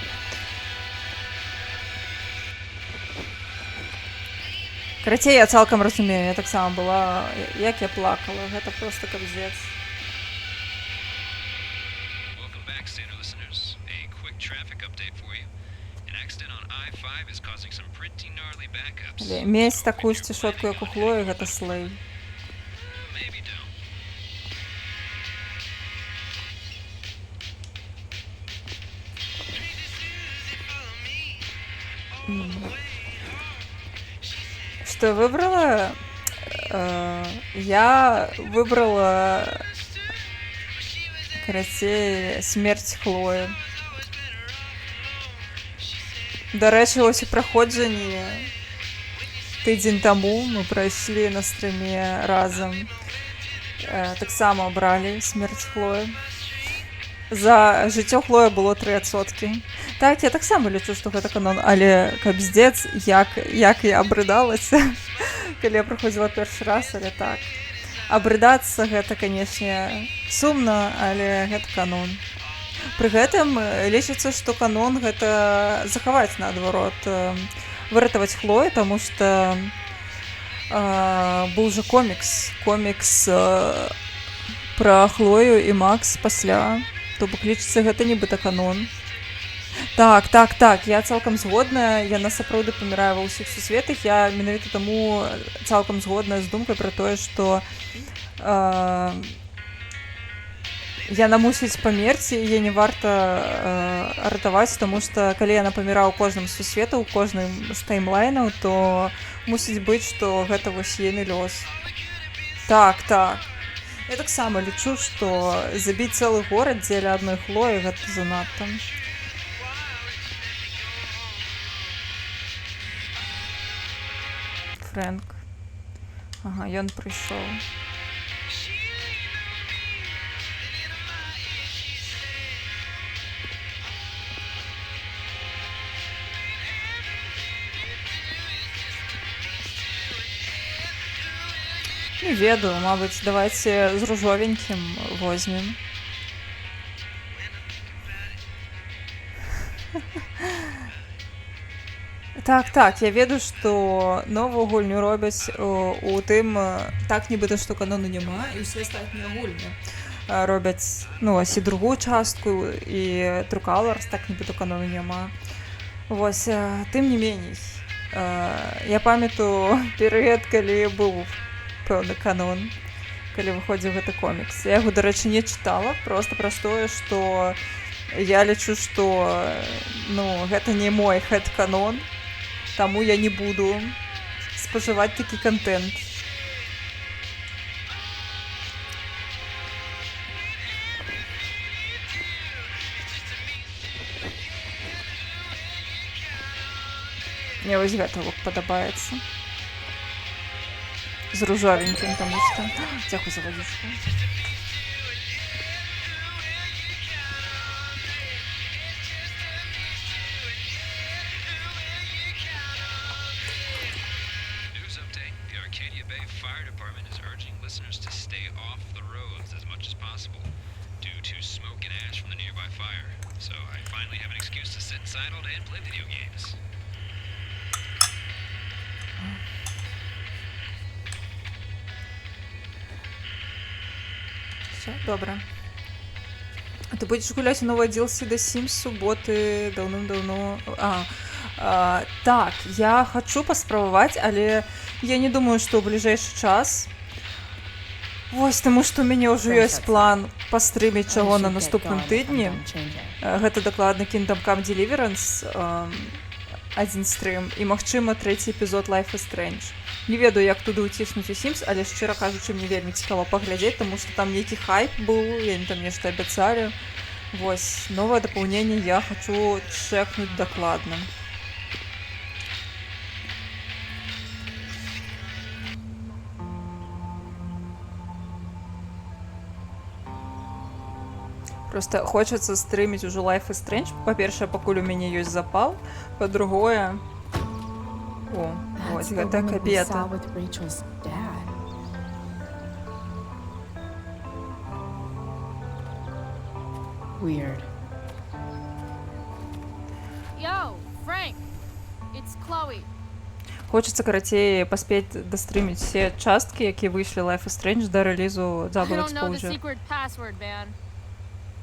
Карацей, я цалкам разумею, я таксама была, як я плакала, гэта проста капздец. Мець такую сцішотку, як у Хлоі, гэта слэй. Что я выбрала? Я выбрала, карацей, смерць Хлоі. До рэчы, ось у праходжанні тыдзень таму мы прайшлі на стрыме разам. Таксама абралі смерць Хлоі. За жыццё Хлоі было 3%. Так, я таксама лічу, што гэта канон, але капздец, як я абрыдалася, калі я праходзіла першы раз, але так. Абрыдацца гэта, канечне, сумна, але гэта канон. Пры гэтым лічыцца, што канон гэта захаваць наадварот, выратаваць Хлою, таму што быў жа комікс пра Хлою і Макс пасля, то бок лічыцца гэта нібыта канон. Так, я цалкам згодная, яна сапраўды памірае ва ўсіх сусветах, я менавіта таму цалкам згодная з думкай пра тое, што яна мусіць памерці, яе не варта ратаваць, таму што калі яна памірае ў кожным з сусветаў, у кожным з таймлайнаў, то мусіць быць, што гэта вось ейны лёс. Так. Я таксама лічу, што забіць цэлы горад дзеля адной Хлоі гэта занадта. Фрэнк. Ага, ён прыйшоў. Не ведаю, мабыць, давайте з ружовенькім возьмем. Так, я ведаю, што новую гульню робяць у тым, так нібыта, што канону няма, і ўсе астатнія гульні робяць, ну, ось і другую частку, і True Colors, так нібыта канону няма. Вось, тым не меней. Я памятаю перыяд, калі быў пэўны канон, калі выходзіў гэты комікс. Я яго, дарэчы, не чытала, проста праз тое, што я лічу, што гэта не мой хэт-канон, таму я не буду спажываць такі кантэнт. Мне вось гэта падабаецца. З ружовенькім, таму што... Дзякуй за вадзічку. News update. The Arcadia Bay Fire Department is urging listeners to stay off the roads as much as possible due to smoke and ash from the nearby fire. So I finally have an excuse to sit inside all day and play video games. Добра. А ты будзеш гуляць у новай DLC The Sims суботы даўным-даўно? Так, я хачу паспрабаваць, але я не думаю, што ў бліжэйшы час. Вось, таму што ў мяне ўжо ёсць план пастрыміць чаго на наступным тыдні. Гэта дакладна Kingdom Come Deliverance, адзін стрым, і, магчыма, 3-й эпізод Life is Strange. Не ведаю, як туды ўціснуць у Sims, але, шчыра кажучы, мне вельмі цікава паглядзець, таму што там нейкі хайп быў, яны там нешта абяцалі. Вось, новае дапаўненне я хачу чэкнуць дакладна. Просто хочацца стрыміць ужо Life is Strange. Па-першае, пакуль у мяне ёсць запал. Па-другое... О, вось гэта кабета. Weird. Yo, Frank! It's Chloe. Хочацца, карацей, паспець дастрыміць все часткі, якія выйшлі Life is Strange да рэлізу Double I don't know the Exposure. secret password, man.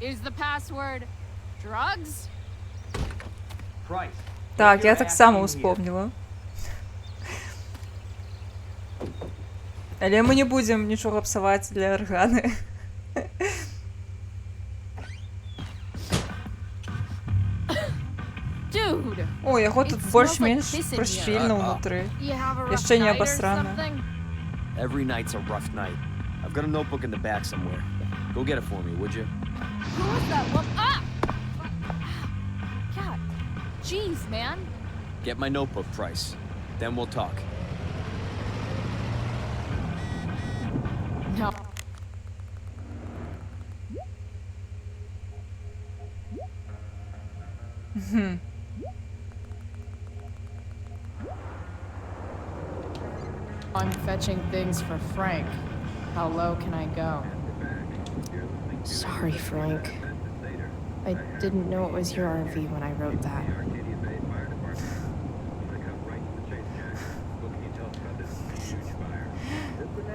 Is the password drugs? Так, я таксама успомніла. Але мы не будзем нічога псаваць для арганы. Dude! О, яго тут больш-менш прышпільна ўнутры. Яшчэ не абасрана. Every night's a rough night. I've got a notebook in the back somewhere. Go get it for me, would you? Who was that? What? Ah! God. Jeez, man. Get my notebook, Price. Then we'll talk. No. I'm fetching things for Frank. How low can I go? Sorry, Frank. I didn't know it was your RV when I wrote that.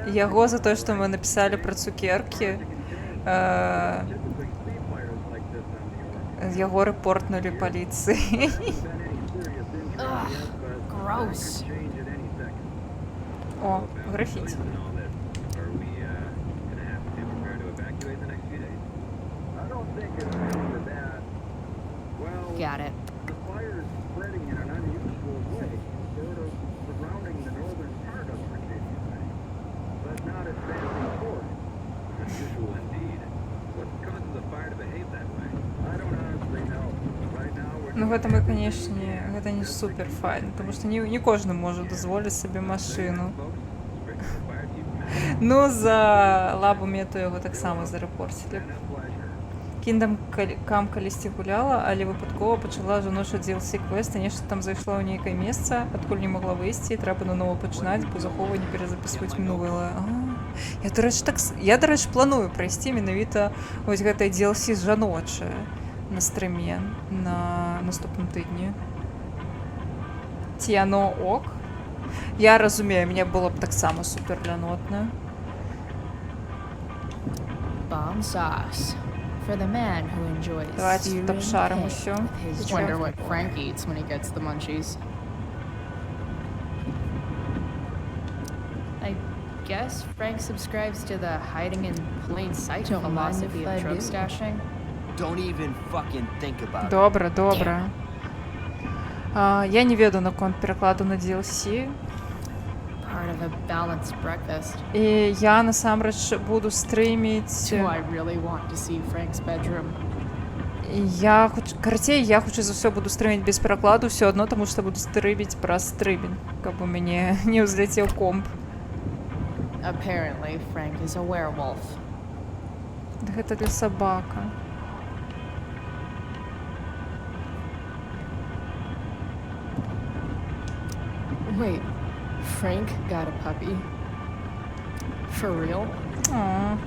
Яго за тое, што мы напісалі пра цукеркі, яго рэпортнулі паліцыі. Ugh, gross. О, графіці. Got it. Ну гэта мы, канешне, гэта не супер файна, тому што не кожны можа дазволіць сабе машыну. Ну, за лабу мету яго таксама зарэпорцілі. Kingdom Come калісьці гуляла, але выпадкова пачала жаночы DLC квест, і нешта там зайшла ў нейкае месца, адкуль не магла выйсці, і трэба нанова пачынаць, бо захоўванне перазапісваць мінулае. Я, дарэчы, планую прайсці менавіта вось гэтае DLC жаночае на стрыме на наступным тыдні. Ці яно ок? Я разумею, мне было б таксама супер лянотна. Bomb sauce. For the man who enjoys Давайте searing обшарим pig усё. with his Wonder jaw. what Frank eats when he gets the munchies. I guess Frank subscribes to the hiding in plain sight Don't mind philosophy if of I drug do. stashing. Don't even fucking think about it. Добра, добра. Я не ведаю наконт перакладу на DLC. Part of a balanced breakfast. І я насамрэч буду стрыміць. Do I really want to see Frank's bedroom? Карацей, я хутчэй за ўсё буду стрыміць без перакладу ўсё адно, таму што буду стрыміць праз стрымінг, каб у мяне не ўзляцеў комп. Apparently, Frank is a werewolf. Гэта для сабака. Wait, Frank got a puppy? For real? Aw.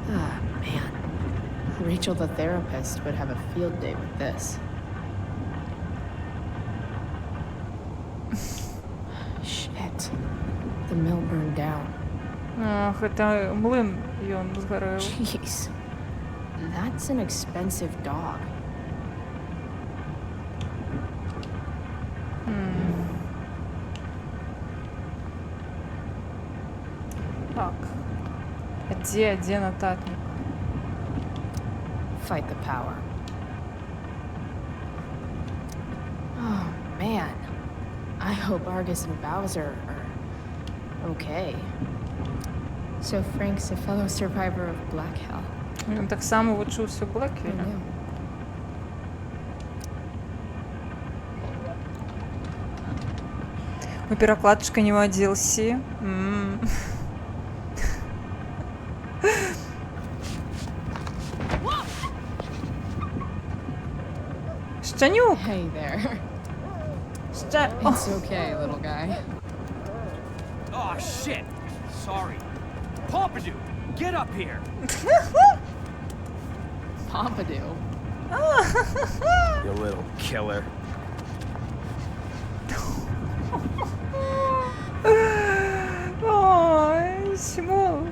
Ah, man. Rachel the therapist would have a field day with this. Shit. The mill burned down. Гэта млын І он згорів. Jeez. That's an expensive dog. Так. Где нотатник? Fight the power. Oh, man. I hope Argus and Bowser are okay. So Frank's a fellow survivor of Black Hell. Він так само вчився в Блеквілі. Yeah. У перекладчика нема DLC. Щенюк! Hey there. Ще... It's okay, little guy. Oh, shit! Sorry. Pompidou, get up here! Pompidou. You little killer. Ой, чому?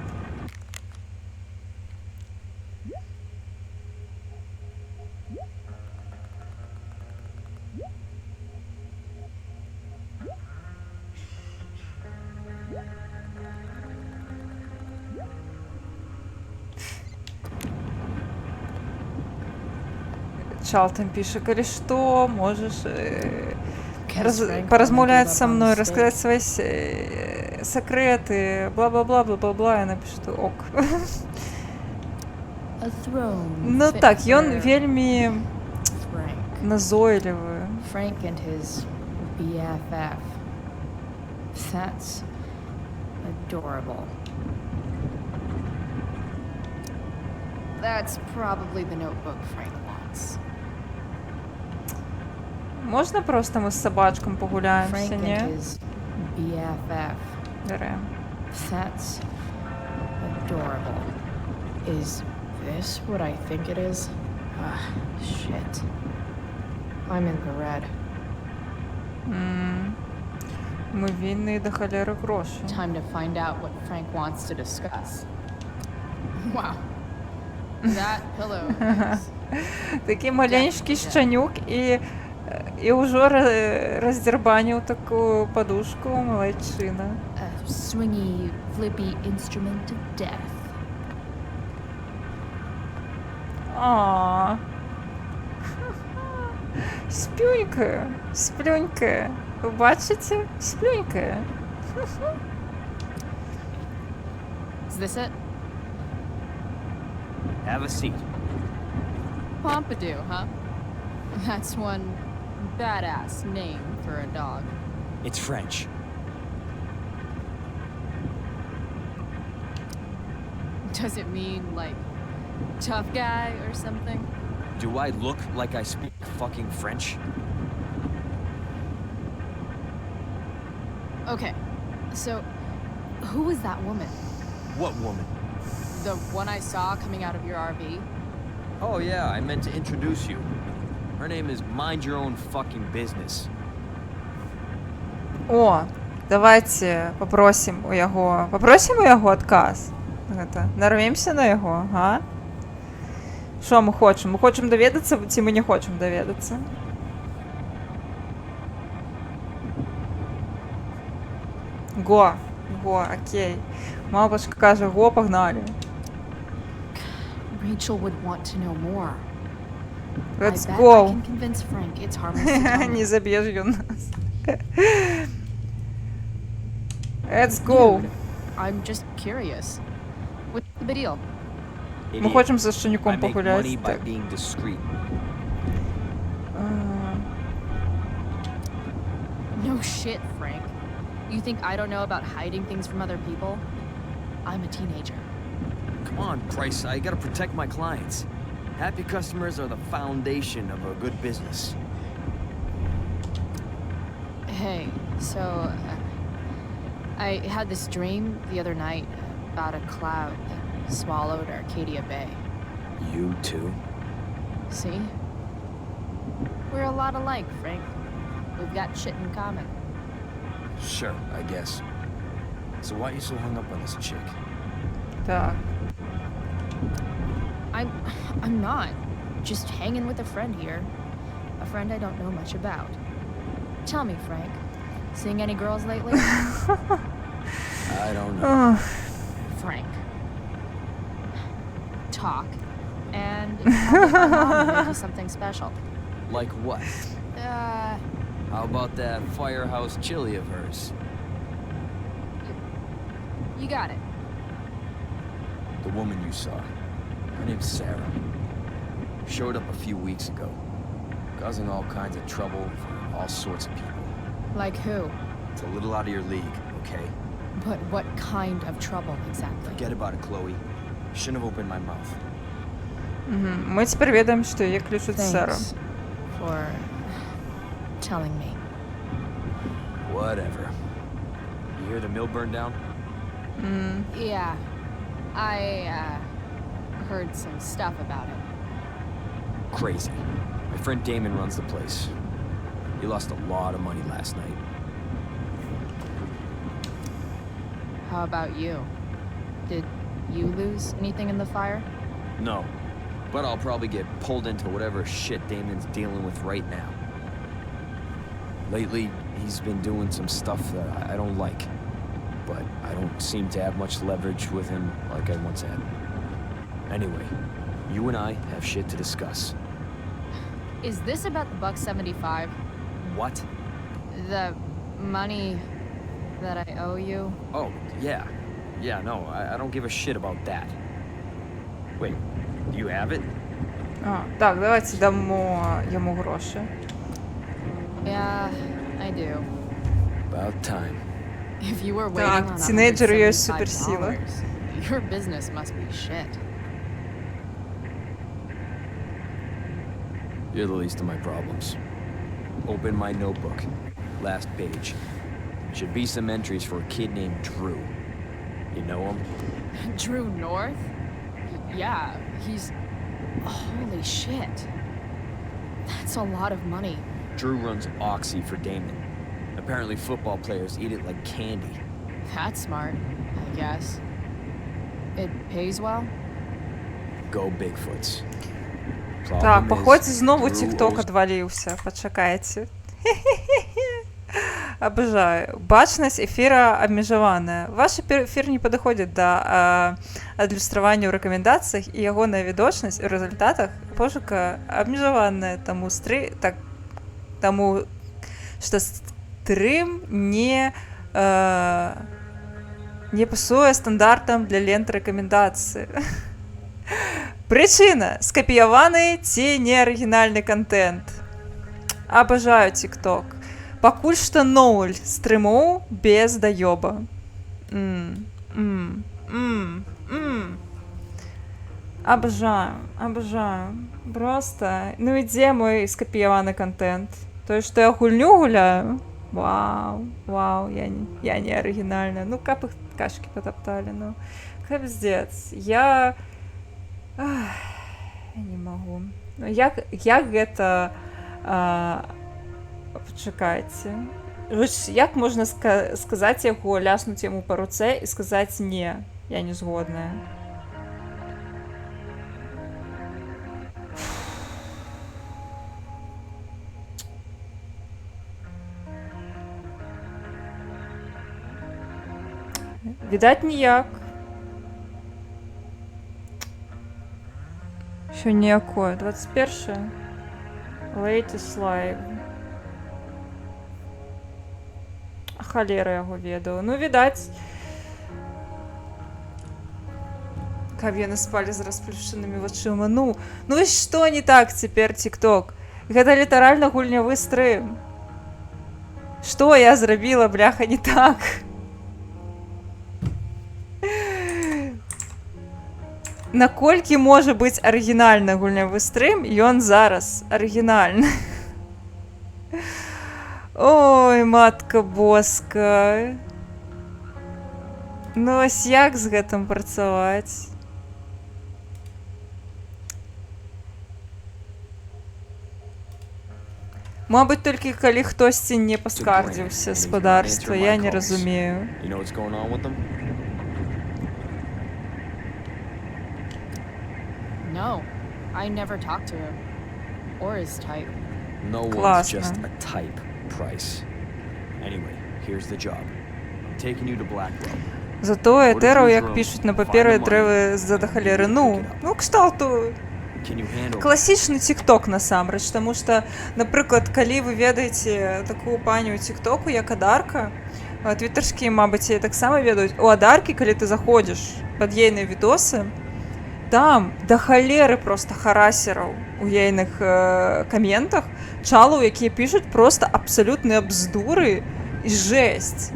Чалтон пише, коли что, можешь поразмовлять со мной, рассказать свои секреты, бла-бла-бла, бла-бла-бла, я напишу, что ок. Ну так, ён вельмі назойлівы. Frank and his BFF. That's adorable. That's probably the notebook Frank wants. Можна просто ми з собачком погуляємося, Frank ні? and his BFF. Берем. That's adorable. Is this what I think it is? Ah, shit. I'm in the red. Ми вільні до холери гроші. Time to find out what Frank wants to discuss. Wow. That pillow is... Такий маленький щенюк і уже роздербанив таку подушку, молодчина. A swingy, flippy instrument of death. А. Сплюнькає, сплюнькає. Ви бачите? Сплюнькає. Is this it? Have a seat. Pompidou, huh? That's one badass name for a dog. It's French. Does it mean, like, tough guy or something? Do I look like I speak fucking French? Okay, so who was that woman? What woman? The one I saw coming out of your RV? Oh yeah, I meant to introduce you. Her name is Mind Your Own Fucking Business. О, давайте попросим у яго адказ. Гэта, нарвемся на яго, га? Що ми хочемо? Ми хочемо довідацца, ці ми не хочемо довідацца? Го, окей. Мавпочка каже, го, погнали. Rachel would want to know more. Let's I bet go. I can convince Frank it's harmless to tell me. Не заб'єш ён нас. Let's go. Dude, I'm just curious. What's the big deal? Ми хочемо за щенюком I make money погуляти. by Так. being discreet. No shit, Frank. You think I don't know about hiding things from other people? I'm a teenager. Come on, Bryce, I gotta protect my clients. Happy customers are the foundation of a good business. Hey, so I had this dream the other night about a cloud that swallowed Arcadia Bay. You too? See? We're a lot alike, Frank. We've got shit in common. Sure, I guess. So why are you so hung up on this chick? Так. I'm not. Just hanging with a friend here. A friend I don't know much about. Tell me, Frank, seeing any girls lately? I don't know. Frank. Talk. And I'll get my mom to make you something special. Like what? How about that firehouse chili of hers? You got it. The woman you saw. Her name's Sarah. Showed up a few weeks ago. Causing all kinds of trouble for all sorts of people. Like who? It's a little out of your league, okay? But what kind of trouble exactly? Forget about it, Chloe. Shouldn't have opened my mouth. Ми тепер ведаем, що її ключуть Сара. For telling me. Whatever. You hear the mill burned down? Yeah. I heard some stuff about it. Crazy. My friend Damon runs the place. He lost a lot of money last night. How about you? Did you lose anything in the fire? No. But I'll probably get pulled into whatever shit Damon's dealing with right now. Lately, he's been doing some stuff that I don't like. But I don't seem to have much leverage with him like I once had. Anyway, you and I have shit to discuss. Is this about the $175? What? The money that I owe you? Oh, yeah. Yeah, no, I don't give a shit about that. Wait, do you have it? Так, давайте дамо йому гроші. Yeah, I do. About time. If you were waiting Так, on тінейджеру є $175, суперсила. your business must be shit. You're the least of my problems. Open my notebook. Last page. Should be some entries for a kid named Drew. You know him? Drew North? Yeah, he's... Holy shit. That's a lot of money. Drew runs Oxy for Damon. Apparently football players eat it like candy. That's smart, I guess. It pays well? Go Bigfoots. Так, походу знову TikTok отвалився. Почекайте. Обожаю. Бачность эфира обмежаваная. Ваш эфир не подходит до адлюстравання ў рэкамендацыях і ягоная відочнасць у результатах пошука обмежаваная, таму што стрым не пасуе стандартам для лент рэкамендацыі. Прычына: скапіяваны ці неарыгінальны контент. Абажаю TikTok. Пакуль што 0 стрымоў без даёба. Абажаю. Просто, ну і дзе мой скапіяваны контент? Тое, што я гульню гуляю? Вау, я не арыгінальная. Ну, каб іх кашкі патапталі, ну. Капздец. Я не магу. Ну, як гэта... Пачакайце. Як можна сказаць яго, ляснуць яму па руцэ і сказаць не, я не згодная. Відаць, ніяк. Що ніякое. 21. Latest live. Халера яго ведала. Ну, відаць. Каб яны спалі з расплюшчанымі вачыма. Ну і што не так цяпер, TikTok? Гэта літаральна гульнявы стрым. Што я зрабіла, бляха, не так? Наколькі можа быць арыгінальны гульнявы стрым, ён зараз арыгінальны. Ой, матка боска. Ну, ось як з гэтым працаваць? Мабыць, толькі калі хтосьці не паскардзіўся спадарства, я не разумею. I never talked to him. Or his type. No one's Классно. just a type, Price. Anyway, here's the job. I'm taking you to Blackwell. Зато етеро, як пишуть на папері, треба за холери. Ну, кшталту Can you handle класічны тік-ток насамрэч, таму што, напрыклад, калі вы ведаеце такую паню ў тік-току, як Адарка, твітарскія, мабыць, яе таксама ведаюць, у Адаркі, калі ты заходзіш пад ейныя відосы, там да халеры проста харасераў у ейных каментах, чалаў, якія пішуць проста абсалютныя бздуры і жэсць.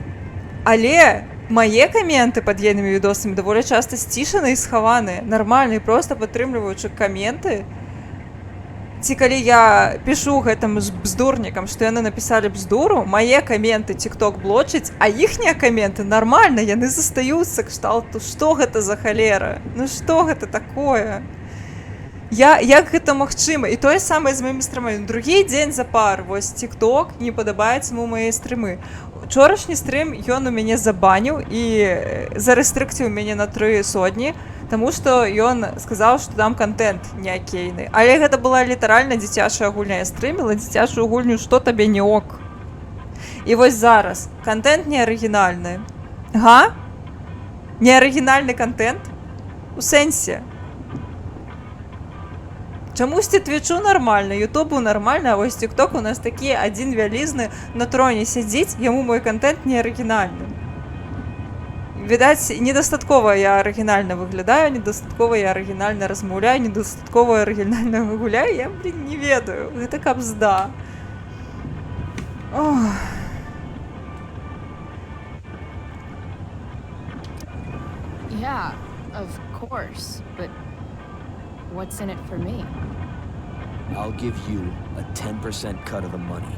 Але мае каменты пад ейнымі відосамі даволі часта сцішаны і схаваныя, нармальныя, проста падтрымліваючы каменты. Ці калі я пішу гэтым бздурнікам, што яны напісалі бздуру, мае каменты тік-ток блочыць, а іхнія каменты нармальна, яны застаюцца кшталту, што гэта за халера? Ну што гэта такое? Як гэта магчыма? І тое самае з маімі стрымамі. Другі дзень запар, вось тік-ток не падабаецца яму мае стрымы. Учорашні стрым ён у мяне забаніў і зарэстрыкціў мяне на 3 сотні, таму што ён сказаў, што там контент не акейны. Але гэта была літаральна дзіцячая гульня. Я стрыміла дзіцячую гульню, што табе не ок. І вось зараз контент не арыгінальны. Га? Не арыгінальны контент? У сэнсе. Чамусьці твічу нармальна, ютубу нармальна, а вось тік-ток у нас такі адзін вялізны на троне сядзіць, яму мой контент не арыгінальны. Відаць, недастаткова я арыгінальна выглядаю, недастаткова я арыгінальна размаўляю, недастаткова арыгінальна гуляю, я, не ведаю, гэта кабзда. Ох. Yeah, of course, but what's in it for me? I'll give you a 10% cut of the money.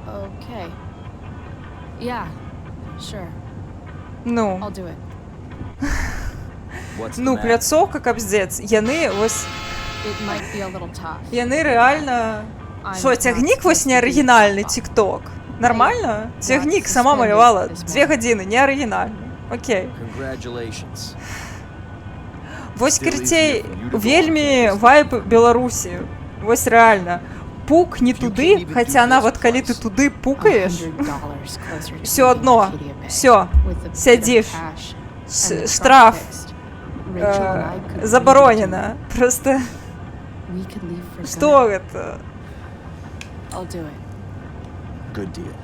Okay. Yeah, sure. Ну. I'll do it. Ну, пляцоўка кабздец. Яны вось... It might be a little tough. Яны рэальна... Шо, цягнік вось не арыгінальны тік-ток? Нармальна? Цягнік сама малявала 2 гадзіны, не арыгінальны. Окей. Congratulations. Вось, карцей, вельмі вайб Беларусі. Вось рэальна. Пук не туды, хаця нават калі ты туды пукаеш, всё адно, всё, сядзіш, штраф, забаронена. Просто... Што гэта? I'll do it. Good deal.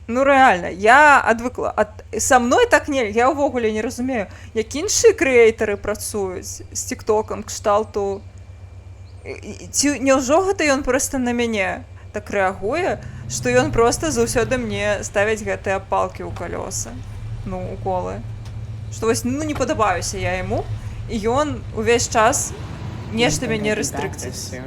Ну рэальна, я адвыкла. Са мной так не, я ўвогуле не разумею, як іншыя крэатары працуюць з тік-токам кшталту. Ці няўжо гэта ён проста на мяне так рэагуе, што ён проста заўсёды мне ставіць гэтыя палкі ў калёсы, ну, уколы. Што вось, ну, не падабаюся я яму, і ён увесь час нешта мяне рэстрыкціць.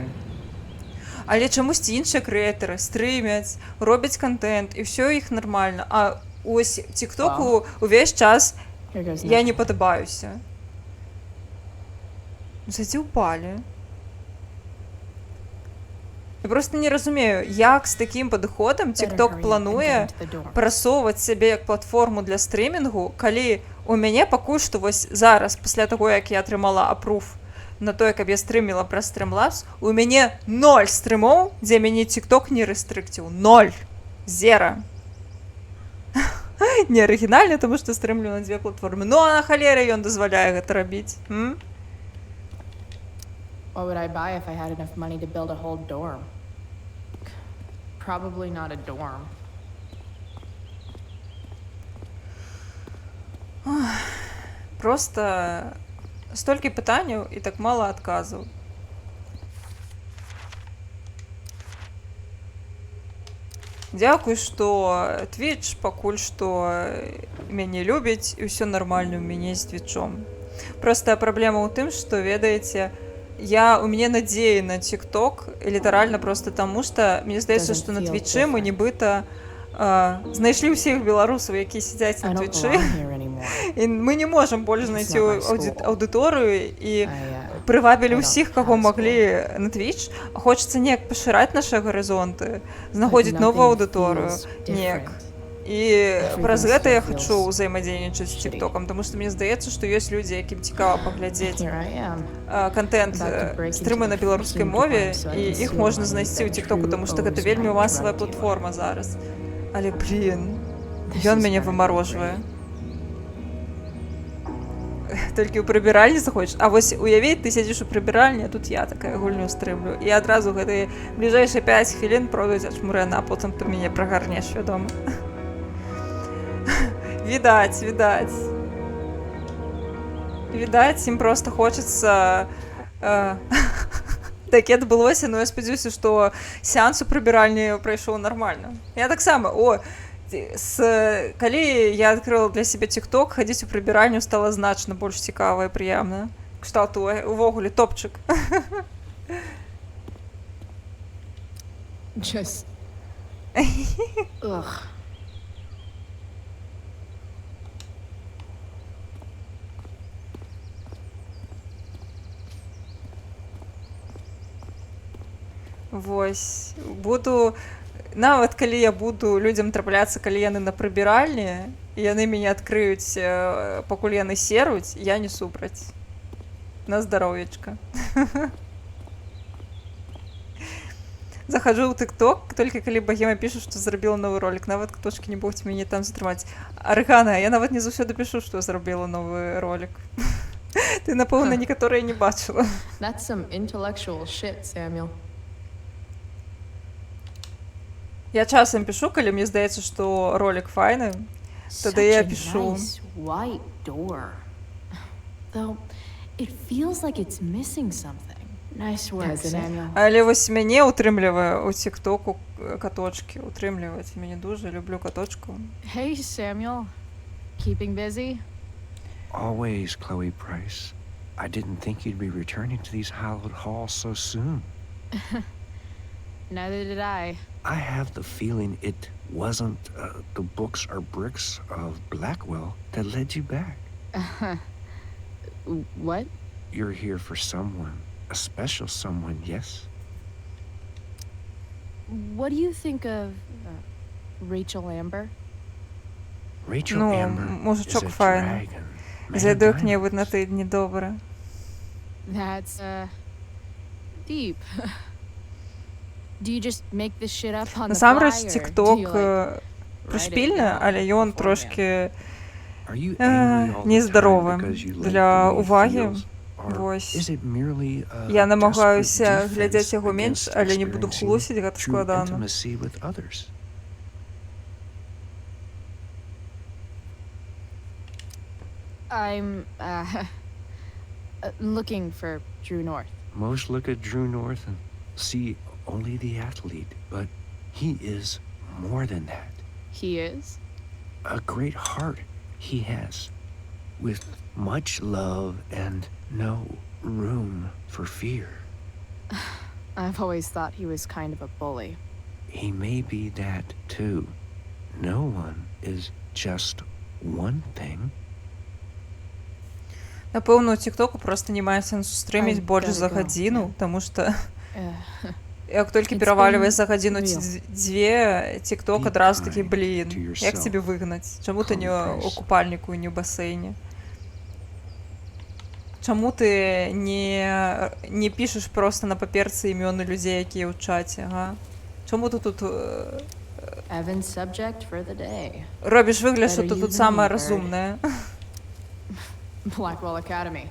Але чамусьці іншыя крэатары стрымяць, робяць контент, і ўсё іх нармальна. А ось тік-току увесь час я не падабаюся. Задзі ўпалі. Я просто не разумею, як з такім падыходам тік-ток плануе прасоўваць сябе як платформу для стрымінгу, калі у мяне пакуль што вось зараз, пасля таго, як я атрымала апруф на тое, каб я стрыміла праз Streamlabs, у мяне 0 стрымоў, дзе мяне тік-ток не рэстрыкціў. 0. Зера. Не арыгінальна, таму што стрымлю на 2 платформы. Ну, а на халеры ён дазваляе гэта рабіць. What would I buy if I had enough money to build a whole dorm? Probably not a dorm. Просто столькі пытанняў і так мала адказаў. Дзякуй, што Twitch пакуль што мяне любіць і ўсё нармальна ў мяне з Twitch'ом. Простая праблема ў тым, што, ведаеце, у мяне надзеі на TikTok літаральна просто таму, што мне здаецца, што на Twitch'ы мы нібыта знайшлі ўсіх беларусаў, якія сядзяць на Twitch'ы, і мы не можам больш знайсці аўдыторыю і прывабілі ўсіх, каго маглі на Twitch. Хочацца неяк пашыраць нашы гарызонты, знаходзіць новую аўдыторыю, неяк І праз гэта я хачу ўзаемадзейнічаць з тиктокам, тому што мне здаецца, што ёсць людзі, якім цікава паглядзець контент стрымы на беларускай мове, і іх можна знайсці ў тиктоку, тому што гэта вельмі масавая платформа зараз. Але, блін, ён мяне вымарожвае. Толькі ў прыбіральні заходзіш. А вось уяві, ты сядзіш у прыбіральні, а тут я такая гульню стрымлю. І адразу гэтыя бліжэйшыя 5 хвілін пройдуць ачмурена, а потым ты мяне прагарнеш, вядома. Відаць, відаць. Відаць, ім проста хочацца... Таке адбылося, но я спадзяюся, што сеанс у прыбіральні прайшоў нармальна. Я таксама, калі я адкрыла для сябе тикток, хадзіць у прыбіральню стала значна больш цікава і прыемна. Кшталту увогуле топчык. Just... Ugh. Вось. Буду... Нават калі я буду людзям трапляцца, калі яны на прыбіральні, і яны мяне адкрыюць, пакуль яны серуць, я не супраць. На здароўечка. Захаджу ў тикток, толькі калі Багема пішу, што зрабіла новы ролик. Нават ктошкі не могуць мяне там затрымаць. Арыгана, я нават не заўсёды пішу, што зрабіла новы ролик. Ты, напэўна, некаторыя не бачыла. That's some intellectual shit, Samuel. Я часам пішу, калі мне здаецца, што ролик файны, тады я пішу. Nice white door. Though it feels like it's missing something. Nice work, Samuel. Але вось мяне утрымлівае у тиктоку каточкі. Утрымліваць. Мяне дуже люблю каточку. Hey, Samuel. Keeping busy? Always, Chloe Price. I didn't think you'd be returning to these hallowed halls so soon. Neither did I. I have the feeling it wasn't the books or bricks of Blackwell that led you back. What? You're here for someone. A special someone, yes? What do you think of Rachel Amber? Rachel Amber мужичок is a файний. dragon. Зайду як-небудь на тижні, добре. That's, deep. Do you just make this shit up on the fly, Насамрэч, or тикток do you, like, прышпільны, але ён трошки нездаровы для увагі. Вось. Я намагаюся глядзець яго менш, але не буду хлусіць, гэта складана. I'm, looking for Drew North. Most look at Drew North and see only the athlete, but he is more than that. He is? A great heart he has, with much love and no room for fear. I've always thought he was kind of a bully. He may be that too. No one is just one thing. Напэўна, у тиктоку просто не мае сэнсу стрыміць больш за гадзіну, таму што як толькі перавалівае за гадзіну ці дзве, тикток адразу такі, блін, як цябе выгнаць? Чаму ты не ў купальніку, не ў басейне? Чаму ты не пішаш проста на паперцы імёны людзей, якія ў чаце, га? Чаму ты тут робіш выгляд, што ты тут самая разумная? Blackwell Academy.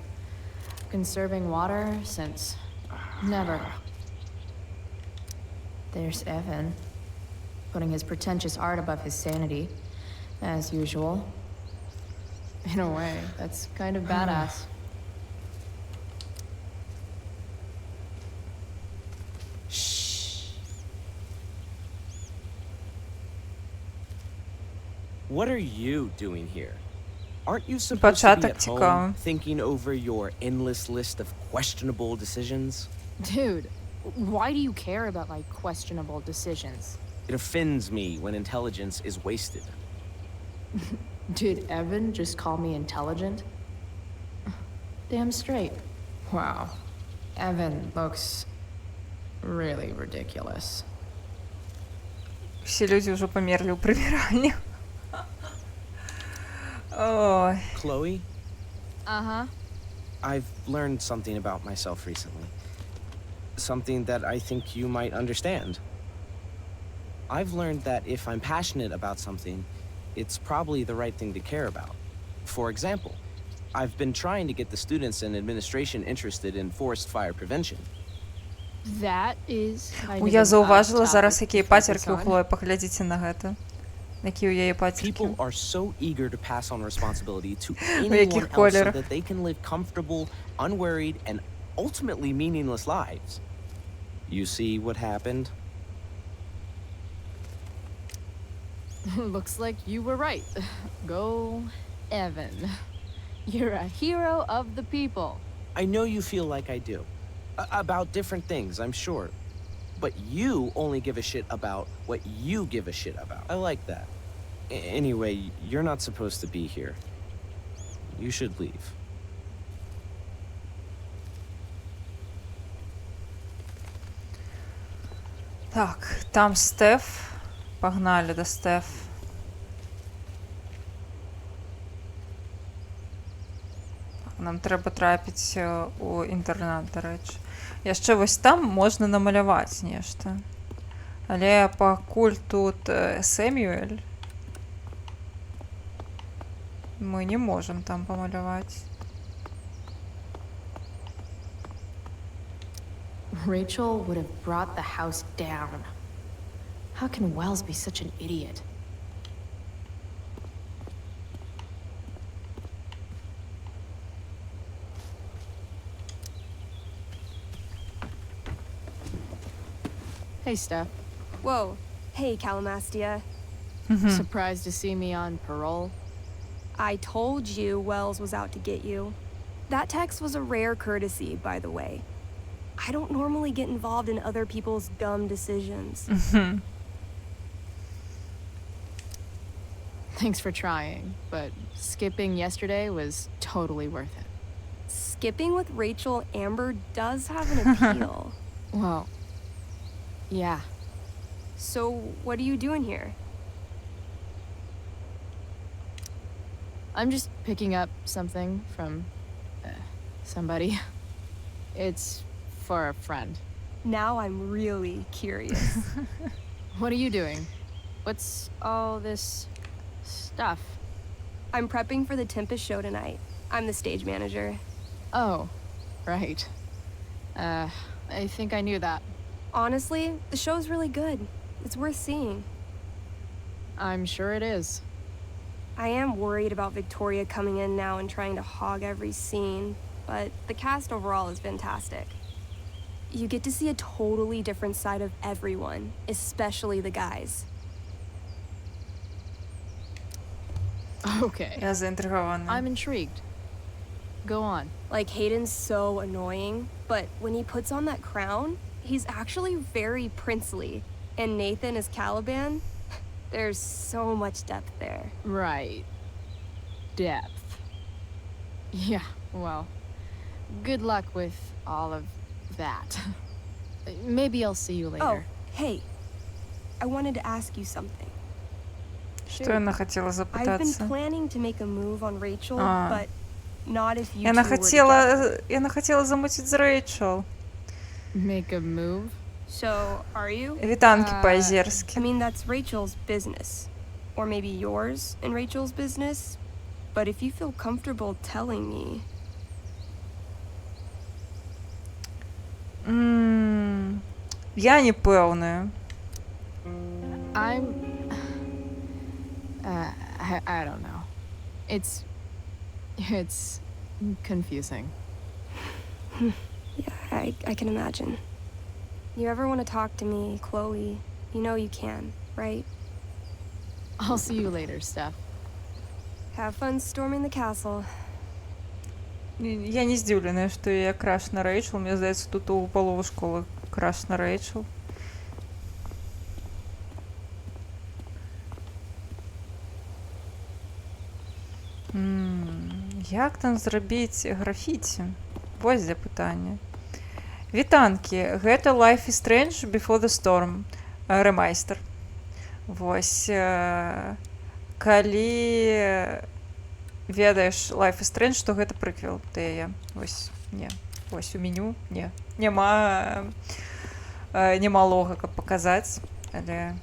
Conserving water since never. There's Evan, putting his pretentious art above his sanity, as usual. In a way, that's kind of badass. Shh. What are you doing here? Aren't you supposed to be at home thinking over your endless list of questionable decisions? Dude, why do you care about, like, questionable decisions? It offends me when intelligence is wasted. Did Evan just call me intelligent? Damn straight. Wow. Evan looks really ridiculous. Все люди уже померли у прибиральни. Ой. Chloe, Uh-huh. I've learned something about myself recently. Something that I think you might understand. I've learned that if I'm passionate about something, it's probably the right thing to care about. For example, I've been trying to get the students and administration interested in forest fire prevention. That is kind of Я an зауважила odd зараз, topic які to focus патерки у on. Хлої. Поглядіться на гэта. Які у яе патерки. People are so eager to pass on responsibility to У яких anyone else so кольорах. that they can live comfortable, unworried, and ultimately meaningless lives. You see what happened? Looks like you were right. Go, Evan. You're a hero of the people. I know you feel like I do. About different things, I'm sure. But you only give a shit about what you give a shit about. I like that. Anyway, you're not supposed to be here. You should leave. Так, там Стеф. Погнали до Стеф. Нам треба трапіць у інтэрнат, до рэчы. Яшчэ вось там можна намаляваць нешта. Але пакуль тут Сэмюэль, мы не можам там памаляваць. Rachel would have brought the house down. How can Wells be such an idiot? Hey, Steph. Whoa. Hey, Calamastia. Surprised to see me on parole? I told you Wells was out to get you. That text was a rare courtesy, by the way. I don't normally get involved in other people's dumb decisions. Thanks for trying, but skipping yesterday was totally worth it. Skipping with Rachel Amber does have an appeal. Well, yeah. So, what are you doing here? I'm just picking up something from somebody. It's for a friend. Now I'm really curious. What are you doing? What's all this stuff? I'm prepping for the Tempest show tonight. I'm the stage manager. Oh, right. I think I knew that. Honestly, the show's really good. It's worth seeing. I'm sure it is. I am worried about Victoria coming in now and trying to hog every scene, but the cast overall is fantastic. You get to see a totally different side of everyone, especially the guys. Okay. Я заинтригована. I'm intrigued. Go on. Like, Hayden's so annoying, but when he puts on that crown, he's actually very princely. And Nathan is Caliban. There's so much depth there. Right. Depth. Yeah, well, good luck with all of that. Maybe I'll see you later. Oh, hey. I wanted to ask you something. Что она хотела I've been запытаться? planning to make a move on Rachel, А. but not if you Яна two were together. хотела замутить з Рэйчел. Make a move? So, are you? Вітанки по-азерски. I mean, that's Rachel's business. Or maybe yours and Rachel's business. But if you feel comfortable telling me... Я не пэўная. I'm... I don't know. It's confusing. Yeah, I can imagine. You ever want to talk to me, Chloe, you know you can, right? I'll see you later, Steph. Have fun storming the castle. Я не здзіўленая, што я краш на Рэйчел. Мне здаецца, тут у паловы школы краш на Рэйчел. Як там зрабіць графіці? Вось дзе пытанне. Вітанкі, гэта Life is Strange Before the Storm рэмайстер. Вось, калі ведаеш Life is Strange, што гэта прыквел да яе. Вось, не. Вось у меню, не. Няма лога, каб паказаць, але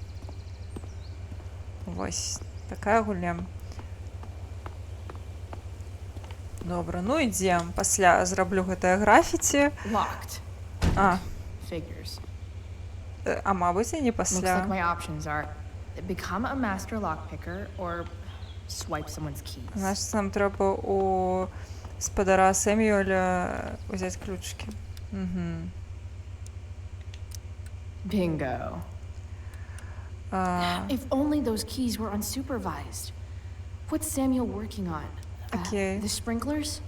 вось такая гульня. Добра, ну ідзем. Пасля зраблю гэтае графіці. Мабыць, і не пасля. Значыць, нам трэба у спадара Сэмюэля узяць ключыкі. Bingo. If only those keys were unsupervised. What's Samuel working on? The sprinklers?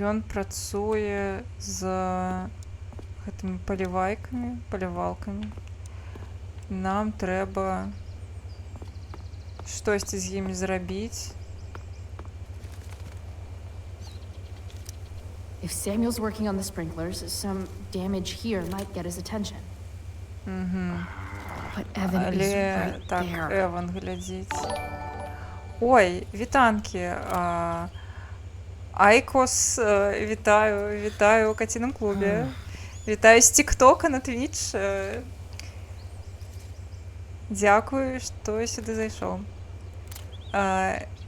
Ён працуе з гэтымі палівалкамі. Нам трэба штосьці з імі зрабіць. If Samuel's working on the sprinklers, some damage here might get his attention. But Evan is right так, there. Эван глядзіць. Ой, вітанкі. Айкос, вітаю у каціным клубе. Вітаю з тиктока на Twitch. Дзякуй, што сюды зайшоў.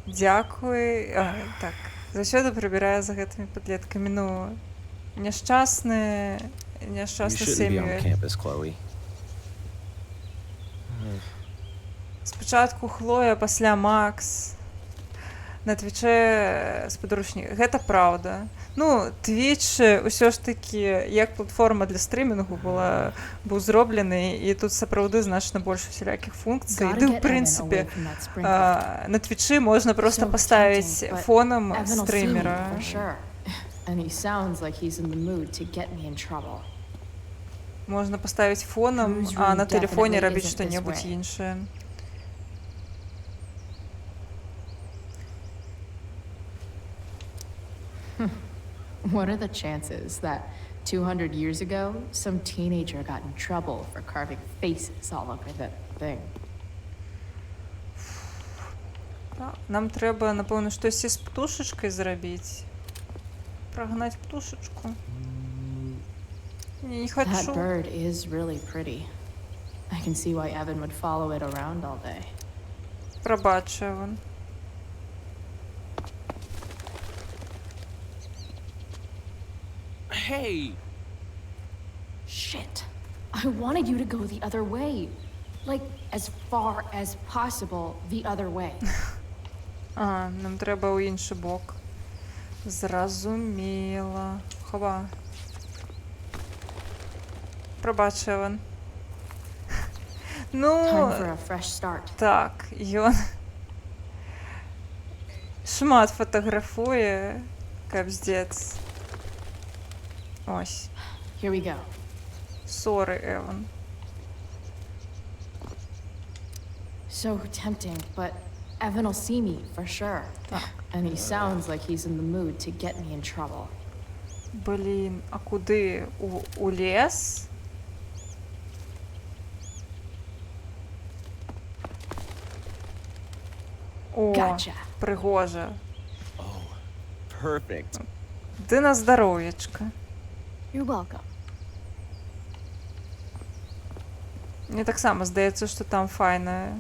Дзякуй. Так, заўсёды прыбіраю за гэтымі падлеткамі. Ну, няшчасны Сэмюэль. Спачатку Хлоя, пасля Макс. На Твічэ спадручнік. Гэта праўда. Ну, Twitch ўсё ж такі, як платформа для стрымінгу быў зроблены, і тут сапраўды значна больш усялякіх функцый. Ды, ў прынцыпе, на Твічы можна проста паставіць фонам стрымера. Можна паставіць фонам, а на тэлефоне рабіць што-небудзь іншае. What are the chances that 200 years ago, some teenager got in trouble for carving faces all over that thing? Нам трэба, напэўна, штосьці з птушачкай зрабіць. Прагнаць птушачку. Не хочу. That bird is really pretty. I can see why Evan would follow it around all day. Прабач, Эван. Hey! Shit. I wanted you to go the other way. Like, as far as possible the other way. Нам трэба ў іншы бок. Зразумела. Хова. Прабач, Эван. Ну, так, ён шмат фатаграфуе, капздец. Ось. Here we go. Sorry, Эван. So tempting, but Evan will see me for sure. And he sounds like he's in the mood to get me in trouble. Блін, а куди? У лес? О, пригожа. Perfect. Ди на здоров'ячка. You're welcome. Мне так само здається, що там файна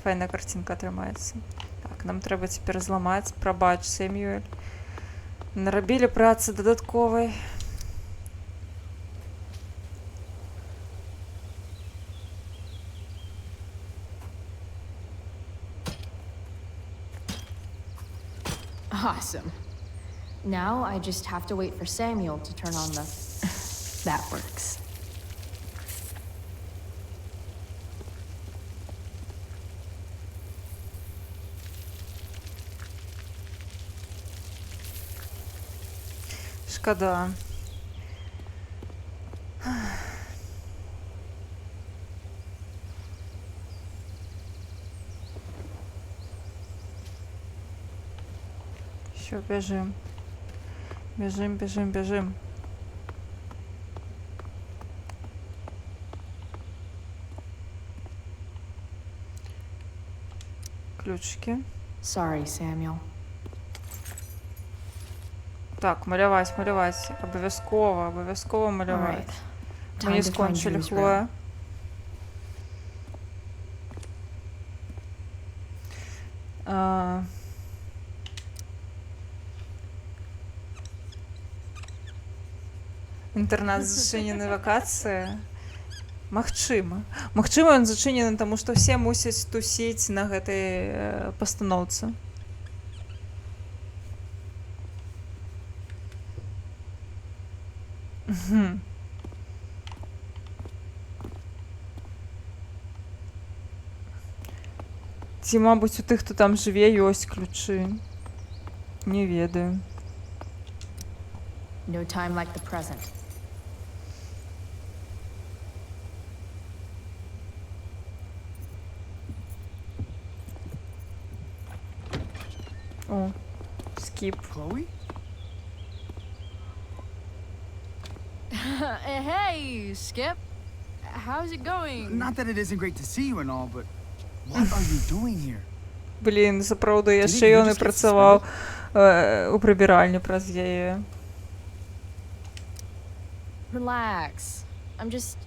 картинка тримається. Так, нам треба тепер зламати. Пробач, Сэмюэль. Нарабілі праці додаткової. Awesome. Now I just have to wait for Samuel to turn on the... That works. Шкода. Все, бежим. Бежим. ключики. Sorry, Samuel. Так, малювать. Обов'язково малювать. Time Ми to find скончили, Drew's Хлоя. Інтэрнат зачынены, вакацыі. Магчыма, ён зачынены, таму што ўсе мусяць тусіць на гэтай пастаноўцы. Ці, мабыць, у тых, хто там жыве, ёсць ключы. Не ведаю. No time like the present. О, скип. Chloe? Hey, Skip. How's it going? Not that it isn't great to see you and all, but what are you doing here? Блін, сапраўды, яшчэ ён і працаваў у прыбіральні праз яе. Relax. I'm just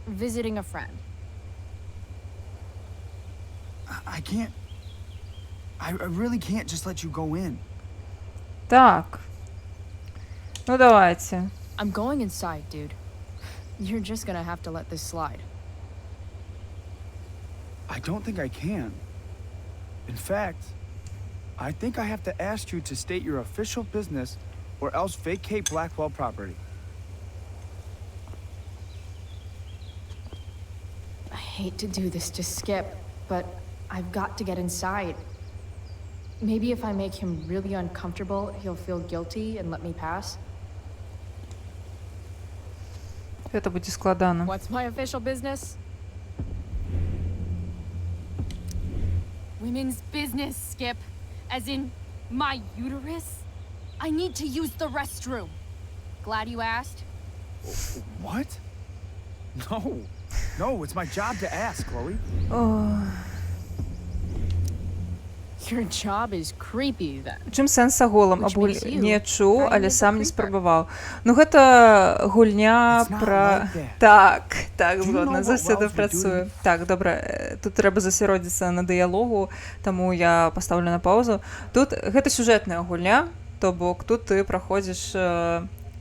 visiting a friend. I can't. I really can't just let you go in. Так. Ну, давайте. I'm going inside, dude. You're just gonna have to let this slide. I don't think I can. In fact, I think I have to ask you to state your official business or else vacate Blackwell property. I hate to do this to Skip, but I've got to get inside. Maybe if I make him really uncomfortable, he'll feel guilty and let me pass. Это будзе складана. What's my official business? Women's business, Skip. As in, my uterus? I need to use the restroom. Glad you asked. What? No. No, it's my job to ask, Chloe. Your job is creepy, then. Чым сэнс аголам? Абуль не чуў, але сам не спрабаваў. Ну гэта гульня пра... Так, згодна, заўсёды працую. Так, добра, тут трэба засяродзіцца на дыялогу, таму я пастаўлю на паўзу. Тут гэта сюжэтная гульня, то бок тут ты праходзіш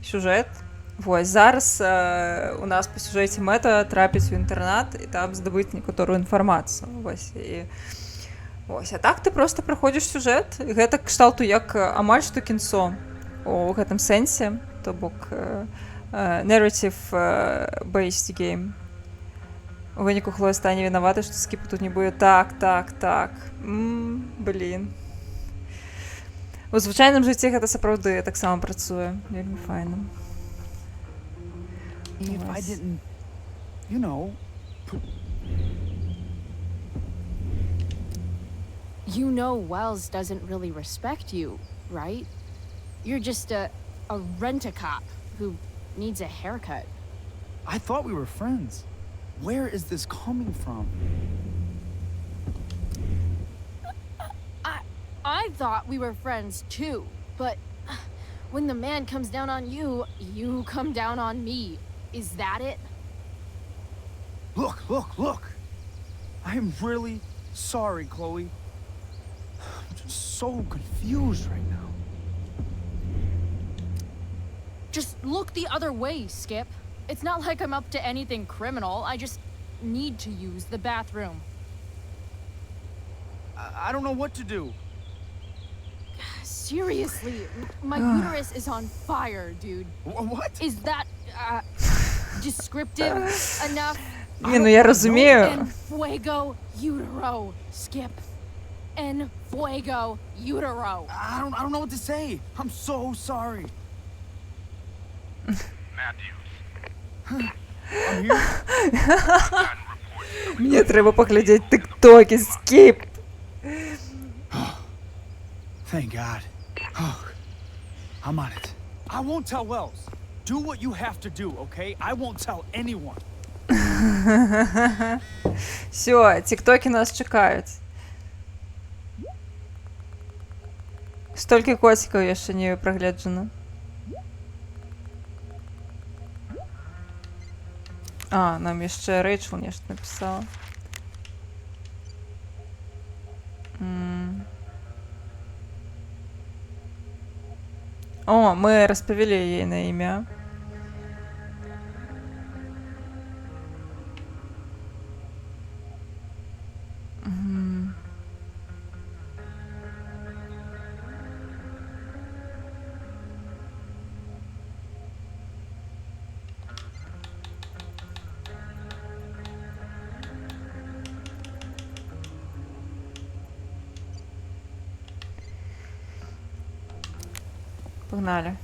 сюжэт. Вось, зараз у нас па сюжэце мэта трапіць у інтэрнат і там здабыць некаторую інфармацыю. Вось, і... Ось, а так ты просто праходзіш сюжэт, і гэта кшталту як амаль што кінцо у гэтым сэнсе, то бок narrative-based game. У выніку Хлоя стане вінавата, што скіпу тут не будзе так. Блін. У звычайным жыцці гэта сапраўды таксама працуе. Вельмі файна. If I didn't, you know, You know Wells doesn't really respect you, right? You're just a rent-a-cop who needs a haircut. I thought we were friends. Where is this coming from? I thought we were friends too, but when the man comes down on you, you come down on me. Is that it? Look. I am really sorry, Chloe. I'm just so confused right now. Just look the other way, Skip. It's not like I'm up to anything criminal. I just need to use the bathroom. I don't know what to do. Seriously, my uterus is on fire, dude. What? Is that descriptive enough? Не, ну я розумію. En fuego utero, Skip. En fuego utero. I don't know what to say. I'm so sorry. Matthews. I'm here. Мне треба поглядеть тиктоки, скіп. Thank God. I'm on it. I won't tell Wells. Do what you have to do, okay? I won't tell anyone. Все, тиктоки нас чекають. Столькі коцікаў яшчэ не прагледжана. А, нам яшчэ Рэйчел нешта напісала. О, мы распавялі яе на імя. Погнали.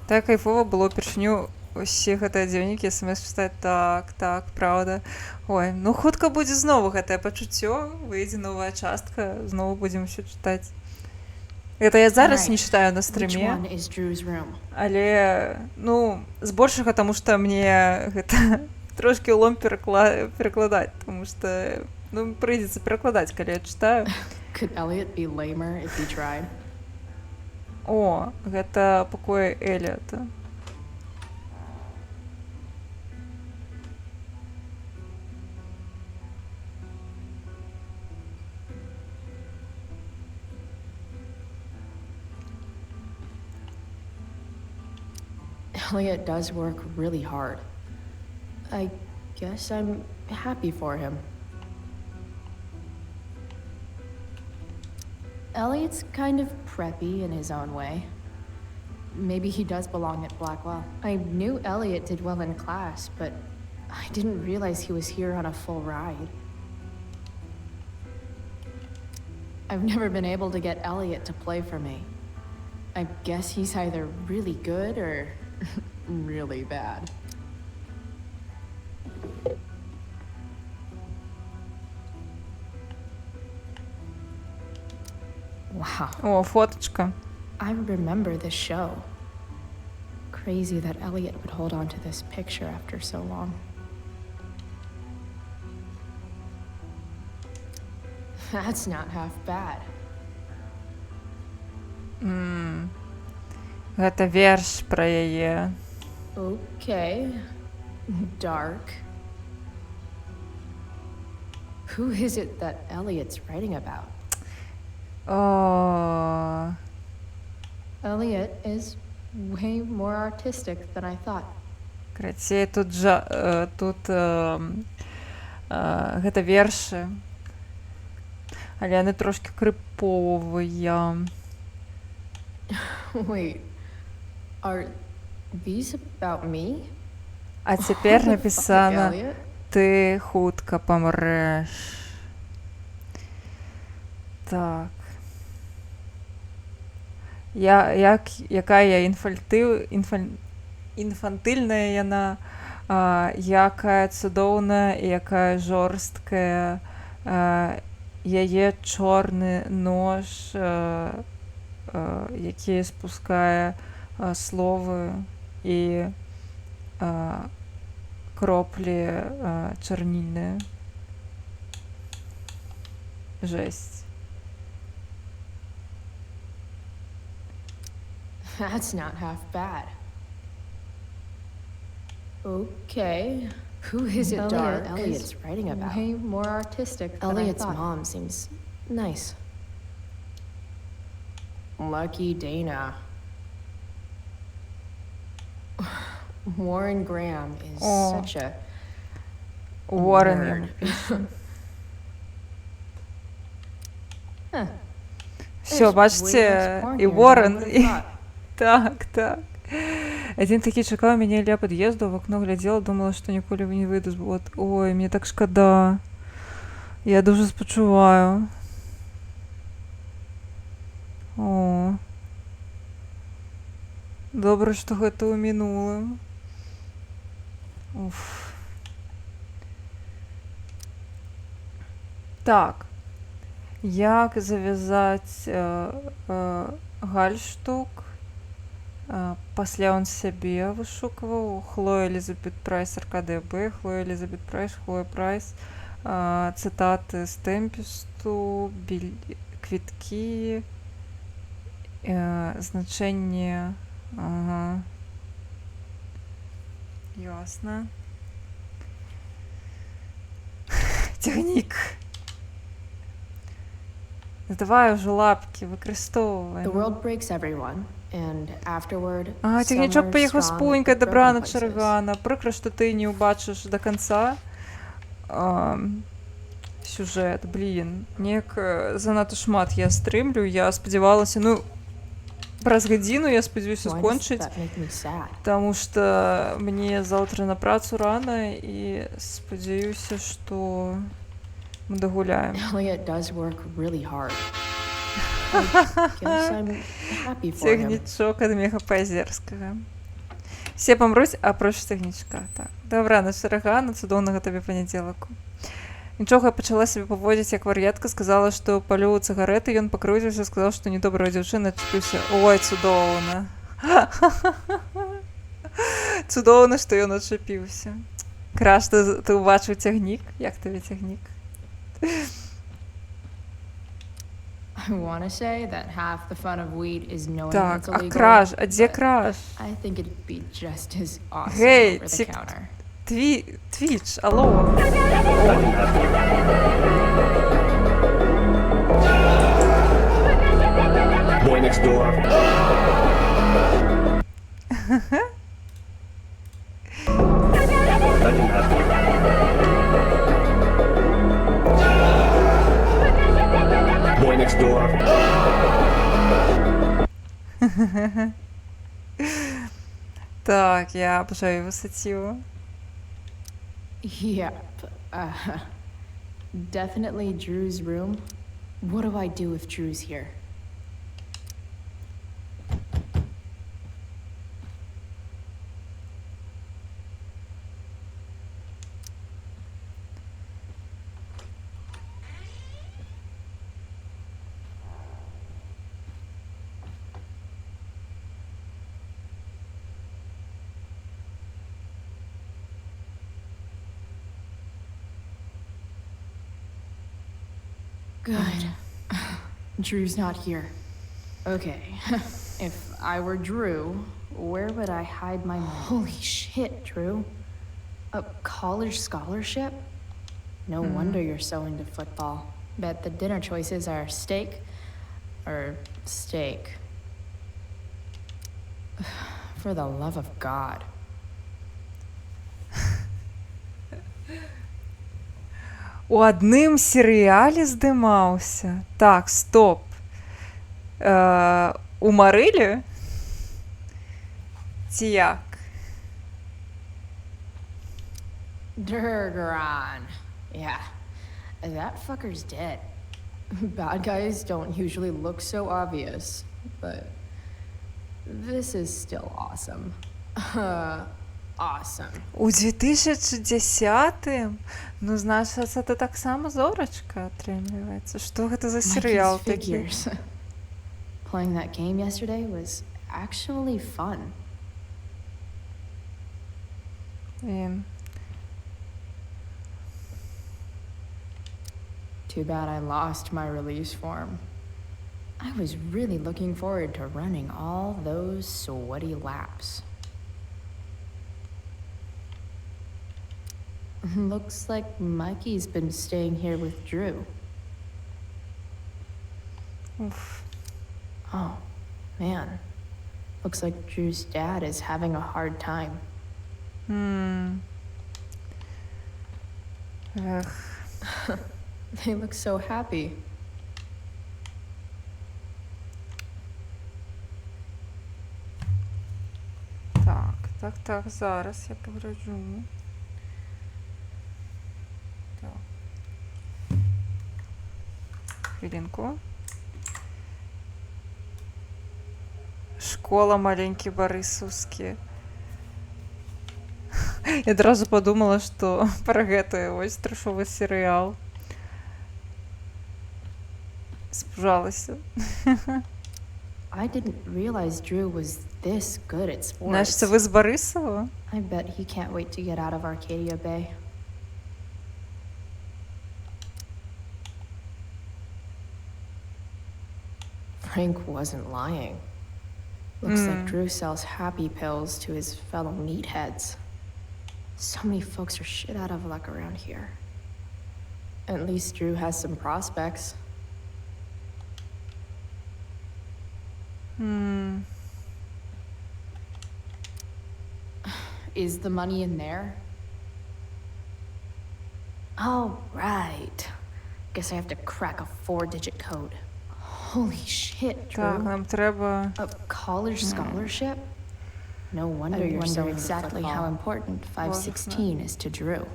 Так кайфова было упершыню усе гэтыя дзённікі смс чытаць. Так, праўда. Ой, ну хутка будзе знову гэтае пачуццё, выйдзе новая частка, знову будзем усё чытаць. Гэта я зараз не чытаю на стрыме, але ну збольшага таму што мне гэта трошки улом перакладаць, тому што ну прыйдзецца перакладаць, калі я чытаю. Could Elliot be lamer if he tried? О, гэта пакоі Эліота. Elliot does work really hard. I guess I'm happy for him. Elliot's kind of preppy in his own way. Maybe he does belong at Blackwell. I knew Elliot did well in class, but I didn't realize he was here on a full ride. I've never been able to get Elliot to play for me. I guess he's either really good or really bad. Wow. О, фоточка. I remember this show. Crazy that Elliot would hold on to this picture after so long. That's not half bad. Гэта верш пра яе. Okay. Dark. Who is it that Elliot's writing about? О. Elliot is way more artistic than I thought. Крацей, тут гэта вершы. Але яны трошки крыповыя. Wait. Are these about me? А цяпер What the fuck, напісана Elliot? «Ты хутка памрэш». Так. Якая інфантыльная яна, якая цудоўная і якая жорсткая. Яе чорны нож, які спускае словы і кроплі чарнільныя. Жесть. That's not half bad. Okay. Who is it Elliot Elliot's writing about? Way more artistic than Elliot's I thought. mom seems nice. Lucky Dana. Warren Graham is such a Уоррен. Huh. Все, There's way бачите, less porn і here than I Уоррен, would've і... thought. Так. Один такі чакаў мяне ля пад'езду, в акно глядзела, думала, што ніколі не выйду з бот. Ой, мне так шкада. Я дуже спачуваю. О. Добра, што гэта ў мінулым. Уф. Так. Як завязаць гальштук Пасля он сябе вышукваў. Хлоя Элізабет Прайс, Аркадыя Б, Хлоя Элізабет Прайс, Хлоя Прайс. Цытаты з Тэмпесту, квіткі, значэнне. Ага. Ясна. Цягнік. Давай уже лапки, выкарыстоўваем. The world breaks everyone, and afterward, Цягнічок паехаў з пунькай with добра broken на places. чаргана. Прыкра, што ты не ўбачыш да канца сюжэт. Блін, неяк занадта шмат я стрымлю. Я спадзявалася, ну, праз гадзіну я спадзяюся Why does скончыць, that make me sad? таму што мне заўтра на працу рана і спадзяюся, што мы дагуляем. Elliot does work really hard. I guess I'm happy for him. Цягнічок ад Мегапазерскага. Все памруць, апроч цягнічка. Так. Добра, на чаргана, цудоўнага табе панядзелаку. Нічога, я пачала сябе паводзіць як вар'ятка, сказала, што палю цыгарэты, ён пакрыўдзіўся, сказаў, што недобрая дзяўчына, адчапіўся. Ой, цудоўна. Цудоўна, што ён адчапіўся. Краш, ты ўбачыў цягнік? Як табе цягнік? I want to say that half the fun of weed is knowing Так, it's а illegal. краш, а дзе but краш? I think it'd be just as awesome Гей, over the counter. Твіч, алло. Boy next door. Boy next door. Так, я обожаю его сатиру. Yep. Definitely Drew's room. What do I do if Drew's here? Good. Drew's not here. Okay. If I were Drew, where would I hide my money? Holy shit, Drew. A college scholarship? No wonder you're so into football. Bet the dinner choices are steak or steak. For the love of God. У адным серыяле здымаўся. Так, стоп. У Марылі? Ці як? Durgaron. Yeah. That fucker's dead. Bad guys don't usually look so obvious, but this is still awesome. Awesome. У 2010-м? Ну, значыць, это таксама зорачка атрымліваецца. Што гэта за серыял такі? Playing that game yesterday was actually fun. Too bad I lost my release form. I was really looking forward to running all those sweaty laps. Looks like Mikey's been staying here with Drew. Oof. Oh, man. Looks like Drew's dad is having a hard time. Эх. They look so happy. Так, зараз я погляджу. Так. Хвилинку. Школа маленький Борисовский. Я одразу подумала, что про гэта ось трэшовы серыял. Спужалася. I didn't realize Drew was this good at sports. Знаєш, це ви з Борисова? I bet he can't wait to get out of Arcadia Bay. Frank wasn't lying. Looks like Drew sells happy pills to his fellow meatheads. So many folks are shit out of luck around here. At least Drew has some prospects. Is the money in there? Oh, right. Guess I have to crack a 4-digit code. Holy shit, Drew. Так, нам треба... A college scholarship? No wonder you're so exactly how important 516 is to Drew.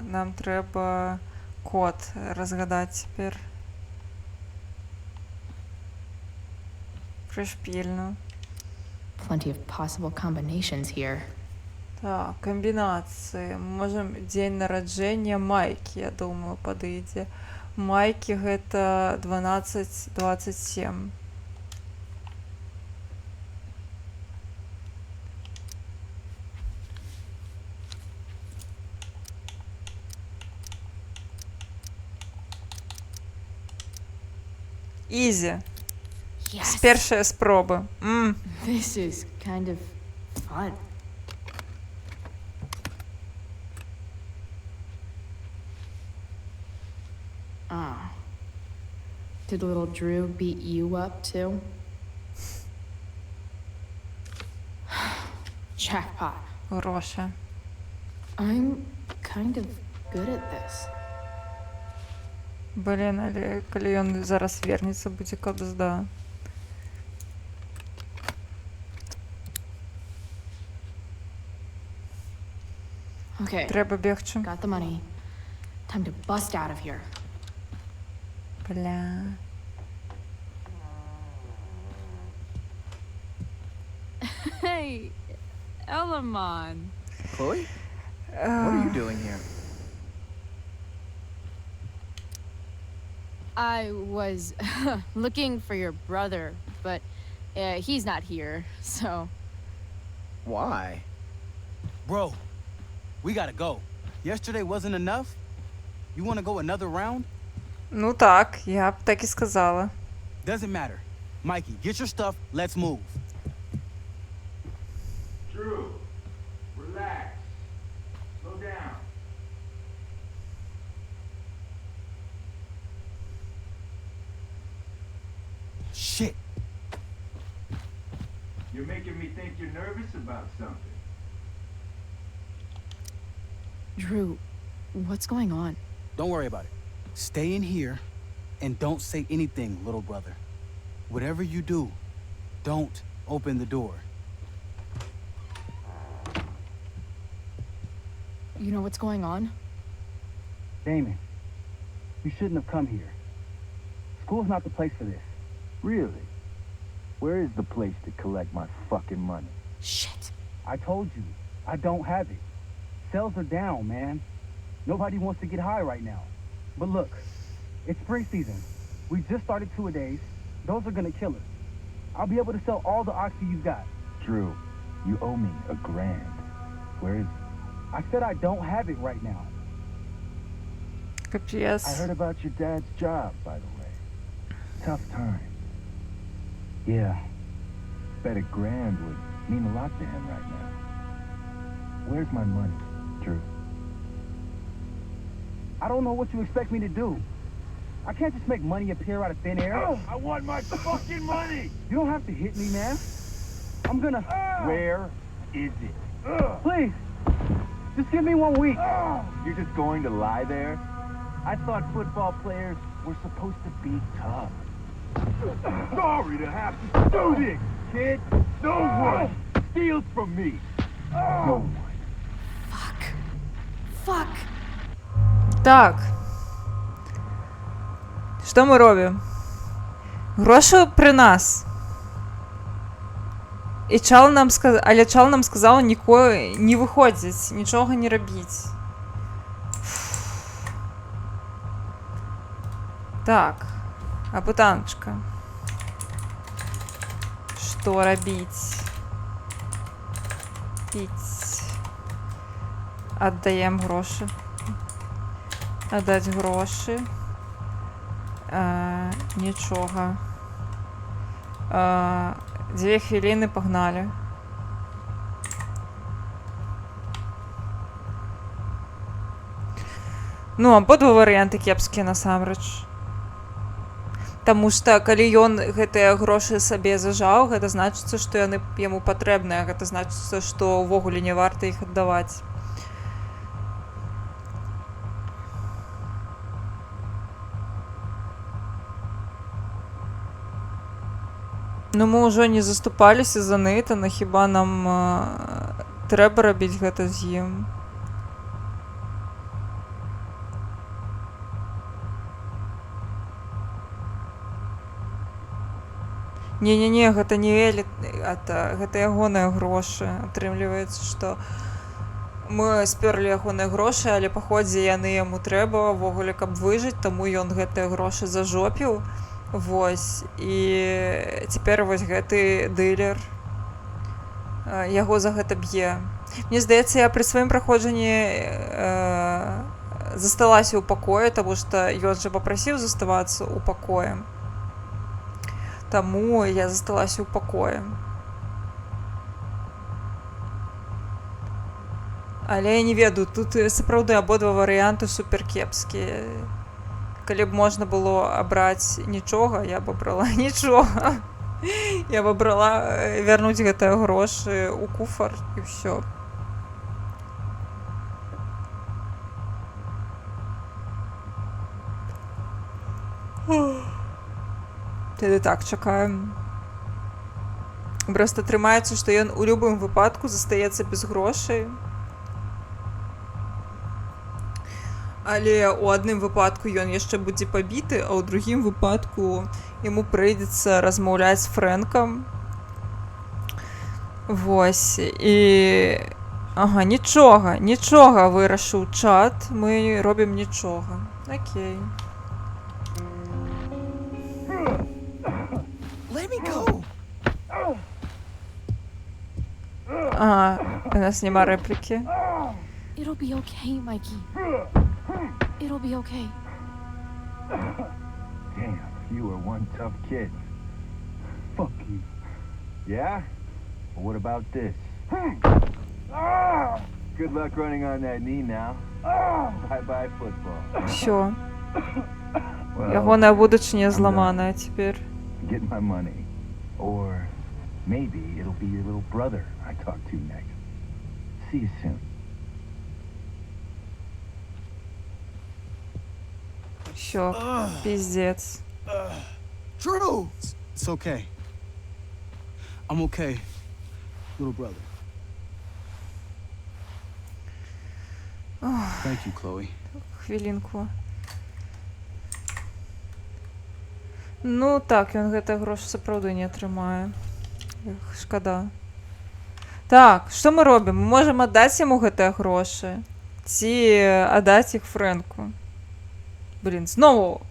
Нам треба код розгадати тепер. Пришпільно. Plenty of possible combinations here. Так, комбінації. Ми можемо день народження Майки, я думаю, подойде. Майки гэта 12-27. Easy. З першої спроби. This is kind of fun. Did little Drew beat you up too? Jackpot. Хороше. I'm kind of good at this. Блін, але коли ён зараз вернеться, будзе кабзда. Okay. Треба бігче. Got the money. Time to bust out of here. Бля. Hey, Elamon. Chloe? What are you doing here? I was looking for your brother, but he's not here, so... Why? Bro, we gotta go. Yesterday wasn't enough? You wanna go another round? Ну так, я б так і сказала. Doesn't matter. Mikey, get your stuff, let's move. Drew, relax. Slow down. Shit. You're making me think you're nervous about something. Drew, what's going on? Don't worry about it. Stay in here and don't say anything, little brother. Whatever you do, don't open the door. You know what's going on? Damon, you shouldn't have come here. School's not the place for this. Really? Where is the place to collect my fucking money? Shit. I told you, I don't have it. Sales are down, man. Nobody wants to get high right now. But look, it's spring season. We just started 2-a-days. Those are gonna kill us. I'll be able to sell all the oxy you've got. Drew, you owe me $1,000. Where is it? I said I don't have it right now. Капец. I heard about your dad's job, by the way. Tough time. Yeah. Bet $1,000 would mean a lot to him right now. Where's my money, Drew? I don't know what you expect me to do. I can't just make money appear out of thin air. Oh, I want my fucking money! You don't have to hit me, man. I'm gonna... Where is it? Please, just give me 1 week. You're just going to lie there? I thought football players were supposed to be tough. Sorry to have to do this, kid. No one steals from me. No one. Fuck. Так. Що ми робимо? Гроші при нас. І чал нам сказав, але чал нам сказав ніколи не виходить, нічого не робіть. Так. Апитаночка. што рабіць? Піць. Аддаем грошы. Аддаць грошы. Нічога. 2 хвіліны, пагналі. Ну, абодва варыянты кепскія насамрэч. Таму што калі ён гэтыя грошы сабе зажаў, гэта значыцца, што яны яму патрэбныя, гэта значыцца, што ўвогуле не варта іх аддаваць. Ну мы ўжо не заступаліся за Нейтана, хіба нам трэба рабіць гэта з ім? Не-не-не, гэта не Элі, гэта ягоныя грошы. Атрымліваецца, што мы спёрлі ягоныя грошы, але па ходзе яны яму трэба ўвогуле, каб выжыць, таму ён гэтыя грошы зажопіў. Вось, і цяпер вось гэты дылер яго за гэта б'е. Мне здаецца, я пры сваім праходжанні засталася ў пакоі, таму што ён жа папрасіў заставацца ў пакоі. Таму я засталася ў пакоі. Але я не ведаю, тут сапраўды абодва варыянты суперкепскія. Калі б можна было абраць нічога, я б абрала нічога. Я б абрала вярнуць гэтыя грошы ў куфар і ўсё. Тады так, чакаем. Проста трымаецца, што ён у любым выпадку застаецца без грошай. Але ў адным выпадку ён яшчэ будзе пабіты, а ў другім выпадку яму прыйдзецца размаўляць з Фрэнкам. Вось, і... Ага, нічога вырашыў чат, мы робім нічога. Окей. Ага, у нас нема рэплікі. It'll be okay, Mikey. It'll be okay. Damn, you are one tough kid. Fuck you. Yeah? Well, what about this? Good luck running on that knee now. Bye-bye football. Всё. Ягоная будучыня зламаная цяпер. Get my money. Or maybe it'll be your little brother I talk to next. See you soon. Всё, пиздец. Drew! It's okay. I'm okay, little brother. Thank you, Chloe. Хвілінку. Ну так, ён гэтыя грошы сапраўды не атрымае. Шкада. Так, што мы робім? Мы можам аддаць яму гэтыя грошы? Ці аддаць іх Фрэнку? Блин, знову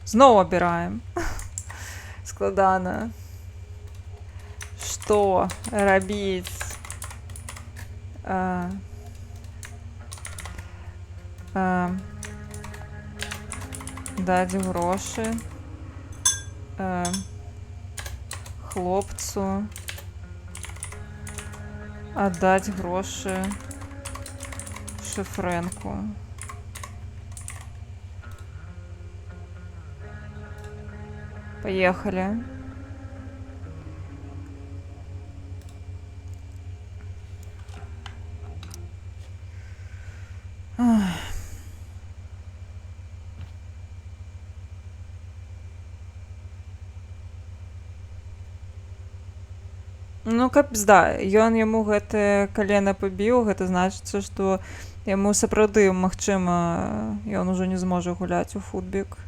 абіраем. Складана. Што рабіць? Даць грошы хлопцу. Аддаць грошы Фрэнку. Поехали. Ну, капзда, ён яму гэтае калена пабіў, гэта значыцца, што яму сапраўды, магчыма, ён ужо не зможа гуляць у футбік.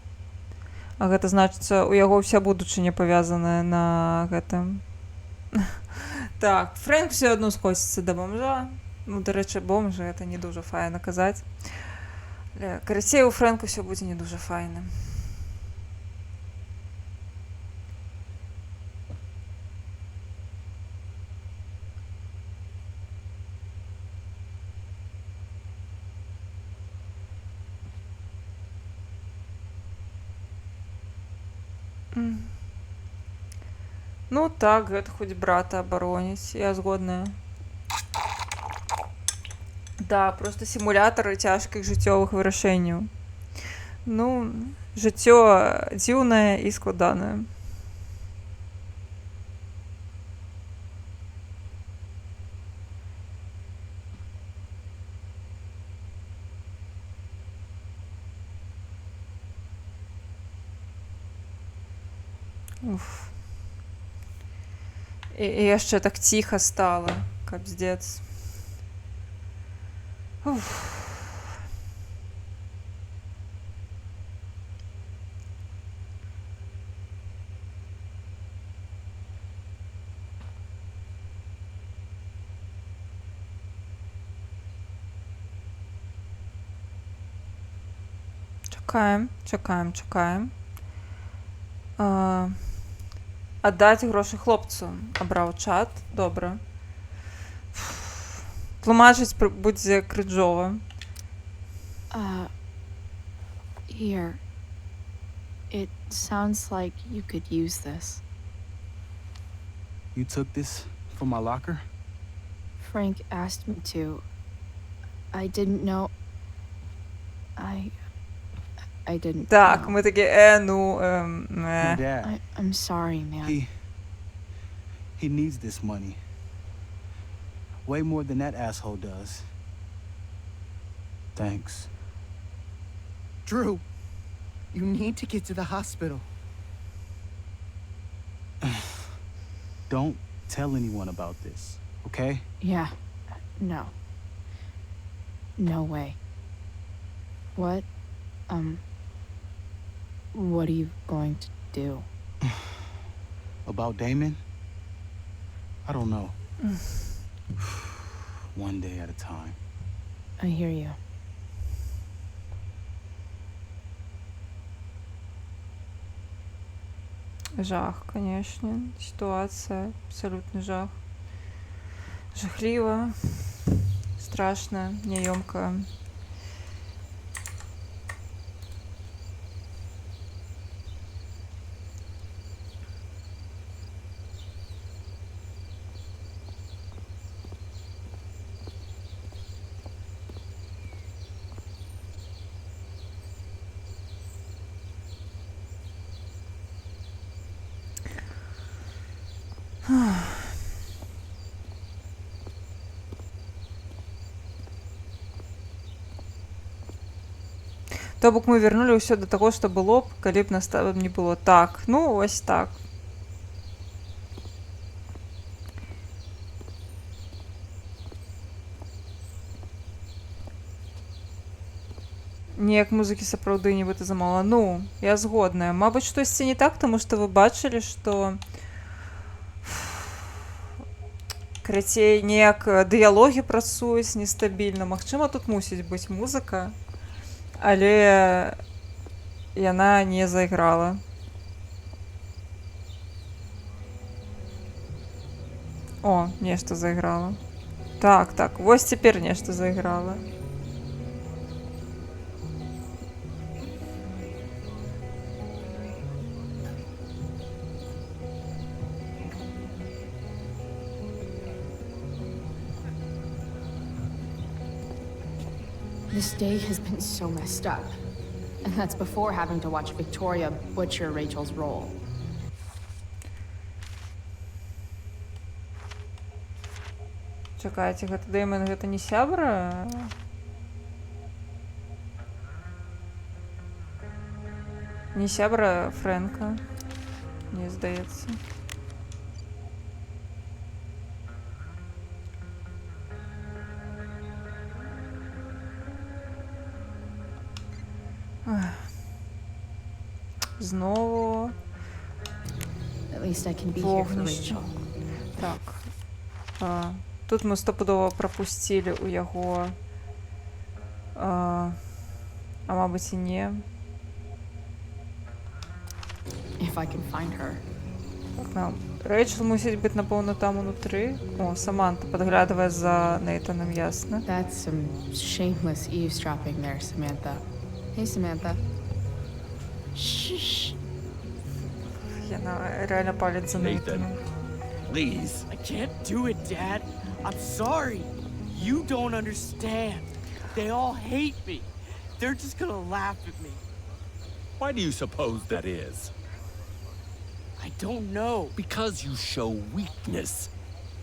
А гэта значыцца, у яго ўся будучыня павязаная на гэтым. Так, Фрэнк все адно скоціцца да бомжа. Ну, дарэчы, бомжа, гэта не дужа файна казаць. Карацей, у Фрэнку все будзе не дужа файна. Ну так, гэта хоць брата абароніць, я згодная. Да, просто сімулятары цяжкіх жыццёвых вырашэнняў. Ну, жыццё дзіўнае і складанае. Уф. І яшчэ так ціха стала, капздец. Уф. Чакаем. Аддаць грошы хлопцу. Абраў чат. Добра. Тлумачыць будзе крыжова. Here. It sounds like you could use this. You took this from my locker? Frank asked me to. I didn't know. I didn't Так, know. ми такі, Dad, I'm sorry, man. he needs this money. Way more than that asshole does. Thanks. Drew, you need to get to the hospital. Don't tell anyone about this, okay? Yeah. No. No way. What are you going to do? About Damon? I don't know. One day at a time. I hear you. Жах, конечно. Ситуация абсолютный жах. Жахливо, страшно, неёмко. То бок мы вярнулі ўсё да таго, што было б, калі б нас там не было. Так, ну ось так. Неяк музыкі сапраўды нібыта замала. Ну, я згодная. Мабыць, штосьці не так, таму што вы бачылі, што карацей, неяк дыялогі працуюць нестабільна. Магчыма, тут мусіць быць музыка, але яна не зайграла. О, нешта зайграла. Так, вось цяпер нешта зайграла. This day has been so messed up. And that's before having to watch Victoria butcher Rachel's role. Чакайце, гэта Дэйман, гэта не сябра? Не сябра Фрэнка, мне здаецца. Знову вогнішча. Так. Тут мы стопудова прапусцілі ў яго. А мабыць і не. Так, Рэйчел мусіць быць, напэўна, там унутры. О, Саманта падглядвае за Нейтанам, ясна. That's some shameless eavesdropping there, Samantha. Hey, Samantha. Shh. реально палец за Нейтаном. Please. I can't do it, Dad. I'm sorry. You don't understand. They all hate me. They're just gonna laugh at me. Why do you suppose that is? I don't know. Because you show weakness.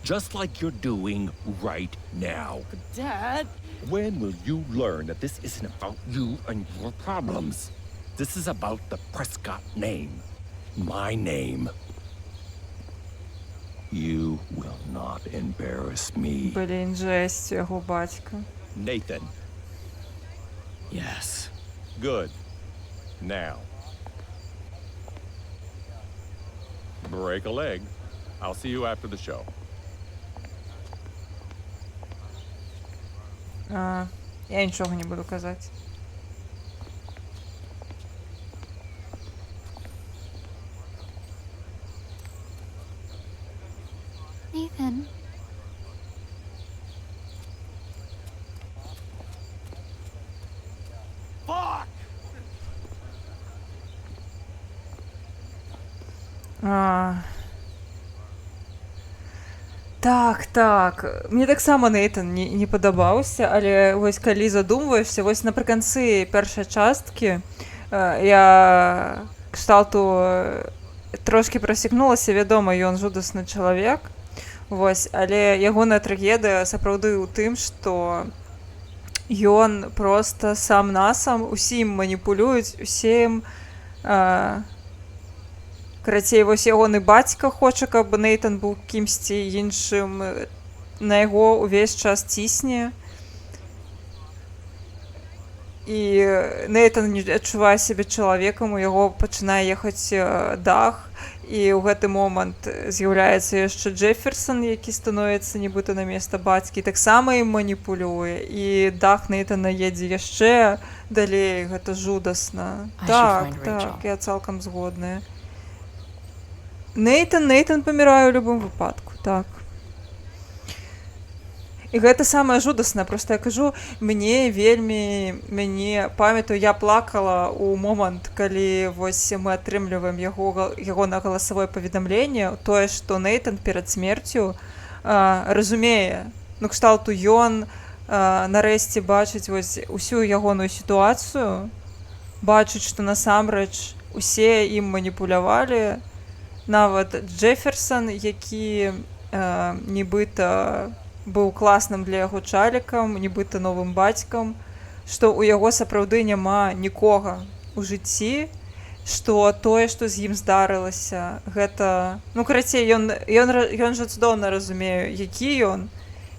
Just like you're doing right now. But Dad... When will you learn that this isn't about you and your problems? This is about the Prescott name. My name. You will not embarrass me. Блін, жесть, його батька. Nathan. Yes. Good. Now. Break a leg. I'll see you after the show. Я нічого не буду казати. Nathan. Fuck! Так. Мне так само Нейтан не падабаўся, але вось калі задумваешся, вось напрыканцы першай часткі я кшталту трошки прасекнулася, вядома, ён жудасны чалавек, вось, але ягоная трагедыя сапраўды ў тым, што ён проста сам-насам усім маніпулююць, усім карацей, вось ягоны бацька хоча, каб Нейтан быў кімсьці іншым, на яго ўвесь час цісне. І Нейтан не адчувае сябе чалавекам, у яго пачынае ехаць дах, і ў гэты момант з'яўляецца яшчэ Джефферсон, які становіцца нібыта на месца бацькі, таксама ім маніпулюе, і дах Нейтана едзе яшчэ далей, гэта жудасна. Так, я цалкам згодная. Нейтан памірае ў любым выпадку, так. І гэта самае жудаснае, проста я кажу, мяне памятаю, я плакала ў момант, калі вось мы атрымліваем яго на галасавое паведамленне, тое, што Нейтан перад смерцю разумее, ну кшталту ён нарэшце бачыць вось усю ягоную сітуацыю, бачыць, што насамрэч усе ім маніпулявалі, нават Джефферсон, які нібыта быў класным для яго чалікам, нібыта новым бацькам, што ў яго сапраўды няма нікога ў жыцці, што тое, што з ім здарылася, гэта... Ну, карацей, ён жа цудоўна разумее, які ён,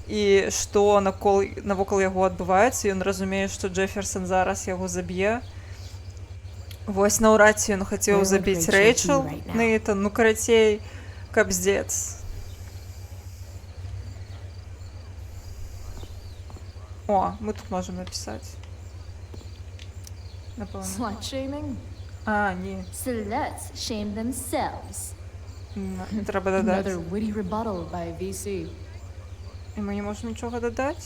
і што навокал яго адбываецца, ён разумее, што Джефферсон зараз яго заб'е. Вось наўрад ці ён хацеў забіць Рэйчел, Нейтан, ну карацей, капздец. О, мы тут можем написать. Slut-shaming? Не. Sluts shame themselves. Треба додать. Another witty rebuttal by VC. І ми не можемо нічого додати?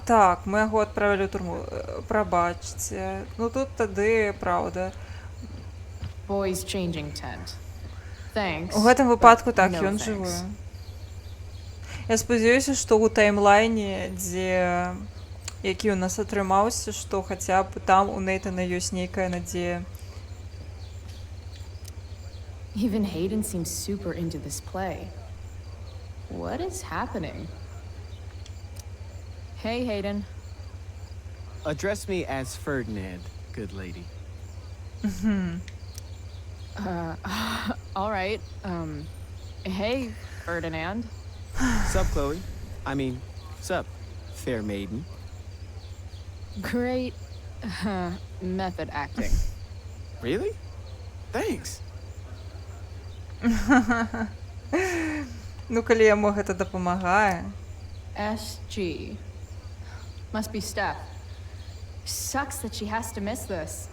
Так, ми його відправили у турму. Пробачте. Ну тут тоді правда. Boys changing tent. Thanks. У гэтым выпадку так, no ён thanks. жывы. Я спадзяюся, што ў таймлайне, які у нас атрымаўся, што хаця б там у Нейтана ёсць нейкая надзея. Even Hayden seems super into this play. What is happening? Hey, Hayden. Address me as Ferdinand, good lady. All right. Hey, Ferdinand. Sup, Chloe? I mean, sup, fair maiden. Great method acting. Really? Thanks. Ну, калі яму гэта дапамагае. SG. Must be Steph. Sucks that she has to miss this.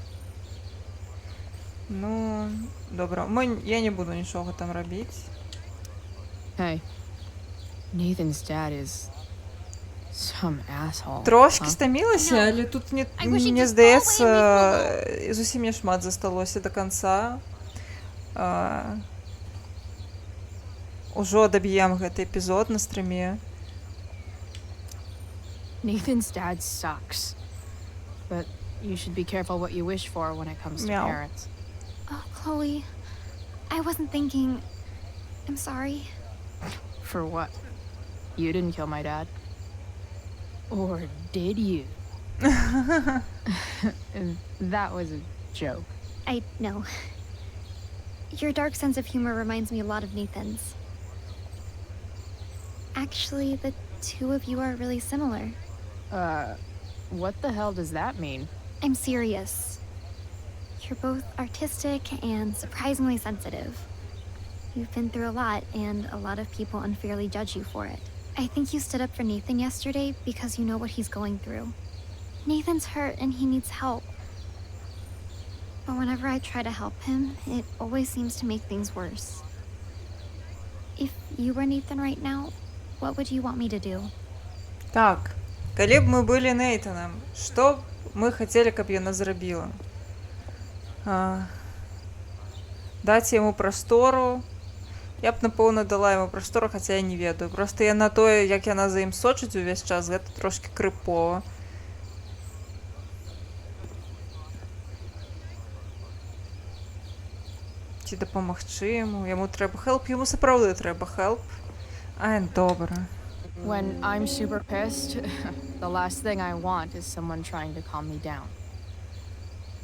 Ну, добра. Я не буду нічого там робіць. Hey. Nathan's dad is Some asshole. Трошки huh? стамілася, але тут мне здаецца зусім не шмат засталося до конца. Ужо даб'ем гэты эпізод на стрыме. Nathan's dad sucks. But you should be careful what you wish for when it comes to Meow. parents. Oh, Chloe. I wasn't thinking. I'm sorry. For what? You didn't kill my dad. Or did you? That was a joke. I know. Your dark sense of humor reminds me a lot of Nathan's. Actually, the two of you are really similar. What the hell does that mean? I'm serious. You're both artistic and surprisingly sensitive. You've been through a lot, and a lot of people unfairly judge you for it. I think you stood up for Nathan yesterday because you know what he's going through. Nathan's hurt and he needs help. But whenever I try to help him, it always seems to make things worse. If you were Nathan right now, what would you want me to do? Так, калі б мы былі Нейтанам, што б мы хацелі, каб яна зрабіла? Даць яму прастору. Я б, напэўна, дала яму прастору, хаця я не ведаю. Проста яна тое, як яна за ім сочыць увесь час, гэта трошки крыпова. Ці дапамагчы яму? Яму трэба хелп? Яму сапраўды трэба хелп. Ай, добра. When I'm super pissed, the last thing I want is someone trying to calm me down.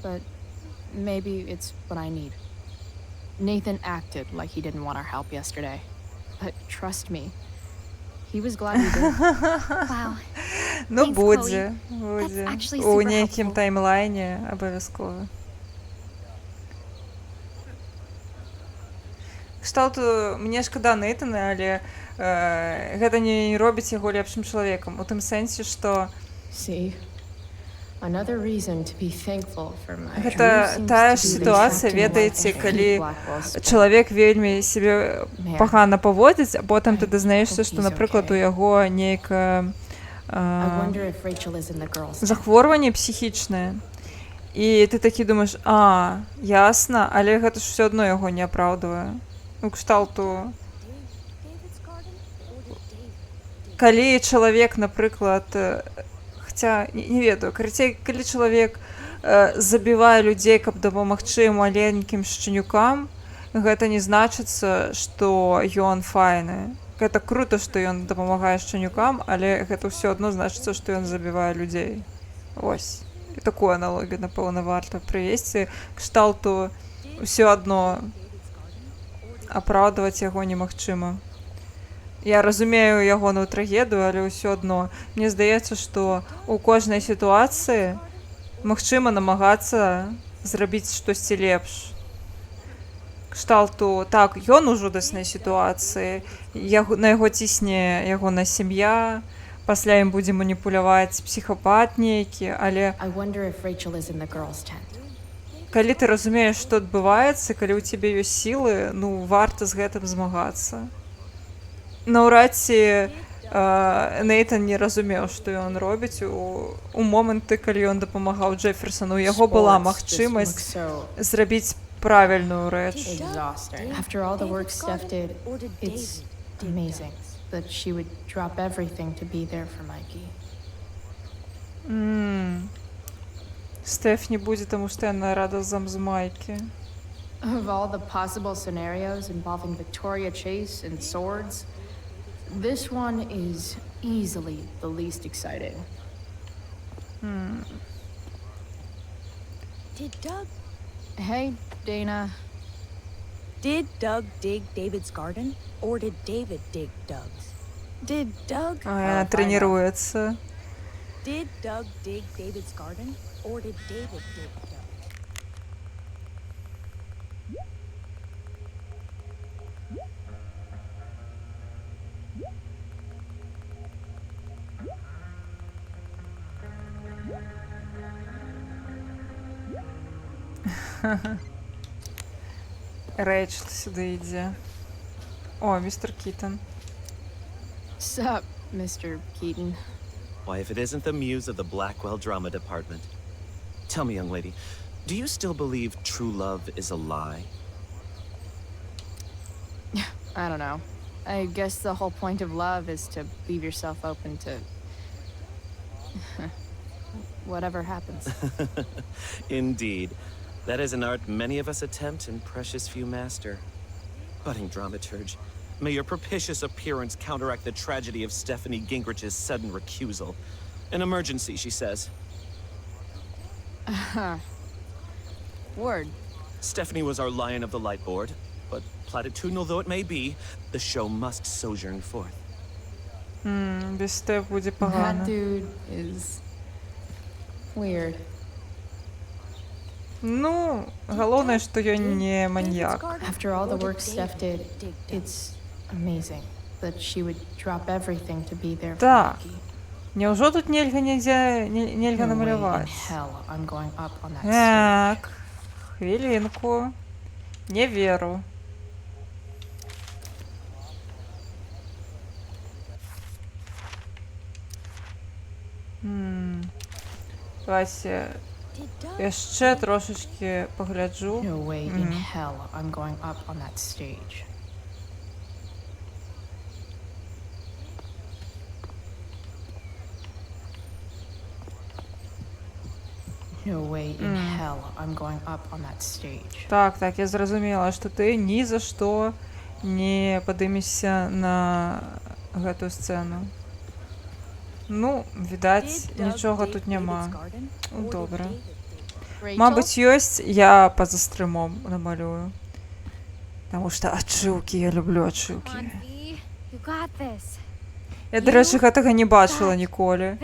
But maybe it's what I need. Nathan acted like he didn't want our help yesterday. But trust me, he was glad we did. Wow. Ну, Thanks, будзе. Chloe. That's Будзе. actually У super нейкім helpful. таймлайне абавязкова. Кшталту, мне шкада Нейтана, але гэта не робіць яго лепшым чалавекам. У тым сэнсе, што See, another reason to be thankful for my гэта тая ж сітуацыя, ведаеце, калі чалавек вельмі сябе пагана паводзіць, а потым ты дазнаешся, што, напрыклад, у яго нейкае захворванне псіхічнае. І ты такі думаеш, ясна, але гэта ж ўсё адно яго не апраўдвае. У кшталту, калі чалавек, напрыклад, хаця не ведаю, карацей, калі чалавек забівае людзей, каб дапамагчы маленькім шчанюкам, гэта не значыцца, што ён файны. Гэта круто, што ён дапамагае шчанюкам, але гэта ўсё адно значыцца, што ён забівае людзей. Вось. І такую аналогію, напэўна, варта прывесці. Кшталту ўсё адно апраўдваць яго немагчыма. Я разумею ягоную трагедыю, але ўсё адно. Мне здаецца, што ў кожнай сітуацыі магчыма намагацца зрабіць штосьці лепш. Кшталту, так, ён у жудаснай сітуацыі, на яго цісне ягоная сям'я, пасля ім будзе маніпуляваць псіхапат нейкі, але калі ты разумееш, што адбываецца, калі ў цябе ёсць сілы, ну, варта з гэтым змагацца. Наўрад ці Нейтан не разумеў, што ён робіць у моманты, калі ён дапамагаў Джеферсону. У яго была магчымасць зрабіць правільную рэч. After all the work Steph did, it's amazing that she would drop everything to be there for Mikey. Стеф не будзе, таму што яна разам з Майкі. Of all the possible scenarios involving Victoria Chase and swords, this one is easily the least exciting. Did Doug... Hey, Dana. Did Doug dig David's garden? Or did David dig Doug's? Did Doug... Яна тренируется. Did Doug dig David's garden? Or did David dig Doug? Рэйчел сюда ідзе. О, мистер Китон. Sup, Mr. Keaton. Why, if it isn't the muse of the Blackwell Drama Department. Tell me, young lady, do you still believe true love is a lie? I don't know. I guess the whole point of love is to leave yourself open to whatever happens. Indeed. That is an art many of us attempt and precious few master. Budding dramaturge, may your propitious appearance counteract the tragedy of Stephanie Gingrich's sudden recusal. An emergency, she says. Word. Stephanie was our lion of the light board, but platitudinal though it may be, the show must sojourn forth. Без Стеф буде That погано. dude is weird. Ну, головне, що я не маньяк. After all the work Steph did, it's amazing that she would drop everything to be there for Так. Nikki. Невже тут нельга No way in намалювати? hell I'm going up on that stage. Так, хвилинку. Не веру. Давайте ще трошечки погляджу. No way in hell I'm going up on that stage. No way in hell I'm going up on that stage. Так, так, я зрозуміла, що ти ні за що не подимешся на гэту сцену. Ну, відаць, нічого тут нема. Ну, добре. Мабуть, ёсць, я поза стрымом намалюю. Потому что отшивки, я люблю отшивки. You got this. Я, до речі, гэтага не бачила ніколі.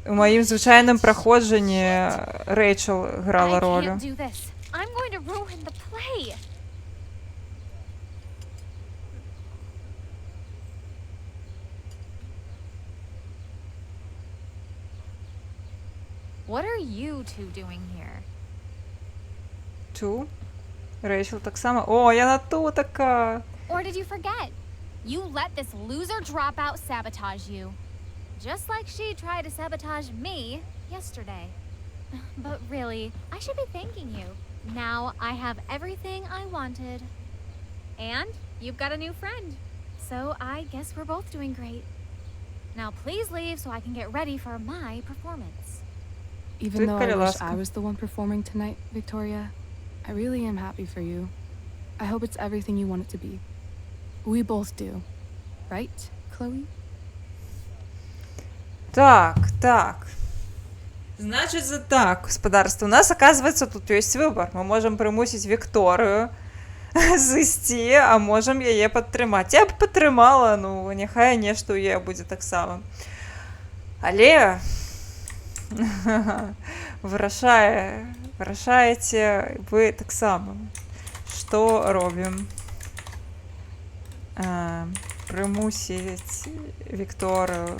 У маім звычайным праходжанні Рэйчел грала ролю. Can't do this. I'm going to ruin the play. What are you two doing here? Ту? Рэйчел так само. О, я на ту така. Or did you forget? You let this loser dropout sabotage you. Just like she tried to sabotage me yesterday. But really, I should be thanking you. Now I have everything I wanted. And you've got a new friend. So I guess we're both doing great. Now please leave so I can get ready for my performance. Even though I wish I was the one performing tonight, Victoria, I really am happy for you. I hope it's everything you want it to be. We both do. Right, Chloe? Так, так. Значит, за так, господарство. У нас, оказывается, тут есть выбор. Мы можем примусить Вікторію зайсці, а можем яе падтрымаць. Я б падтрымала, ну, няхай нешта ў яе будзе таксама. Але вырашаеце вы таксама. Што робім? Примусіць Вікторію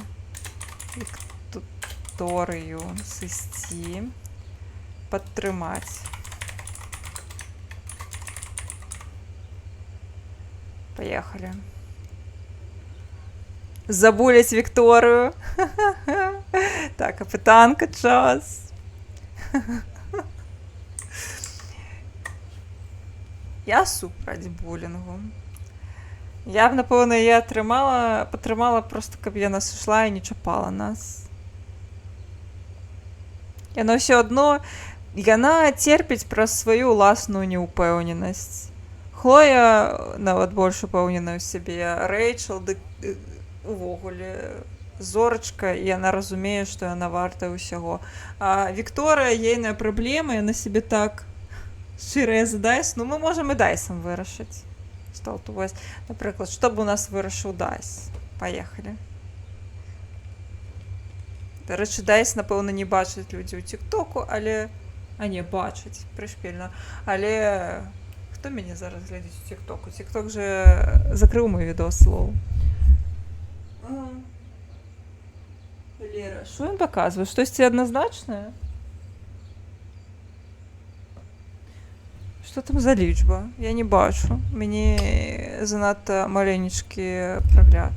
сысці, падтрымаць. Поехали. Забулись Вікторію. Так, капітанка, час. Я супраць булінгу. Я б, напевно, її потримала просто, каб яна сышла і не чапала нас. Яно все одно, яна терпіць праз сваю ўласную неўпэўненасць. Хлоя нават больш упэўненая ў сябе. Рэйчел, дык увогуле зорачка, і яна разумее, што яна вартая ўсяго. А Вікторыя, ейная праблема, яна сябе так шчырая за Дайс. Ну, мы можам і Дайсам вырашыць. Вось, напрыклад, што б у нас вырашыў Дайс? Паехалі. Дарэчы, Дайс, напэўна, не бачаць людзі ў тик-току, але... А не, бачаць, прышпільна. Але... Хто мяне зараз глядзіць у тик-току? Тик-ток же закрыў мой відос слоў. Лера, што ён паказвае? Штосьці адназначнае? Што там за лічба? Я не бачу. Мяне занадта маленечкі прагляд.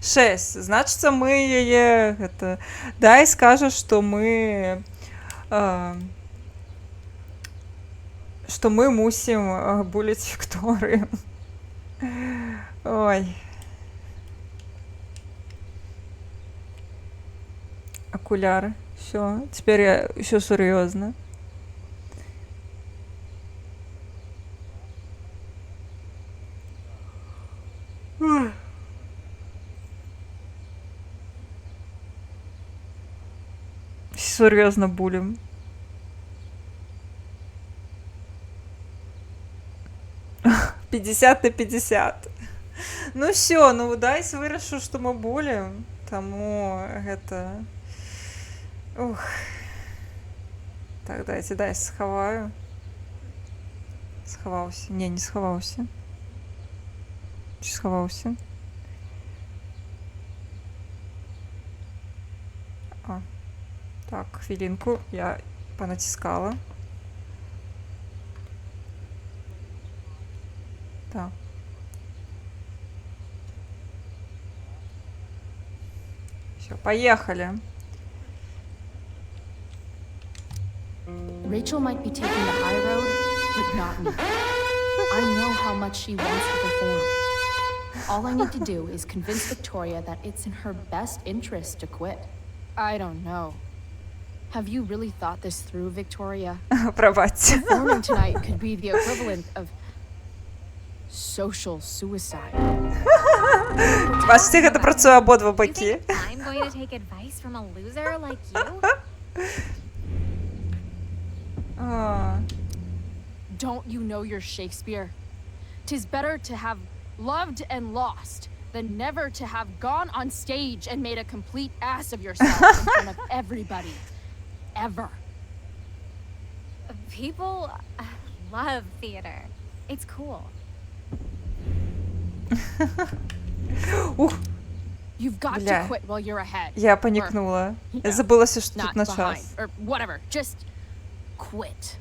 6. Значится, мы яе гэта дай скажа, што мы мусім буліць Вікторыю. Ой. Окуляры. Все, теперь я все серьезно. Серьезно булим. — 50/50. Ну все, ну Дайс вырашыў, што мы булім, таму гэта... Ух. Так, дайце Дайс схаваю. Схаваўся. Не, не схаваўся. Ці схаваўся? А. Так, хвілінку, я понатискала. Так. Все, поехали. Rachel might be taking the high road, but not me. I know how much she wants to perform. All I need to do is convince Victoria that it's in her best interest to quit. I don't know. Have you really thought this through, Victoria? Пробачте. Performing tonight could be the equivalent of social suicide. Бачите, гэта працуе абодва бакі. I'm going to take advice from a loser like you? Don't you know your Shakespeare? 'Tis better to have loved and lost than never to have gone on stage and made a complete ass of yourself in front of everybody. Ever. People love theater. It's cool. You've got Бля. to quit while you're ahead. Я паникнула. Я забылася, што тут на час. Or whatever. Just quit.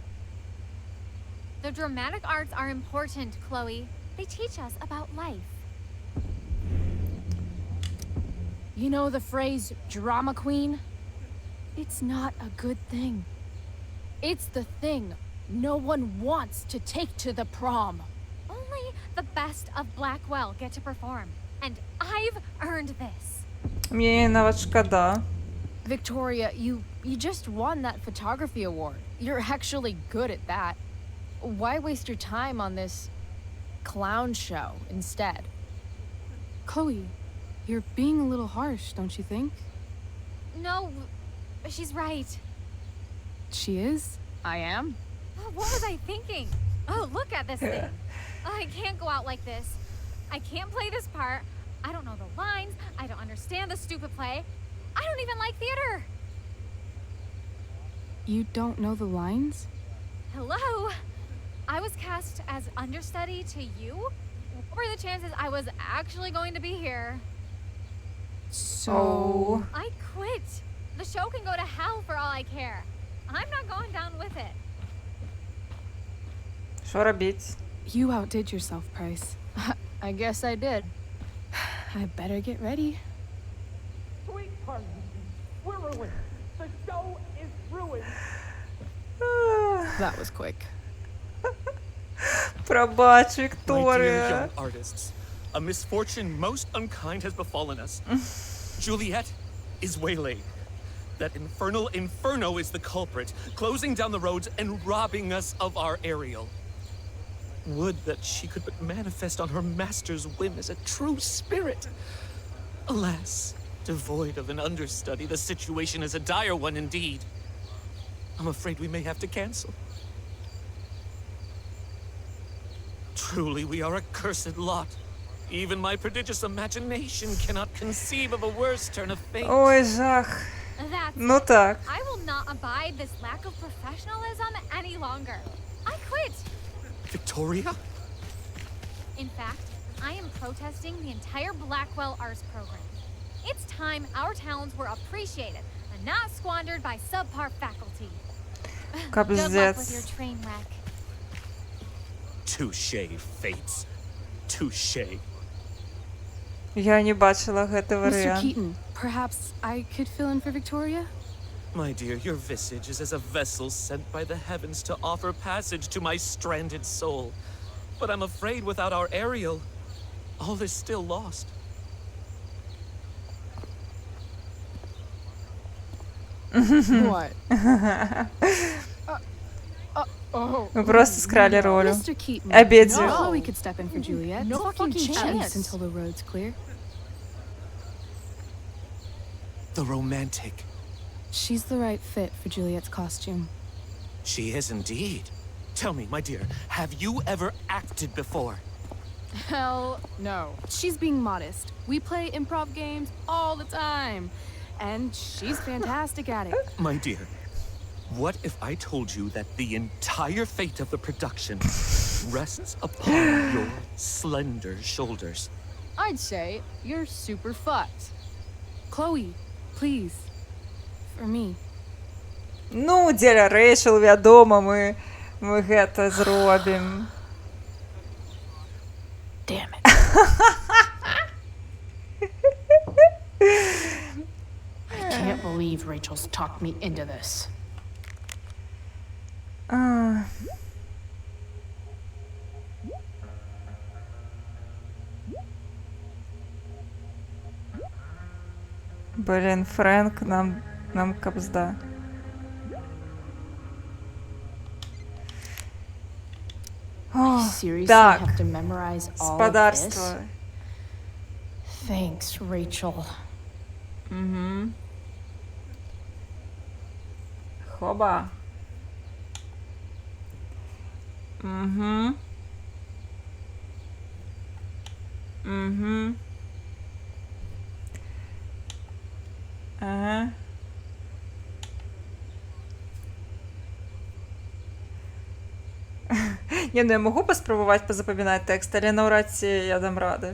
The dramatic arts are important, Chloe. They teach us about life. You know the phrase drama queen? It's not a good thing. It's the thing no one wants to take to the prom. Only the best of Blackwell get to perform. And I've earned this. Мне нават шкада. Victoria, you just won that photography award. You're actually good at that. Why waste your time on this clown show instead? Chloe, you're being a little harsh, don't you think? No, she's right. She is? I am? What was I thinking? Oh, look at this thing. I can't go out like this. I can't play this part. I don't know the lines. I don't understand the stupid play. I don't even like theater. You don't know the lines? Hello? I was cast as understudy to you? What were the chances I was actually going to be here? So... I quit. The show can go to hell for all I care. I'm not going down with it. Що робіть? You outdid yourself, Price. I guess I did. I better get ready. Sweet pardon. We're ruined. The show is ruined. That was quick. Пробач, My dear Вікторія. young artists, a misfortune most unkind has befallen us. Juliet is waylaid. That infernal inferno is the culprit, closing down the roads and robbing us of our Ariel. Would that she could but manifest on her master's whim as a true spirit. Alas, devoid of an understudy, the situation is a dire one indeed. I'm afraid we may have to cancel. Truly, we are a cursed lot. Even my prodigious imagination cannot conceive of a worse turn of fate. Ой, жах. That's Ну так. I will not abide this lack of professionalism any longer. I quit. Victoria? In fact, I am protesting the entire Blackwell Arts program. It's time our talents were appreciated and not squandered by subpar faculty. Good luck with your train wreck. Touché, fates. Touché. Я не бачила гэты Mr. варыянт. Keaton, perhaps I could fill in for Victoria? My dear, your visage is as a vessel sent by the heavens to offer passage to my stranded soul. But I'm afraid without our Ariel, all is still lost. What? Мы просто скрали роль. Mr. Keaton, Обедзю. Chloe could step in for Juliet. No fucking At chance. least until the road's clear. The romantic. She's the right fit for Juliet's costume. She is indeed. Tell me, my dear, have you ever acted before? Hell no. She's being modest. We play improv games all the time. And she's fantastic at it. My dear, what if I told you that the entire fate of the production rests upon your slender shoulders? I'd say you're super fucked. Chloe, please. For me. Ну, дзеля Рэйчел, вядома, мы гэта зробім. Damn it. I can't believe Rachel's talked me into this. Блин, Фрэнк, нам капзда. I seriously Так, have to memorize all of господарство. this? Thanks, Rachel. Угу. Хоба. Угу. Угу. Ага. Не, ну я могу паспрабаваць пазапамінаць тэкст, але наўрад ці я дам рады.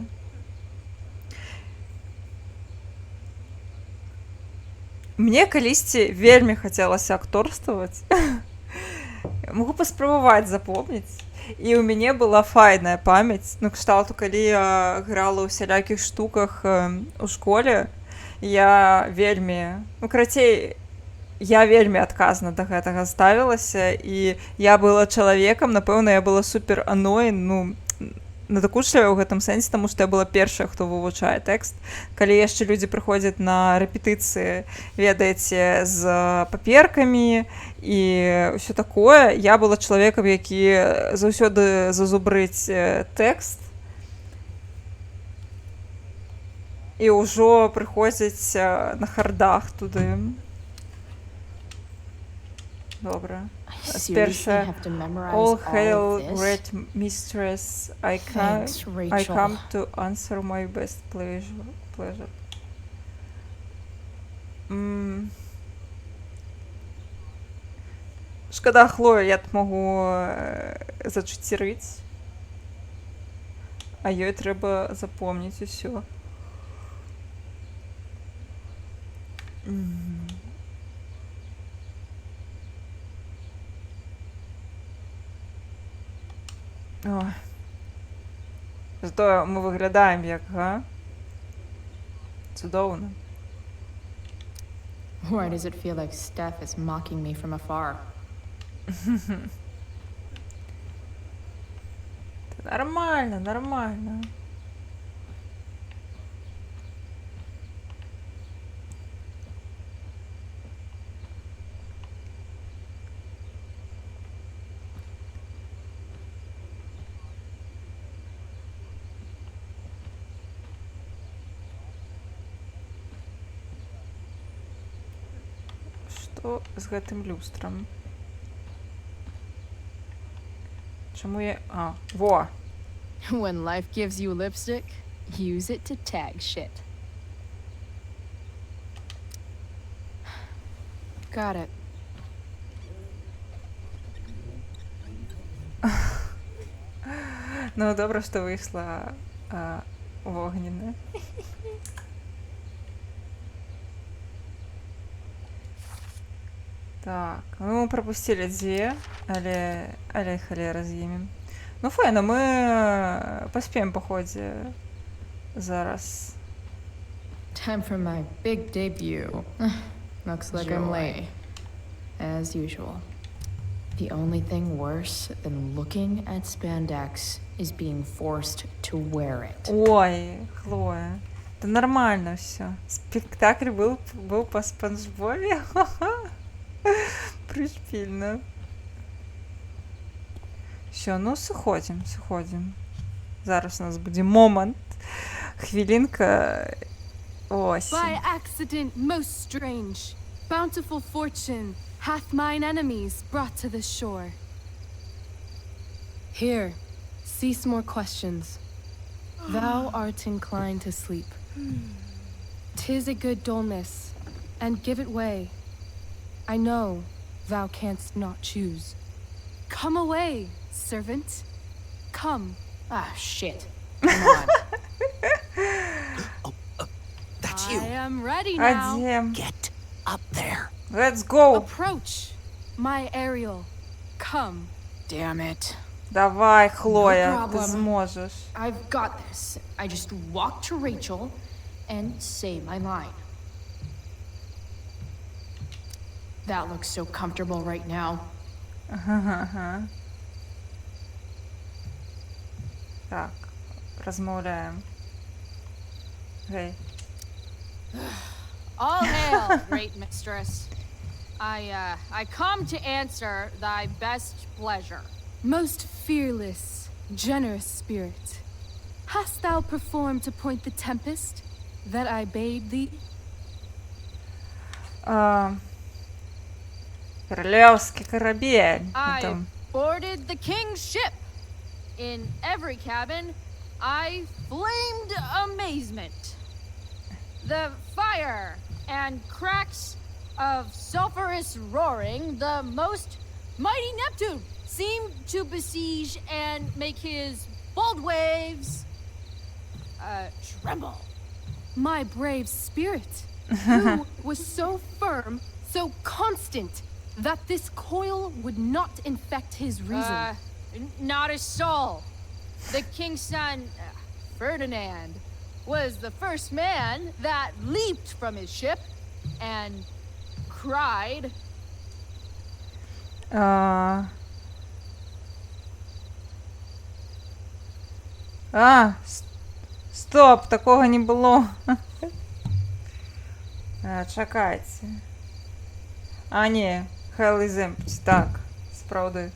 Мне калісьці вельмі хацелася акторстваваць. Могу паспрабаваць запомніць. І ў мяне была файная памяць, ну, кшталту, калі я грала ў усялякіх штуках у школе, я вельмі, ну, карацей, я вельмі адказна да гэтага ставілася, і я была чалавекам, напэўна, я была супер аноін, ну, надакучлівая ў гэтым сэнсе, таму што я была першая, хто вывучае тэкст. Калі яшчэ людзі прыходзяць на рэпетыцыі, ведаеце, з паперкамі і ўсё такое, я была чалавекам, які заўсёды зазубрыць тэкст, і ўжо прыходзяць на хардах туды. Добра. Першая. All hail, great mistress. I come to answer my best pleasure. Шкада, Хлоя, я могу зачыцірыць. А ёй трэба запомніць усё. Ой. Зато мы выглядаем як, га? Цудоўна. Why does it feel like Steph is mocking me from afar? Нормально, нормально. Што з гэтым люстрам? Чаму я... А, во! When life gives you lipstick, use it to tag shit. Got it. Ну, добра, што выйшла вогненная. Так, ну мы пропустили дзве, але халера з імі. Ну файна, мы паспеем па ходзе Зараз. Time for my big debut. Looks like I'm late. As usual. The only thing worse than looking at spandex is being forced to wear it. Ой, Хлоя. Да нормально все. Спектакль был по Спанч Бобі. Пришпільно. Що, ну сходим. Зараз у нас буде момент. Хвилинка. Осінь. By accident most strange, bountiful fortune hath mine enemies brought to the shore. Here, cease more questions. Thou art inclined to sleep. 'Tis a good dullness, and give it way. I know thou canst not choose. Come away, servant. Come. Ah, shit. Come on. That's I am ready now. Адем. Get up there. Let's go. Approach, my Ariel. Come. Damn it. Давай, Хлоя, No ти problem. зможеш. I've got this. I just walk to Rachel and say my line. That looks so comfortable right now. Ага. Так, розмовляємо. Гей. All hail, great mistress. I come to answer thy best pleasure. Most fearless, generous spirit, hast thou performed to point the tempest that I bade thee? Королевский корабель. I Там. boarded the king's ship. In every cabin, I flamed amazement. The fire and cracks of sulphurous roaring, the most mighty Neptune seemed to besiege and make his bold waves tremble. My brave spirit, who was so firm, so constant, that this coil would not infect his reason. Not a soul. The king's son, Ferdinand, was the first man that leaped from his ship and cried. Стоп, такого не було. Чекайте. Ні, Hell is empty. Так, справді.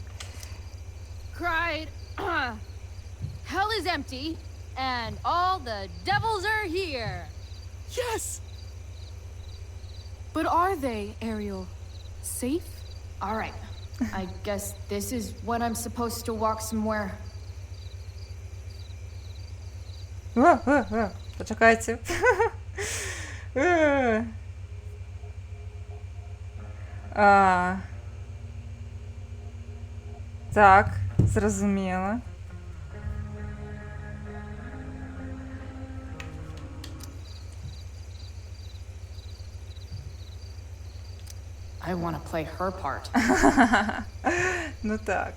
Cried, hell is empty, and all the devils are here. Yes! But are they, Ariel? Safe? All right. I guess this is when I'm supposed to walk somewhere. Почекайте. Так, зрозуміло. I want to play her part. Ну так,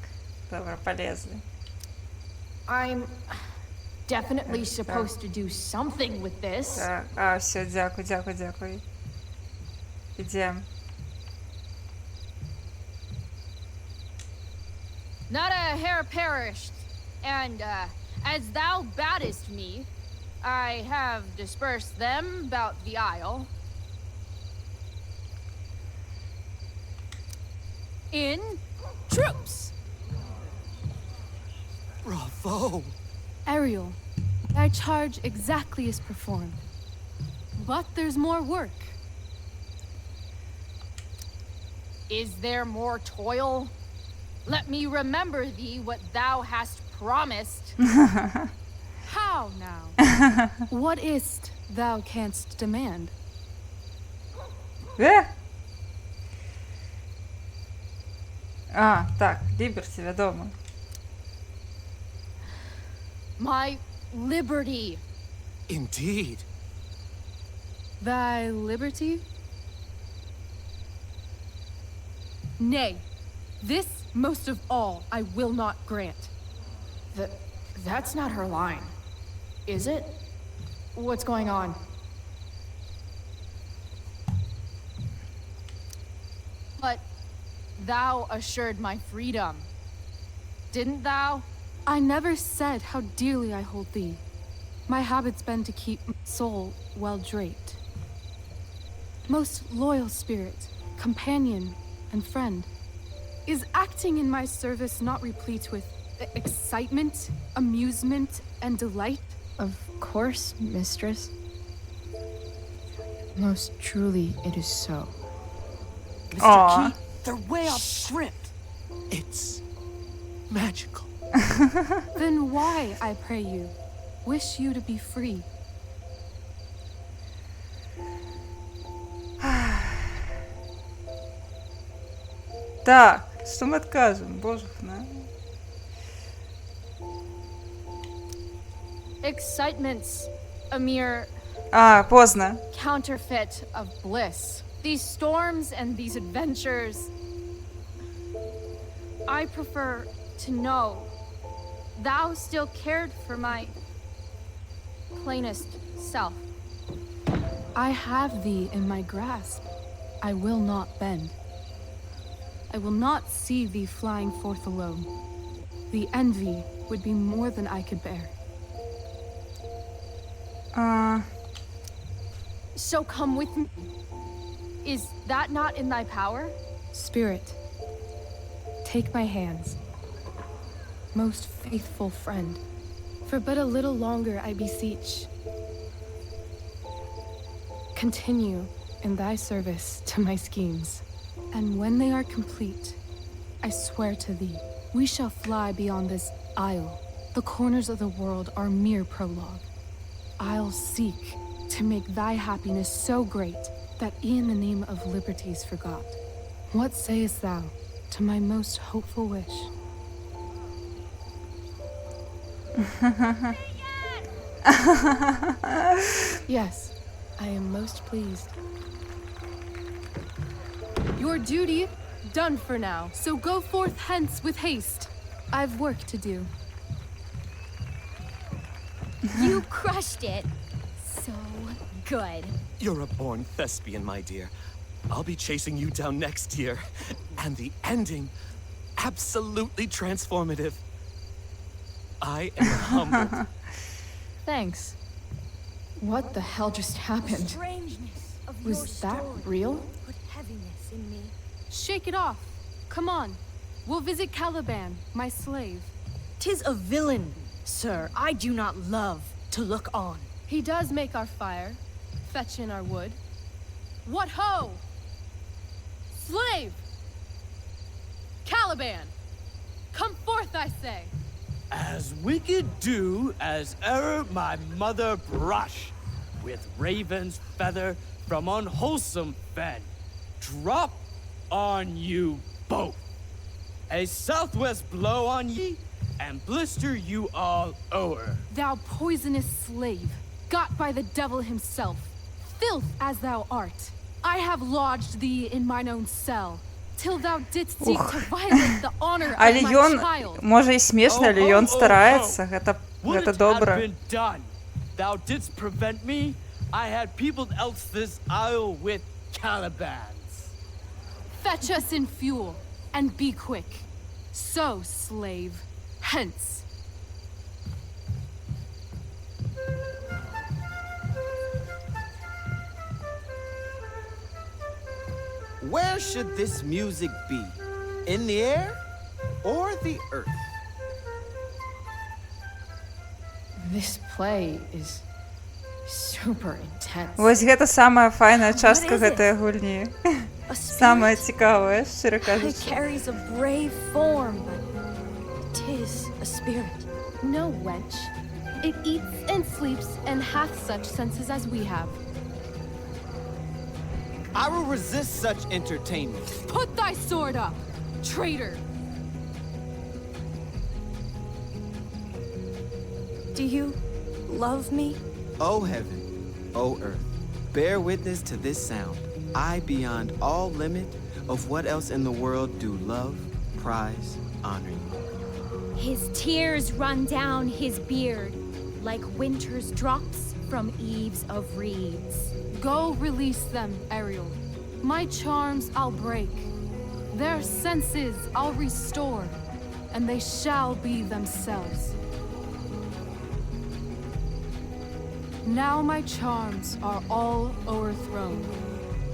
добре, полезли. I'm definitely supposed to do something with this. Так, все, дякую. Ідем. Not a hair perished, and as thou baddest me, I have dispersed them about the isle. In troops. Bravo! Ariel, thy charge exactly is performed. But there's more work. Is there more toil? Let me remember thee what thou hast promised. How now? What is't thou canst demand? Так, Ліберті, відомо. My liberty. Indeed. Thy liberty? Nay, this most of all I will not grant. That's not her line, is it? What's going on? But thou assured my freedom, didn't thou? I never said how dearly I hold thee. My habit's been to keep my soul well draped. Most loyal spirit, companion, and friend, is acting in my service not replete with excitement, amusement, and delight? Of course, mistress. Most truly, it is so. Mr. Key, they're way off script. It's magical. Then why, I pray you, wish you to be free? Так, что мы откажем? Боже хна. Excitement's a mere Поздно. counterfeit of bliss. These storms and these adventures. I prefer to know thou still cared for my plainest self. I have thee in my grasp. I will not bend. I will not see thee flying forth alone. The envy would be more than I could bear. So come with me. Is that not in thy power? Spirit, take my hands. Most faithful friend, for but a little longer I beseech. Continue in thy service to my schemes, and when they are complete, I swear to thee, we shall fly beyond this isle. The corners of the world are mere prologue. I'll seek to make thy happiness so great that e'en the name of liberty's forgot. What sayest thou to my most hopeful wish? Yes, I am most pleased. Your duty done for now, so go forth hence with haste. I've work to do. You crushed it. So good. You're a born thespian, my dear. I'll be chasing you down next year. And the ending, absolutely transformative. I am humbled. Thanks. What the hell just happened? Strangeness of your Was that story real? put heaviness in me. Shake it off. Come on. We'll visit Caliban, my slave. 'Tis a villain, sir. I do not love to look on. He does make our fire, fetch in our wood. What ho! Slave! Caliban! Come forth, I say! As wicked do as e'er my mother brush, with raven's feather from unwholesome fen, drop on you both. A southwest blow on ye, and blister you all o'er. Thou poisonous slave, got by the devil himself, filth as thou art, I have lodged thee in mine own cell, till thou didst seek to violate the honor of Але my ён, child. можа і смешна, але ён стараецца, гэта Would it добра. had been done? Thou didst prevent me. I had peopled else this isle with Calibans. Fetch us in fuel, and be quick. So, slave, hence. Where should this music be? In the air or the earth? This play is super intense. Вось гэта самая файная частка гэтай гульні. Самая цікавая, шчыра It кажучы. carries a brave form, but 'tis a spirit. No, wench. It eats and sleeps and hath such senses as we have. I will resist such entertainment. Put thy sword up, traitor! Do you love me? O heaven, O earth, bear witness to this sound. I, beyond all limit of what else in the world do love, prize, honor you. His tears run down his beard like winter's drops from eaves of reeds. Go release them, Ariel. My charms I'll break. Their senses I'll restore, and they shall be themselves. Now my charms are all o'erthrown,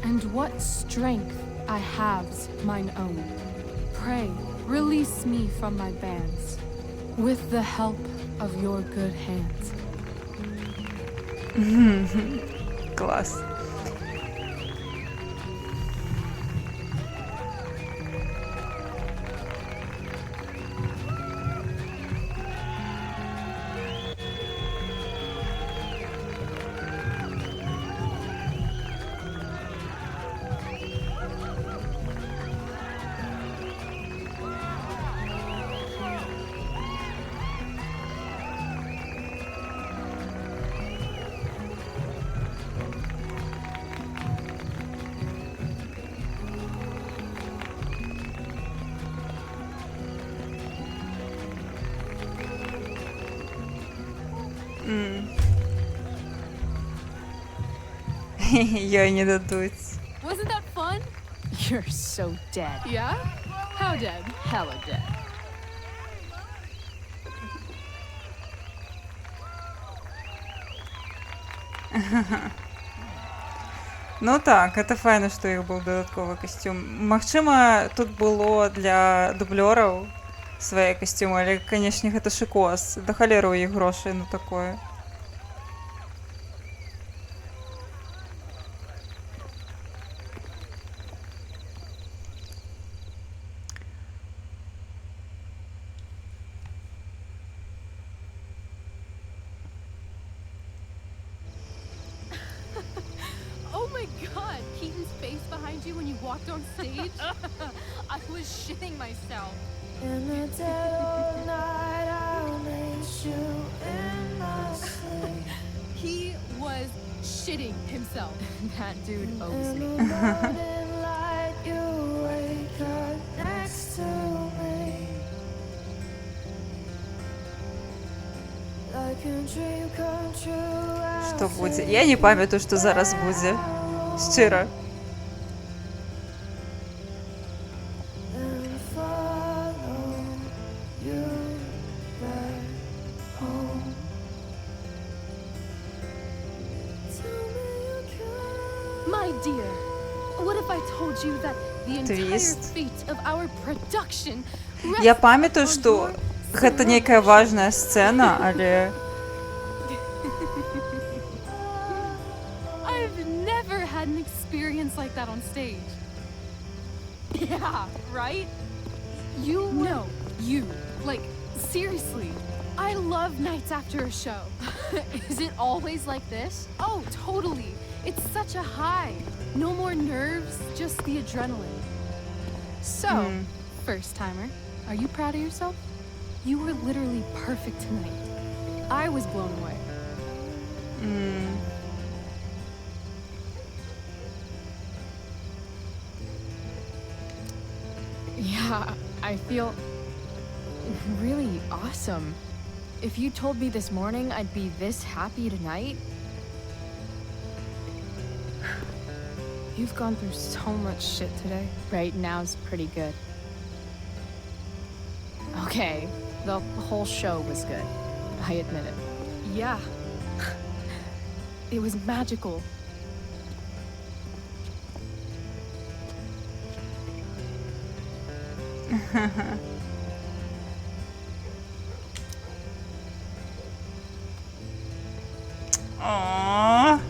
and what strength I have's mine own. Pray, release me from my bands, with the help of your good hands. Класс. Ее не дадут. Wasn't that fun? You're so dead. Yeah? How dead? Hella dead. Ну так, это файна, што іх быў дадатковы касцюм. Магчыма, тут было для дублёраў свае касцюмы, але, канешне, гэта шыкос. Да халеры ў іх грошай на такое. Oh my god, Keaton's face behind you when you walked on stage? I was shitting myself. In the dead of night, I'll meet you in my sleep. He was shitting himself. That dude owes me. In the morning light, you wake up next to me. Like a dream come true. Што будзе? Я не памятаю, што зараз будзе. Шчыра. And follow you back home. Tell me you can. My dear, what if I told you that the entire Twist. fate of our production Я памятаю, што гэта нейкая важная сцэна, але I've never had an experience like that on stage. Yeah, right? You No, you. Like, seriously. I love nights after a show. Is it always like this? Oh, totally. It's such a high. No more nerves, just the adrenaline. So, first timer, are you proud of yourself? You were literally perfect tonight. I was blown away. Yeah, I feel really awesome. If you told me this morning I'd be this happy tonight. You've gone through so much shit today. Right now's pretty good. Okay, the whole show was good. I admit it. Yeah. It was magical. Aww.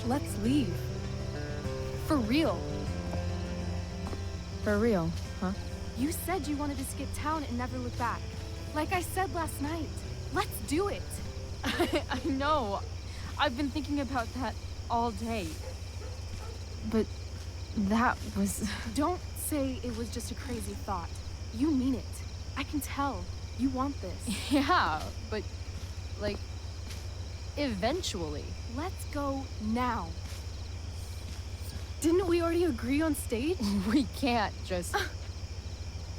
Let's leave. For real. For real, huh? You said you wanted to skip town and never look back. Like I said last night. Let's do it. I know. I've been thinking about that all day. But that was... Don't say it was just a crazy thought. You mean it. I can tell. You want this. Yeah, but, like, eventually. Let's go now. Didn't we already agree on stage? We can't just...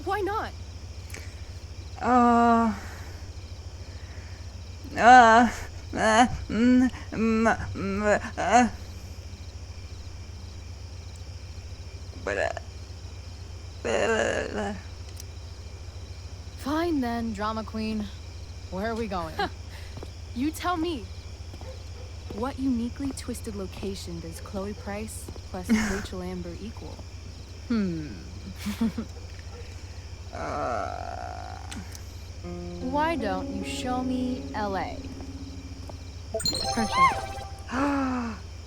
Why not? Fine then, drama queen. Where are we going? You tell me. What uniquely twisted location does Chloe Price plus Rachel Amber equal? Why don't you show me LA? Perfect.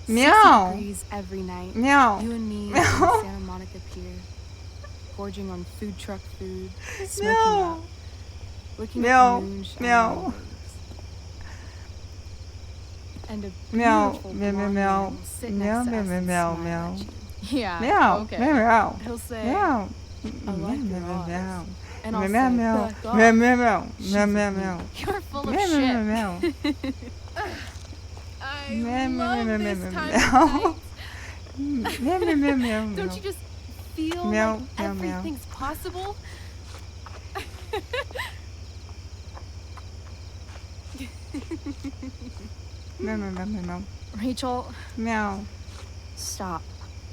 Meow. 60 degrees every night. Meow. You and me Meow. on Santa Monica Pier, gorging on food truck food, smoking Meow. up, looking Meow. at the moon shining Meow. on the waves. And a Meow. beautiful Meow. blonde Meow. man will sit Meow. next to Meow. us and Meow. smile Meow. at you. Yeah, Meow. okay. Meow. He'll say, Meow. I like your eyes. Meow. And I'll Meow. say, Meow. back off. Meow. Meow. She's Meow. a Meow. freak. Meow. You're full of Meow. shit. Meow. I Meow. love Meow. this Meow. kind Meow. of night. Meow. Meow. Meow. Meow. Don't you just feel Meow, like meow, meow. everything's possible? Meow. Meow. Meow. Meow. Rachel, Meow. stop.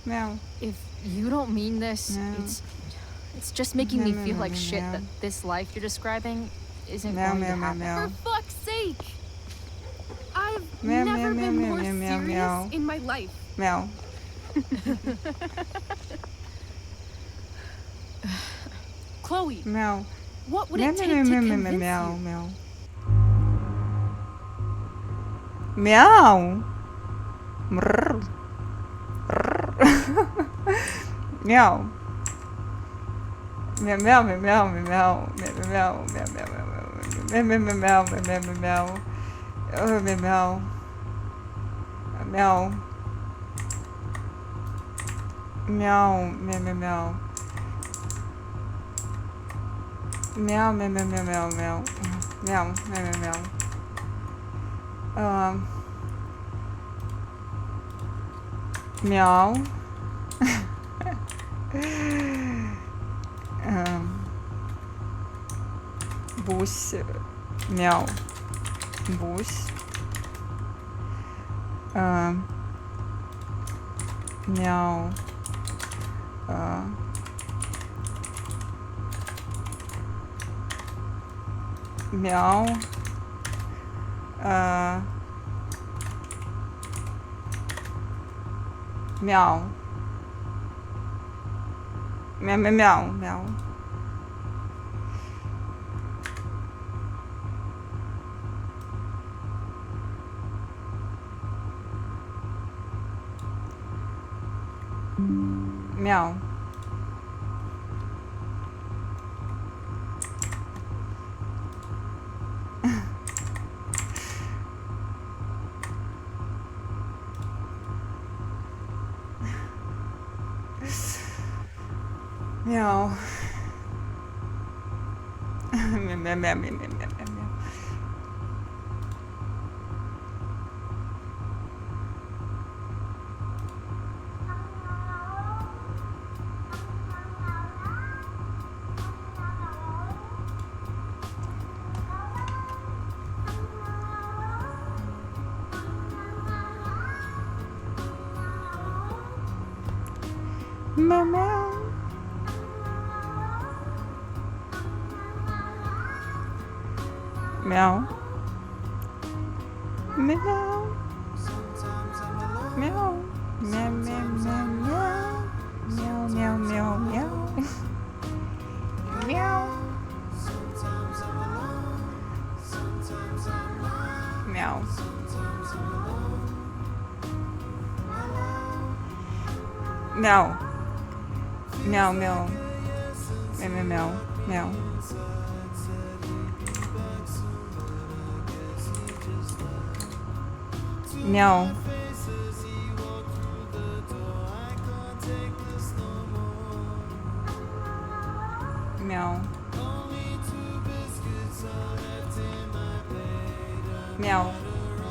Meow. If you don't mean this, Meow. it's just making me Meow, feel meow, like meow, shit meow. that this life you're describing isn't Meow. going Meow. to Meow. happen. Meow. For fuck's sake! I've Meow, never meow, been meow, more meow, meow, serious meow. in my life. Meow. Chloe, Meow. what would Meow. it take Meow. to Meow. convince Meow. you? Meow. Meow. Mrrr. Meow. Meow. Meow. Meow. Meow. Meow. Meow. Meow. Meow. Meow. Meow. Meow. Meow. Meow. Meow. Meow. Oh, meow. Meow. Meow. Meow. Meow. Meow. Meow. Meow, meow, meow, meow, meow, meow. Meow, meow, meow, meow. Meow. Бусь. Мяу. Бусь. Мяу. Мяу. Мяу. Мяу-мяу-мяу. Мяу. Мяу. Мяу. Мяу-мяу-мяу-мяу-мяу-мяу. Мяу-мяу. Мяу. Мяу. Мяу. Мяу-мяу-мяу-мяу. Мяу-мяу-мяу-мяу. Мяу. Мяу. Мяу. Мяу-мяу. Мяу-мяу-мяу. Мяу. Мяу. Мяу. Мяу.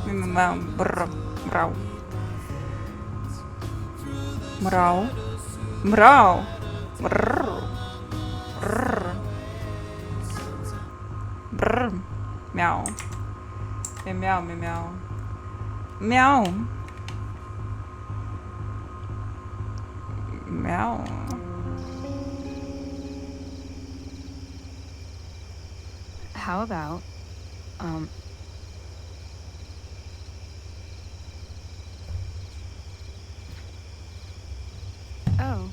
Мяу. Бррр. Мрау. Мрау. Мрау. Бррр. Бррр. Бррр. Мяу. Мяу, мяу. Мяу. Мяу. How about, Oh.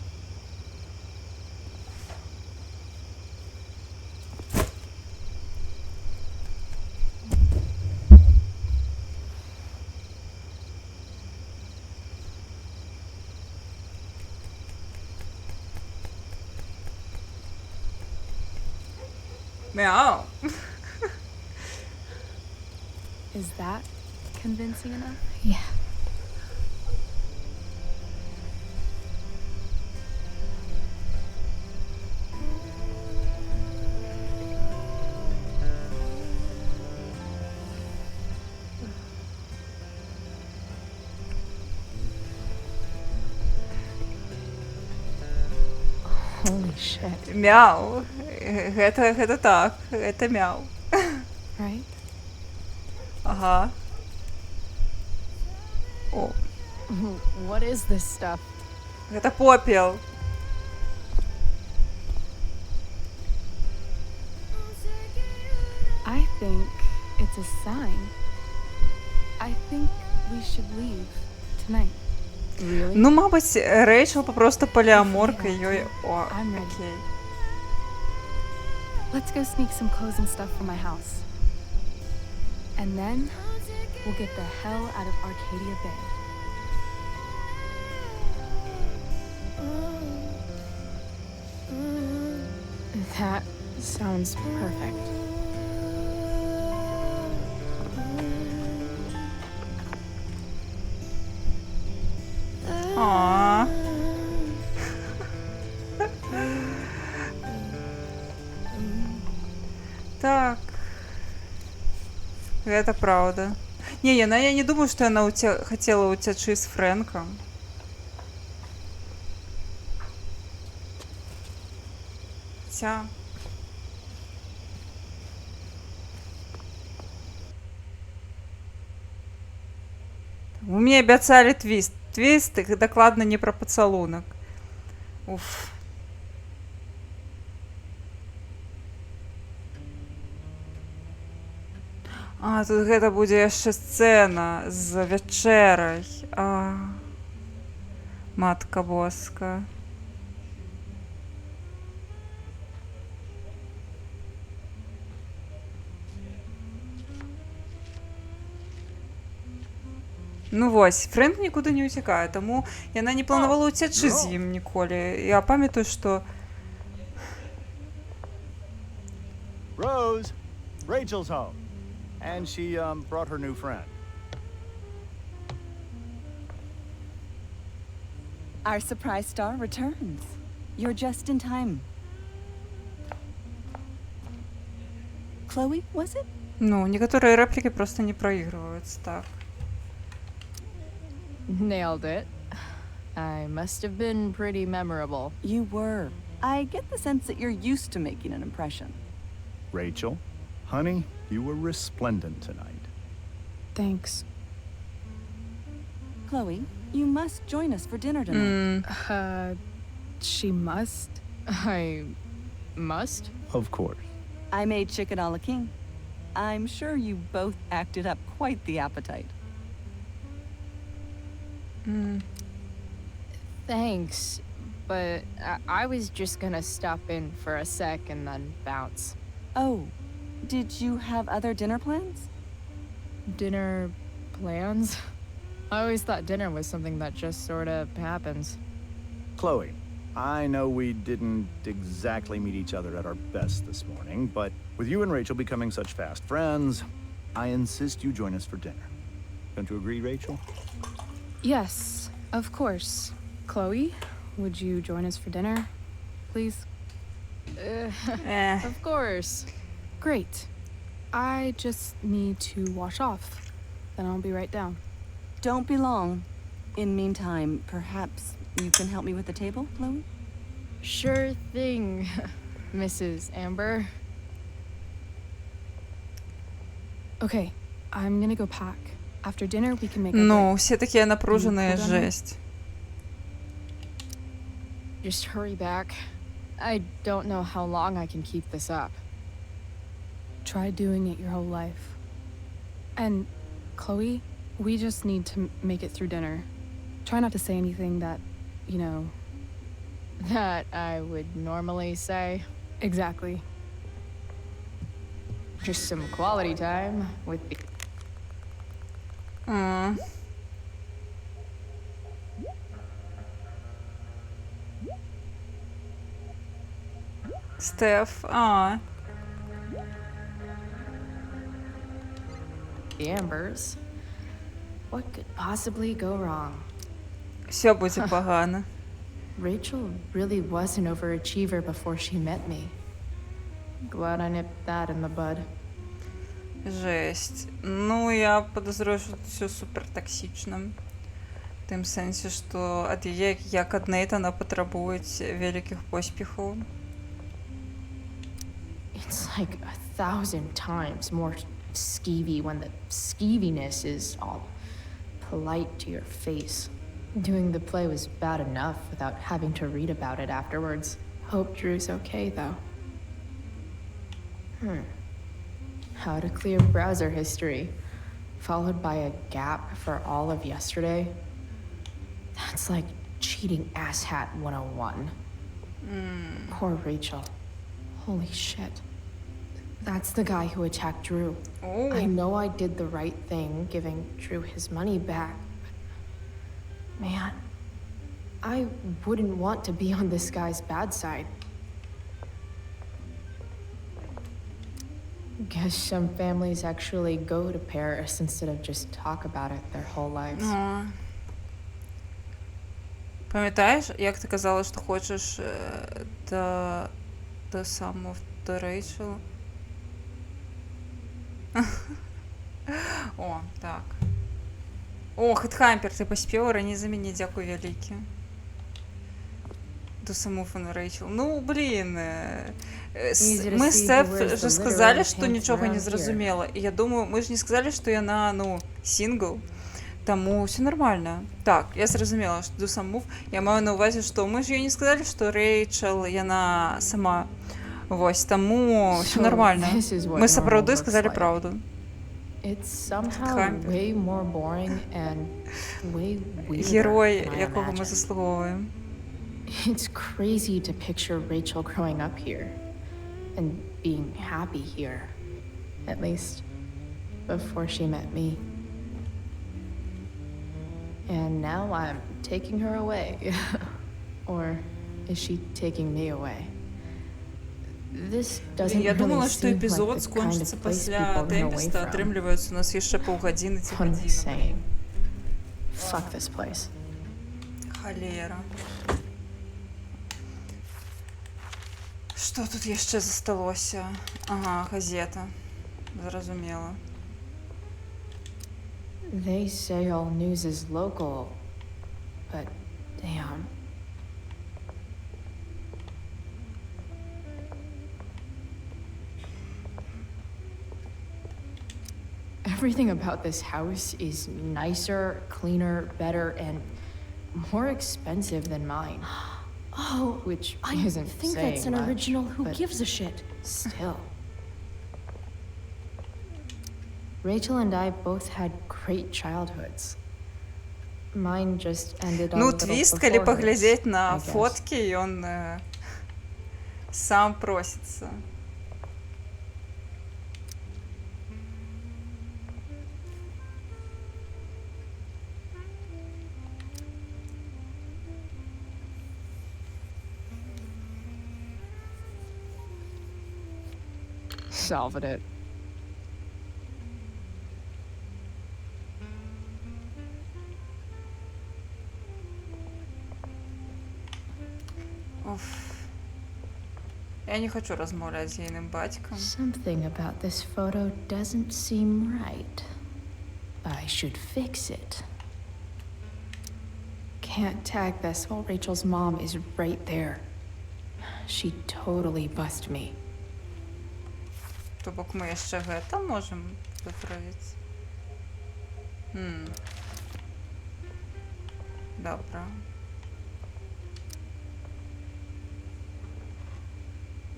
Мяу. Is that convincing enough? Yeah. Holy shit. Мяу. Это так. Это мяу. Right? Ага. О, What is this stuff? это попел. I think it's a sign. I think we should leave tonight. Really? Ну, мабуть, Рейчел просто полиаморка ее. О, I'm ready. окей. Let's go sneak some clothes and stuff from my house. And then we'll get the hell out of Arcadia Bay. That sounds perfect. А. Так. Это правда. Не, я не думаю, что она хотела утечь с Фрэнком. Хотя... Вы мне обяцали твист. Твист, докладно не про поцелунок. Уф. А, тут гэта будзе яшчэ сцэна з вячэрай. А, матка боска. Ну вось, Фрэнк нікуды не ўцякае, таму яна не планавала ўцячы з ім ніколі. Я памятаю, што... Rose, Rachel's home. And she, brought her new friend. Our surprise star returns. You're just in time. Chloe, was it? Ну, некаторыя рэплікі проста не праігрываюцца, так. Nailed it. I must have been pretty memorable. You were. I get the sense that you're used to making an impression. Rachel, honey, you were resplendent tonight. Thanks. Chloe, you must join us for dinner tonight. She must? I must? Of course. I made chicken a la king. I'm sure you both acted up quite the appetite. Thanks, but I was just gonna stop in for a sec and then bounce. Oh, did you have other dinner plans? Dinner plans? I always thought dinner was something that just sort of happens. Chloe, I know we didn't exactly meet each other at our best this morning, but with you and Rachel becoming such fast friends, I insist you join us for dinner. Don't you agree, Rachel? Yes, of course. Chloe, would you join us for dinner, please? Of course. Great. I just need to wash off. Then I'll be right down. Don't be long. In meantime, perhaps you can help me with the table, Chloe? Sure thing, Mrs. Amber. Okay, I'm gonna go pack. After dinner, we can make our Ну, break. все такие напруженные, Hold on a minute. жесть. Just hurry back. I don't know how long I can keep this up. Try doing it your whole life. And, Chloe, we just need to make it through dinner. Try not to say anything that, you know... That I would normally say. Exactly. Just some quality time with the... Стеф, The Ambers. What could possibly go wrong? все будет погано. Rachel really was an overachiever before she met me. Glad I nipped that in the bud. Жесть. Ну, я подозрюю, що все супер токсично. В тим сенсі, що від її, як від Нейтана, потребують великих поспіхів. It's like 1,000 times more skeevy when the skeeviness is all polite to your face. Doing the play was bad enough without having to read about it afterwards. Hope Drew's okay, though. How to clear browser history, followed by a gap for all of yesterday. That's like cheating asshat 101. Poor Rachel. Holy shit. That's the guy who attacked Drew. Oh. I know I did the right thing, giving Drew his money back. But man, I wouldn't want to be on this guy's bad side. Guess some families actually go to Paris instead of just talk about it their whole lives. Пам'ятаєш, як ти казала, що хочеш до самого до Рейчел? О, так. О, Хедхампер, ти поспів, рані за мені, дякую велике. До самого Рейчел. Ну, блін. Мы с Стеф же сказали, что ничего не зрозумела. И я думаю, мы же не сказали, что яна, ну, сингл. Тому все нормально. Так, я зрозумела, що до сам мув. Я маю на увазі, що ми ж їй не сказали, що Рейчел, яна сама. Ось, тому все нормально. Ми справді сказали правду. It's somehow way more boring and way weirder Герой, than I якого ми imagined. заслуговуємо. It's crazy to picture Rachel growing up here and being happy here. At least before she met me. And now I'm taking her away. Or is she taking me away? This doesn't Я really думала, що seem like епізод the kind скончиться of place після people run away Темпеста, from. отримлюється, у нас є ще півгодини ці What am I години. saying? Fuck this place. Холера. Що тут є ще зосталося? Ага, газета. Зрозуміло. They say all news is local, but damn. Everything about this house is nicer, cleaner, better, and more expensive than mine. Oh, Which I isn't think saying that's an much, original Who but Gives a Shit. Still. Rachel and I both had great childhoods. Mine just ended a Ну, little твист, коли before поглядеть hers, на I guess. фотки, и он сам просится. Solved it. Оф. Я не хочу розмовляти з їйним батьком. Something about this photo doesn't seem right. I should fix it. Can't tag this while Rachel's mom is right there. She'd totally bust me. Тобок ми ще гета можемо виправити. Добре.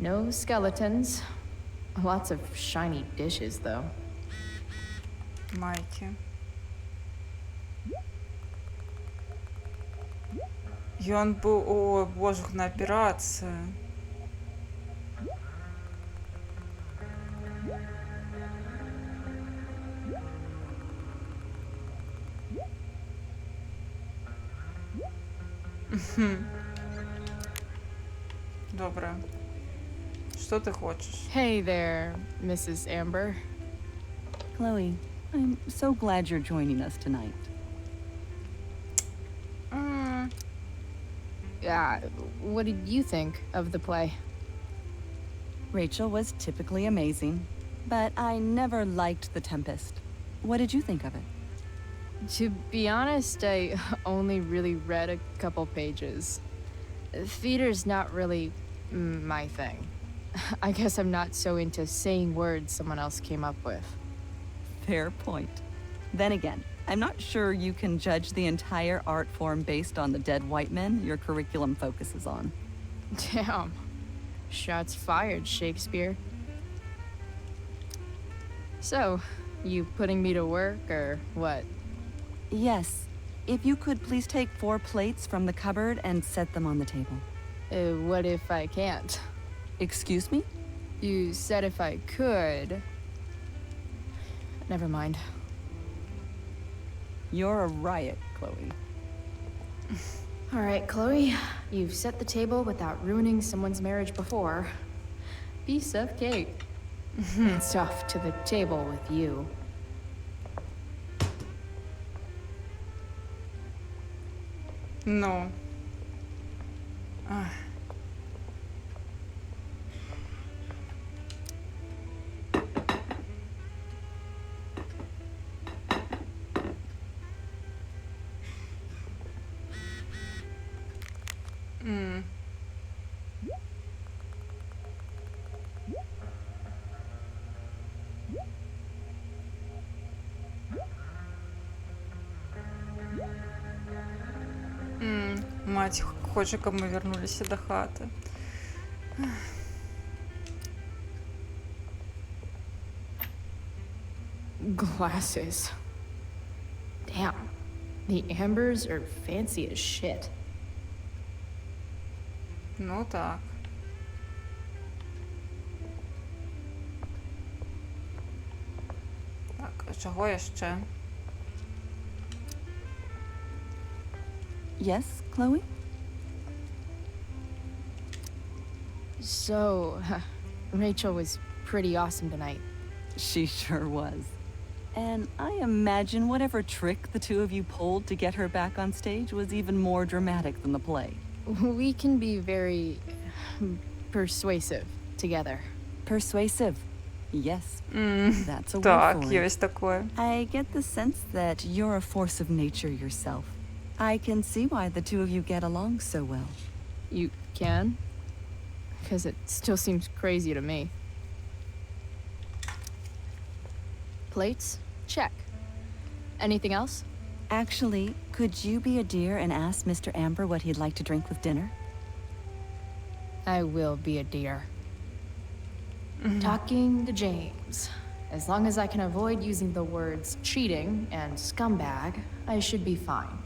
No skeletons. Lots of shiny dishes, though. Майки. И он был, о боже, на операции. Добре. Что ты хочешь? Hey there, Mrs. Amber. Chloe, I'm so glad you're joining us tonight. Yeah, what did you think of the play? Rachel was typically amazing, but I never liked The Tempest. What did you think of it? To be honest, I only really read a couple pages. Theater's not really my thing. I guess I'm not so into saying words someone else came up with. Fair point. Then again, I'm not sure you can judge the entire art form based on the dead white men your curriculum focuses on. Damn. Shots fired, Shakespeare. So, you putting me to work, or what? Yes. If you could please take 4 plates from the cupboard and set them on the table. What if I can't? Excuse me? You said if I could. Never mind. You're a riot, Chloe. All right, Chloe. You've set the table without ruining someone's marriage before. Piece of cake. It's off to the table with you. No. Ах. Мать хоче, каб мы вернуліся до хаты. Glasses. Damn. The Ambers are fancy as shit. Ну так. Так, а чого я ще? Yes, Chloe? So, Rachel was pretty awesome tonight. She sure was. And I imagine whatever trick the two of you pulled to get her back on stage was even more dramatic than the play. We can be very persuasive together. Persuasive. Yes, that's a word Так, for it. есть такое. I get the sense that you're a force of nature yourself. I can see why the two of you get along so well. You can? Because it still seems crazy to me. Plates? Check. Anything else? Actually, could you be a dear and ask Mr. Amber what he'd like to drink with dinner? I will be a dear. Talking to James. As long as I can avoid using the words cheating and scumbag, I should be fine.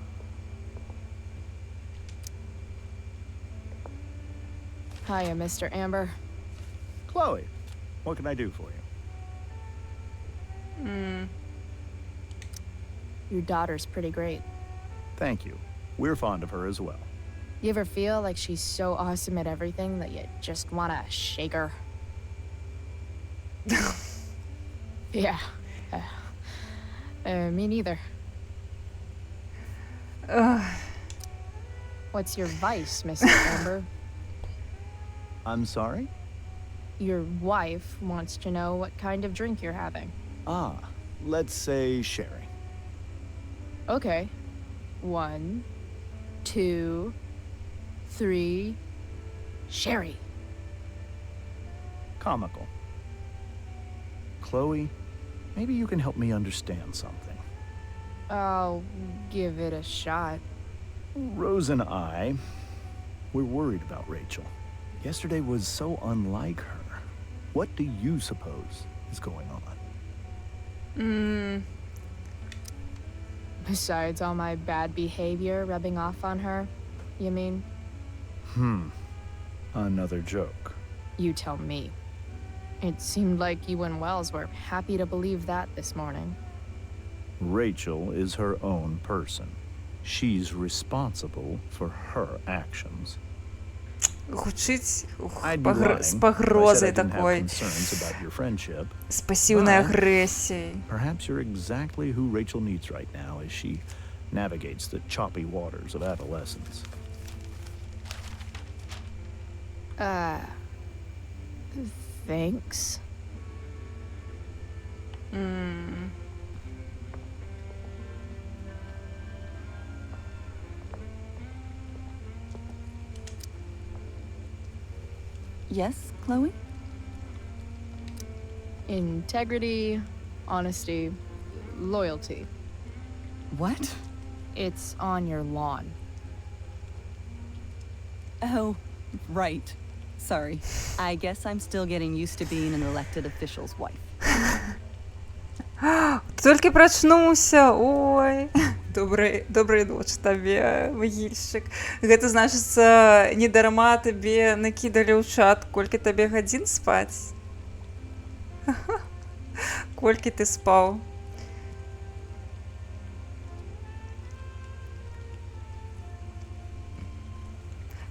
Hiya, Mr. Amber. Chloe, what can I do for you? Your daughter's pretty great. Thank you. We're fond of her as well. You ever feel like she's so awesome at everything that you just wanna shake her? Yeah. Me neither. What's your vice, Mr. Amber? I'm sorry? Your wife wants to know what kind of drink you're having. Ah, let's say sherry. Okay. 1, 2, 3. Sherry. Comical. Chloe, maybe you can help me understand something. I'll give it a shot. Rose and I, we're worried about Rachel. Yesterday was so unlike her. What do you suppose is going on? Besides all my bad behavior rubbing off on her, you mean? Another joke. You tell me. It seemed like you and Wells were happy to believe that this morning. Rachel is her own person. She's responsible for her actions. Звучить I'd be lying с if I погрозой said I didn't have такой, concerns about your friendship. с пассивной But агрессией. perhaps you're exactly who Rachel needs right now as she navigates the choppy waters of adolescence. Thanks. Yes, Chloe? Integrity, honesty, loyalty. What? It's on your lawn. Oh, right. Sorry. I guess I'm still getting used to being an elected official's wife. Только прачнуўся, ой. Добрай ноч табе, магільшчык. Гэта значыцца, недарма табе накідалі ў чат, колькі табе гадзін спаць? Колькі ты спаў?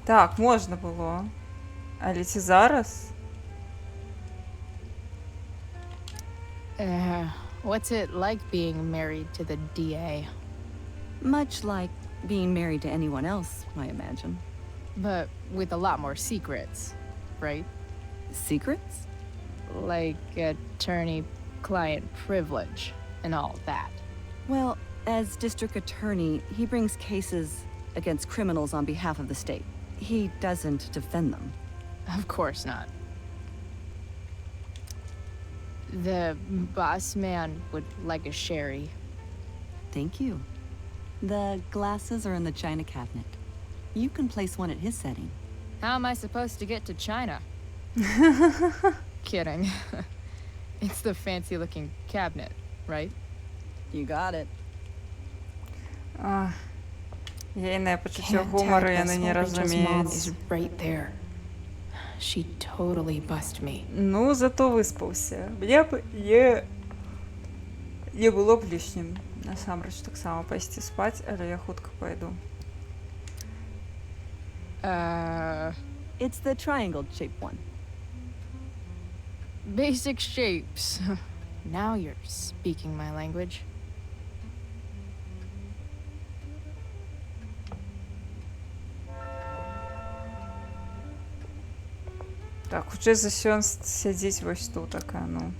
Так, можна было. Але ці зараз? What's it like being married to the DA? Much like being married to anyone else, I imagine. But with a lot more secrets, right? Secrets? Like attorney-client privilege and all that. Well, as district attorney, he brings cases against criminals on behalf of the state. He doesn't defend them. Of course not. The boss man would like a sherry. Thank you. The glasses are in the china cabinet. You can place one at his setting. How am I supposed to get to China? Kidding. It's the fancy-looking cabinet, right? You got it. Ейне почуття гумору яны не розуміють. Is right there. She totally bust me. Ну, зато виспався. Мне б не было б лишнім. Насамрэч таксама пайсці спаць, але я хутка пайду. It's the triangle-shaped one. Basic shapes. Now you're speaking my language. Так, хутчэй за сён сядзіць вось тут, такая, ну.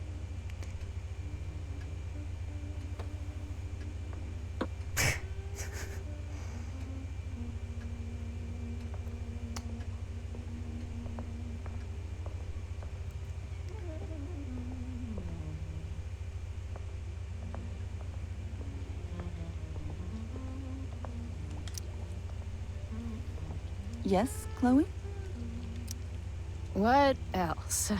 Yes, Chloe? What else?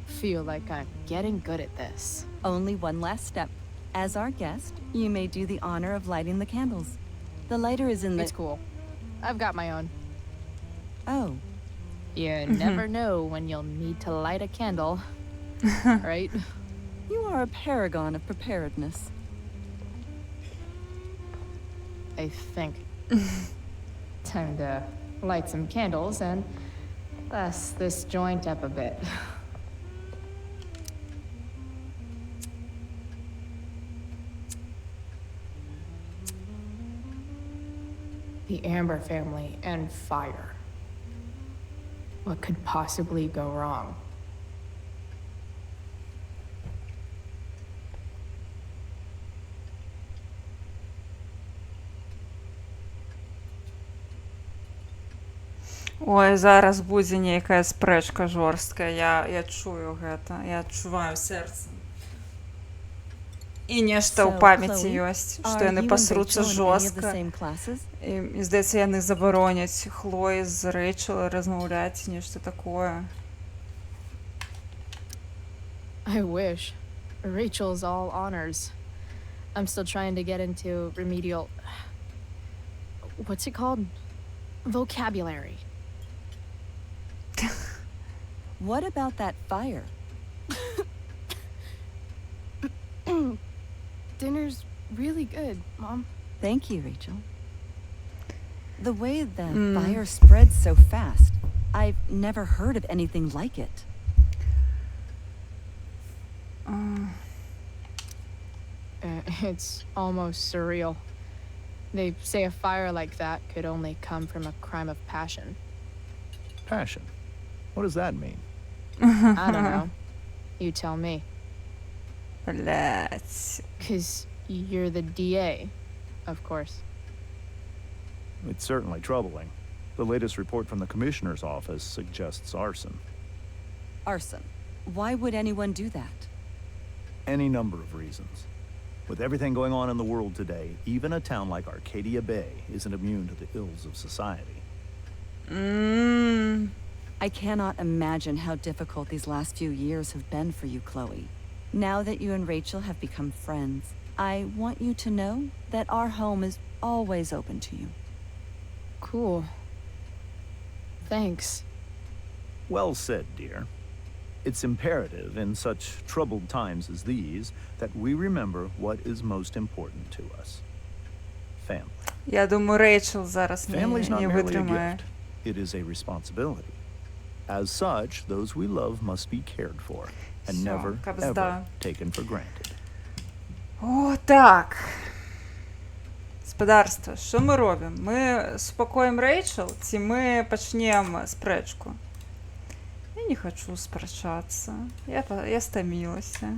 Feel like I'm getting good at this. Only one last step. As our guest, you may do the honor of lighting the candles. The lighter is in the... It's cool. I've got my own. Oh. You never know when you'll need to light a candle. Right? You are a paragon of preparedness. I think. Time to light some candles and bust this joint up a bit. The Amber family and fire. What could possibly go wrong? Ой, зараз будзе нейкая спрэчка жорсткая. Я чую гэта. Я адчуваю сэрцам. І нешта ў So, памяці Chloe, ёсць, што are яны you and пасруцца Rachel in any of the жорстка. same classes? І мне здаецца, яны забароняць Хлоі з Рэйчел размаўляць, нешта такое. I wish. Rachel's all honors. I'm still trying to get into remedial. What's it called? Vocabulary. What about that fire? Dinner's really good, Mom. Thank you, Rachel. The way the fire spreads so fast, I've never heard of anything like it. It's almost surreal. They say a fire like that could only come from a crime of passion. Passion. What does that mean? I don't know. You tell me. Блять. 'Cause you're the DA, of course. It's certainly troubling. The latest report from the commissioner's office suggests arson. Arson. Why would anyone do that? Any number of reasons. With everything going on in the world today, even a town like Arcadia Bay isn't immune to the ills of society. I cannot imagine how difficult these last few years have been for you, Chloe. Now that you and Rachel have become friends, I want you to know that our home is always open to you. Cool. Thanks. Well said, dear. It's imperative in such troubled times as these that we remember what is most important to us. Family. Я думаю, Рэйчел зараз Family's not не merely a витримає. gift. It is a responsibility. As such, those we love must be cared for and Всё, never, кабзда. ever taken for granted. О, так. Господарство, що ми робимо? Ми спокоїмо Рэйчел, ці ми почнемо спречку? Я не хочу сперечатися. Я стомилася.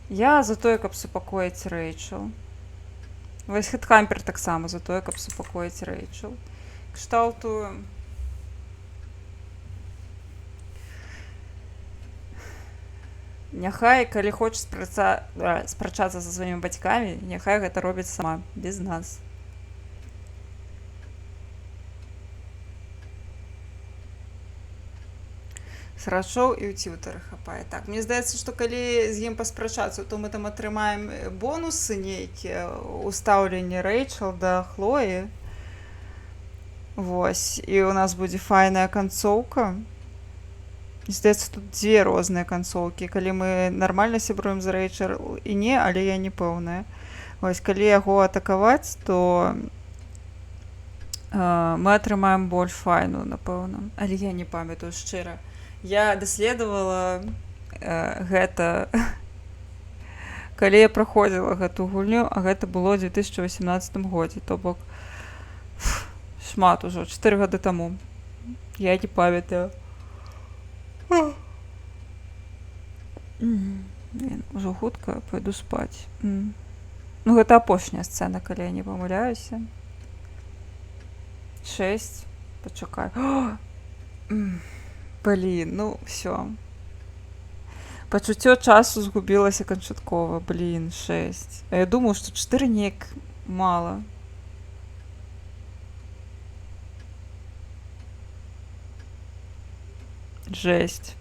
Я за тое, каб супакоіць Рэйчел. Вось Хедкампер таксама за тое, каб супакоіць Рэйчел. Кшталту... Няхай, калі хоча спрачацца са сваімі бацькамі, няхай гэта робіць сама, без нас. Срачоў і ў цютары хапае. Так, мне здаецца, што калі з ім паспрачацца, то мы там атрымаем бонусы нейкія ў стаўленні Рэйчел да Хлоі. Вось, і ў нас будзе файная канцоўка. Здаецца, тут дзве розныя канцоўкі. Калі мы нармальна сябруем з Рэйчел і не, але я не пэўная. Вось, калі яго атакаваць, то мы атрымаем больш файную, напэўна. Але я не памятаю шчыра. Я даследавала гэта, калі я праходзіла гэту гульню, а гэта было ў 2018 годзе, то бок шмат ужо, 4 гады таму. Я не памятаю. Ужо хутка пойду спаць. Ну, гэта апошняя сцэна, калі я не памыляюся. 6. Пачакай. Блін, ну, всё. Пачуццё часу згубілася канчаткова. Блін, 6. А я думаю, што 4 неяк мала. Жесть.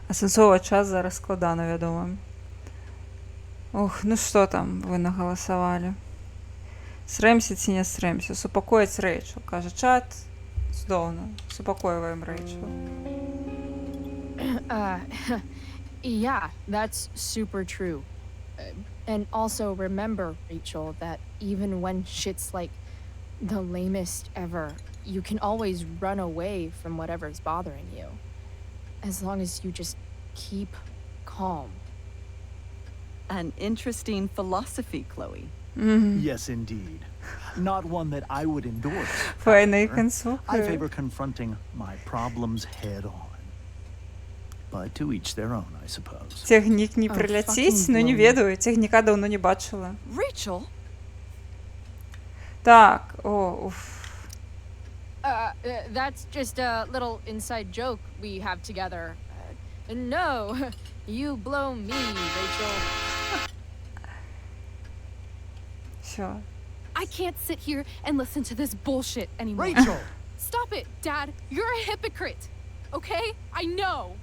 Асэнсоўваць час зараз складана, вядома. Ох, ну што там вы нагаласавалі? Срэмся ці не срэмся? Супакоіць Рэйчел. Кажа чат. Цудоўна. Супакойваем Рэйчел. Yeah, that's super true. And also remember, Rachel, that even when shit's like the lamest ever, you can always run away from whatever's bothering you. As long as you just keep calm. An interesting philosophy, Chloe. Yes, indeed. Not one that I would endorse. Файна However, I концовка. favor confronting my problems head on. But to each their own, I suppose. Цягнік не Oh, приляціць, fucking ну не Chloe. ведаю, цягніка даўно не бачыла. Rachel? Так, о, уф. That's just a little inside joke we have together. No, you blow me, Rachel. Всё. I can't sit here and listen to this bullshit anymore. Rachel! Stop it, Dad. You're a hypocrite. Okay? I know.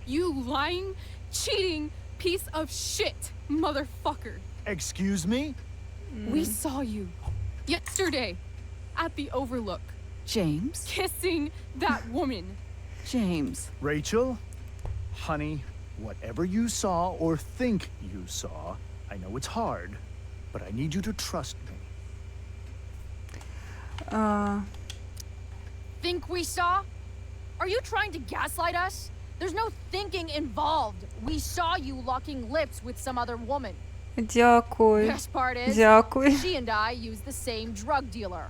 You lying, cheating piece of shit, motherfucker. Excuse me? We saw you yesterday at the Overlook James? kissing that woman. James. Rachel? Honey, whatever you saw or think you saw, I know it's hard, but I need you to trust me. Think we saw? Are you trying to gaslight us? There's no thinking involved. We saw you locking lips with some other woman. Дякую. Best part is, Дякую. she and I use the same drug dealer.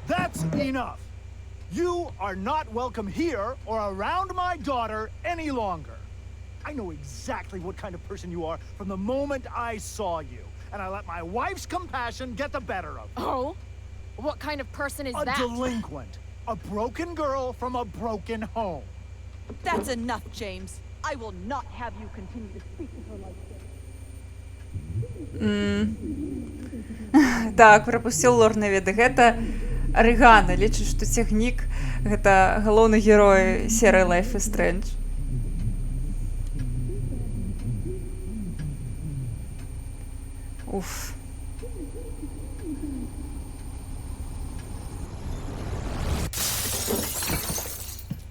That's enough! You are not welcome here or around my daughter any longer. I know exactly what kind of person you are from the moment I saw you, and I let my wife's compassion get the better of me. Oh? What kind of person is A that? delinquent. A broken girl from a broken home. That's enough, James. I will not have you continue to speak to her like this. Так, прапусціў лор не веды. Гэта арыгана, лічыць, што цягнік гэта галоўны герой серыі Life is Strange. Уф.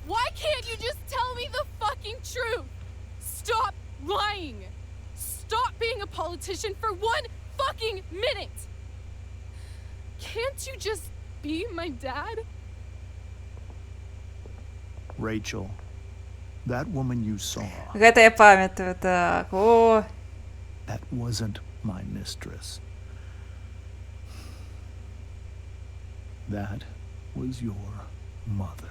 Why can't you just tell me the fucking truth? Stop lying. Stop being a politician for one fucking minute. Can't you just be my dad? Rachel, that woman you saw, Гэта я памятаю, так. О, that wasn't my mistress. That was your mother.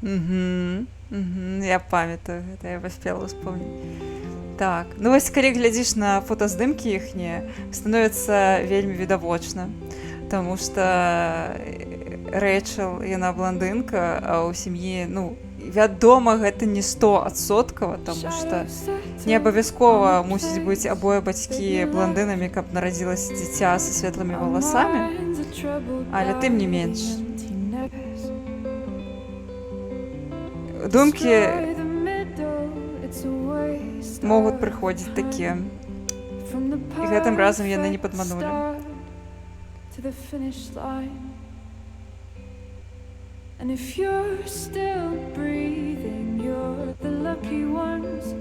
Я памятаю, гэта я паспела ўспомніць. Так, ну вось калі глядзіш на фотаздымкі іхнія, становіцца вельмі відавочна, таму што Рэйчел, яна блондынка, а ў сям'і, ну, вядома, гэта не 100%, таму што не абавязкова мусіць быць абое бацькі блондынамі, каб нарадзілася дзіця са светлымі валасамі, але тым не менш. Думкі могуць прыходзіць такія. І гэтым разам яны не падманулі. And if you're still breathing, you're the lucky ones.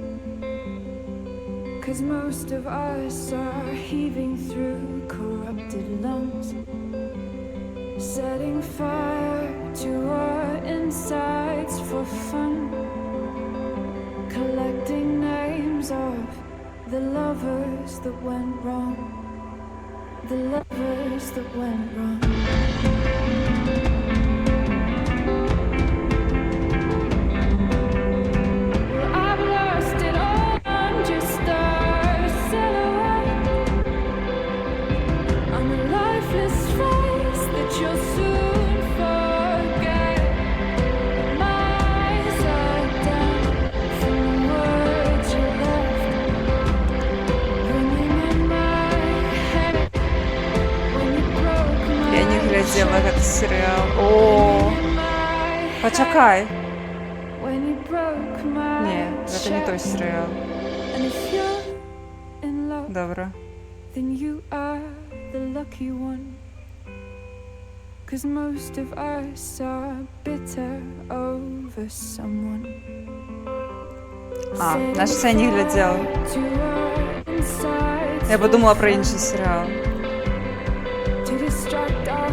'Cause most of us are heaving through corrupted lungs, setting fire to our insides for fun, collecting names of the lovers that went wrong, the lovers that went wrong. Я не глядзела гэты серыял. О, пачакай. Не, гэта не той серыял. Добра. Then you are the lucky one. 'Cause most of us are bitter over someone. А, значит, я не глядела. Я подумала про інший серіал. To distract our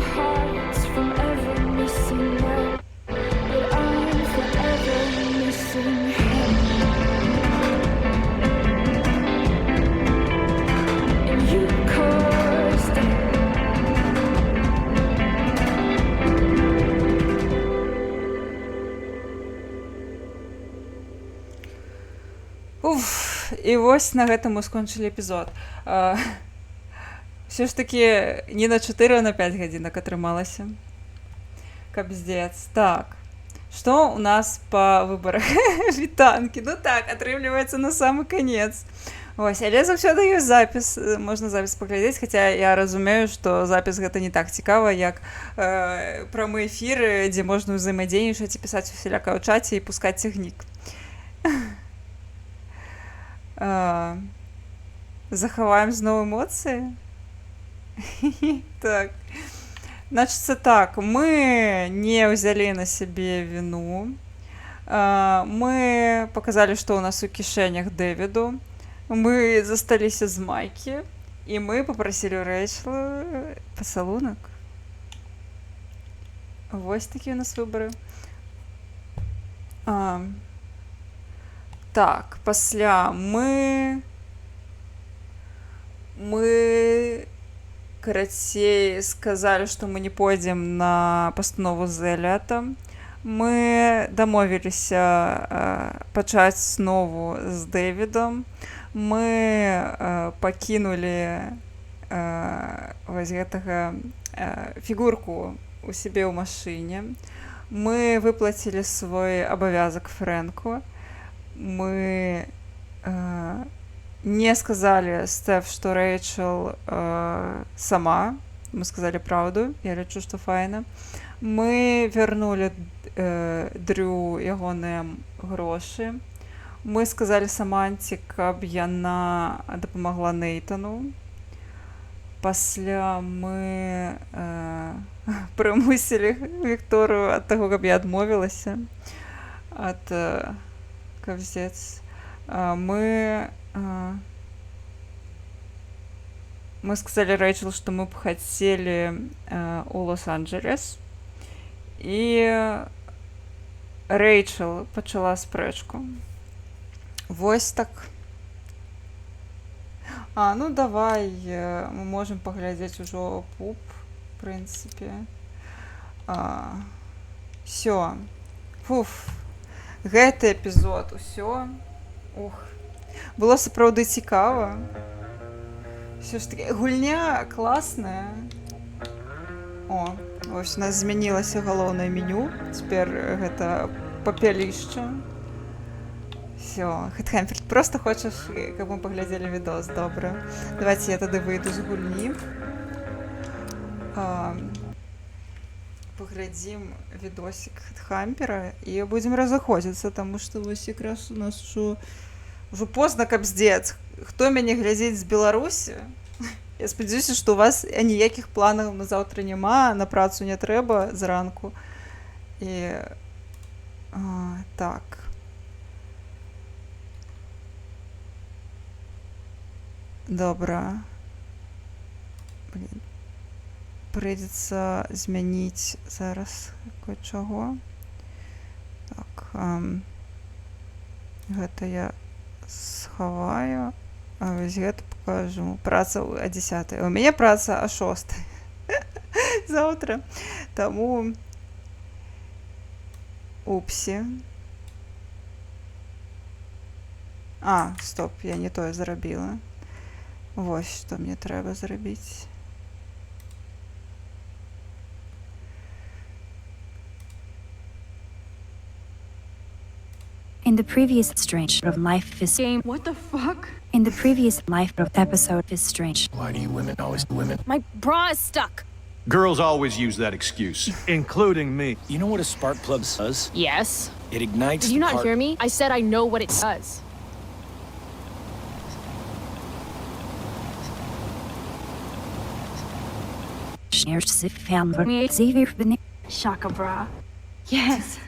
Уф, і вось на гэтым мы скончылі эпізод. Все ж таки не на 4, а на 5 гадзінак атрымалася. Капздец. Так. Што у нас па выбарах вітанкі? Ну так, атрымліваецца на самы канец. Ось, але заўсёды ёсць запіс, можна запіс паглядзець, хаця я разумею, што запіс гэта не так цікава, як прамы эфіры, дзе можна ўзаемадзейнічаць і пісаць усяляка ў чаце і пускаць цягнік. Захаваем зноў эмоцыі? Так. Значыцца так, мы не ўзялі на сябе віну. Мы паказалі, што ў нас у кішэнях Дэвіду. Мы засталіся з Майкі, і мы папрасілі ў Рэйчел пацалунак. Вось такія ў нас выбары. Так, пасля мы карацей сказалі, што мы не пойдзем на пастанову з Эліатам. Мы дамовіліся пачаць знову з Дэвідам. Мы пакінулі вось гэтага фігурку у сябе ў машыне. Мы выплацілі свой абавязак Фрэнку. Мы не сказалі Стэф, што Рэйчел сама. Мы сказалі праўду. Я лічу, што файна. Мы вярнулі Дрю ягоныя грошы. Мы сказалі Саманце, каб яна дапамагла Нейтану. Пасля мы прымусілі Вікторыю ад таго, каб я адмовілася ад капздец. Мы сказалі Рэйчел, што мы б хацелі ў Лос-Анджелес. І Рэйчел пачала спрэчку. Вось так. Ну давай, мы можам паглядзець ужо пуп, в прынцыпе. Всё. Фуф. Гэты эпізод, усё. Ух. Было сапраўды цікава. Всё ж таки, гульня класная. О, вось у нас змянілася галоўнае меню. Цяпер гэта папялішча. Всё, Хэтхэмфілд, просто хочаш, каб мы паглядзелі відос, добра. Давайте я тады выйду з гульні. Паглядзім відосік Хэтхэмпера і будзем разыходзіцца, таму што вось якраз у нас ужо позна капздец. Хто мяне глядзіць з Беларусі? Я спадзяюся, што у вас ніякіх планаў на заўтра няма, на працу не трэба зранку. І так. Добра. Блин. Прыйдзецца змяніць зараз кое-чаго. Так. Гэта я схаваю. А вось гэта покажу. Праца о 10. У мяне праца о 6. Заўтра. Таму упсі. Стоп, я не тое зрабіла. Вось што мне трэба зрабіць. In the previous Strange of Life is Game. What the fuck? In the previous Life of episode is Strange. Why do you women always women? My bra is stuck. Girls always use that excuse. Including me. You know what a spark plug does? Yes. It ignites Did you not hear me? I said I know what it does. Shaka bra. Yes.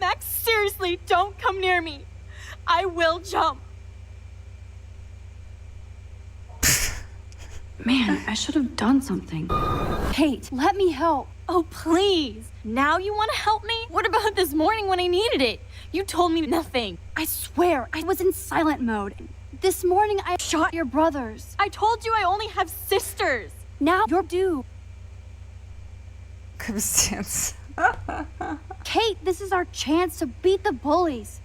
Max, seriously, don't come near me. I will jump. Man, I should have done something. Kate, let me help. Oh, please. Now you want to help me? What about this morning when I needed it? You told me nothing. I swear, I was in silent mode. This morning I shot your brothers. I told you I only have sisters. Now you're due. Капздец. Kate, this is our chance to beat the bullies.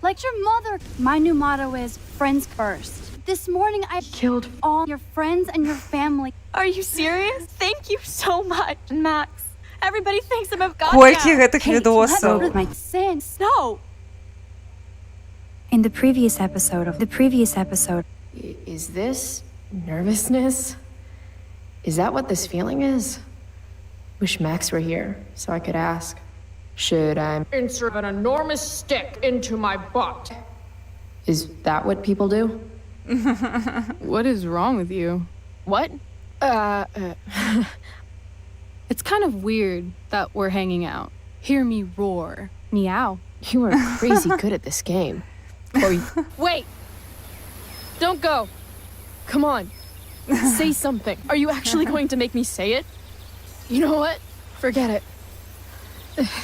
Like your mother. My new motto is friends first. This morning I killed all your friends and your family. Are you serious? Thank you so much, Max. Everybody thinks I'm a god Колькі now. гэтых відосаў. My sins. No. In the previous episode, Is this nervousness? Is that what this feeling is? Wish Max were here so I could ask. Should I insert an enormous stick into my butt? Is that what people do? What is wrong with you? What? It's kind of weird that we're hanging out. Hear me roar. Meow. You are crazy good at this game. Chloe. Wait! Don't go! Come on. Say something. Are you actually going to make me say it? You know what? Forget it.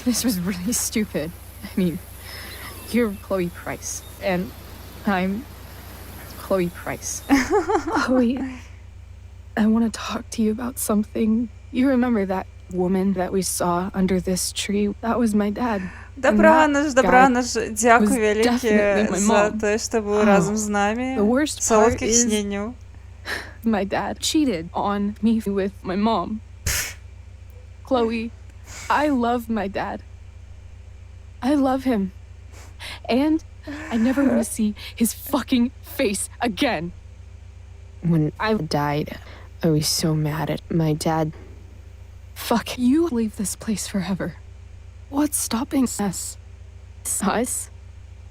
This was really stupid. I mean, you're Chloe Price, and I'm Chloe Price. Chloe, I want to talk to you about something. You remember that woman that we saw under this tree? That was my dad. Добранаш, дякую вялікі за те, што быў разам з намі. Салодкіх сненняў. My dad cheated on me with my mom. Chloe, I love my dad. I love him. And I never want to see his fucking face again. When I died, I was so mad at my dad. Fuck, you leave this place forever. What's stopping us? Us?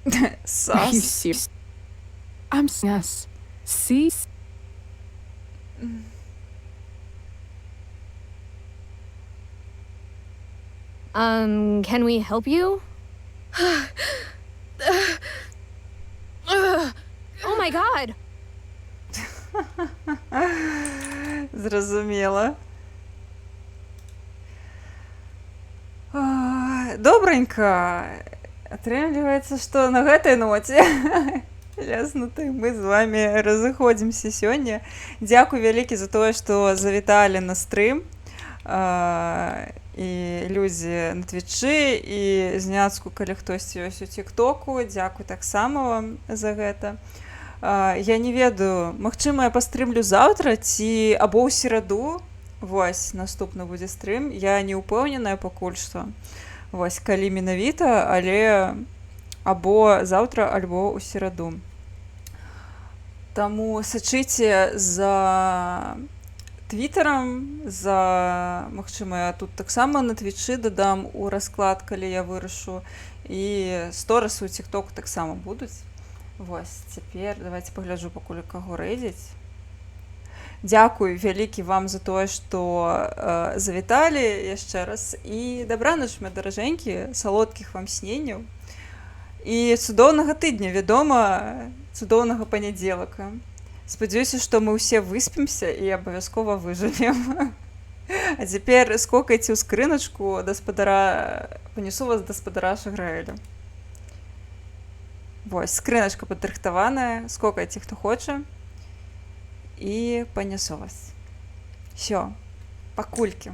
Are you serious? I'm us. See? Can we help you? Oh my god! Зразумела. Добренька. Атрымліваецца, што на гэтай ноце ляснутай мы з вами разыходзімся сёння. Дзякуй вялікі за тое, што завіталі на стрым. І людзі на твічы, і зняцку, калі хтосьці ёсць у тіктоку. Дзякуй таксама вам за гэта. Я не ведаю, магчыма, я пастрымлю заўтра ці або ў сераду. Вось, наступны будзе стрым. Я не ўпэўненая пакуль што. Вось, калі менавіта, але або заўтра, альбо ў сераду. Таму сачыце за твітарам, за, магчыма, я тут таксама на твічы дадам у расклад, калі я вырашу, і сторысы ў тіктоку таксама будуць. Вось, цяпер давайте пагляджу, пакуль каго рэдзіць. Дзякуй вялікі вам за тое, што завіталі яшчэ раз. І дабраноч, мае даражэнькі, салодкіх вам сненняў. І цудоўнага тыдня, вядома, цудоўнага панядзелака. Спадзяюся, што мы ўсе выспімся і абавязкова выжывем. А цяпер скокайце ў скрыначку гаспадара, панесу вас гаспадара Шаграэля. Вось, скрыначка падрыхтаваная, скокайце, хто хоча. І панесу вас. Всё, пакулькі.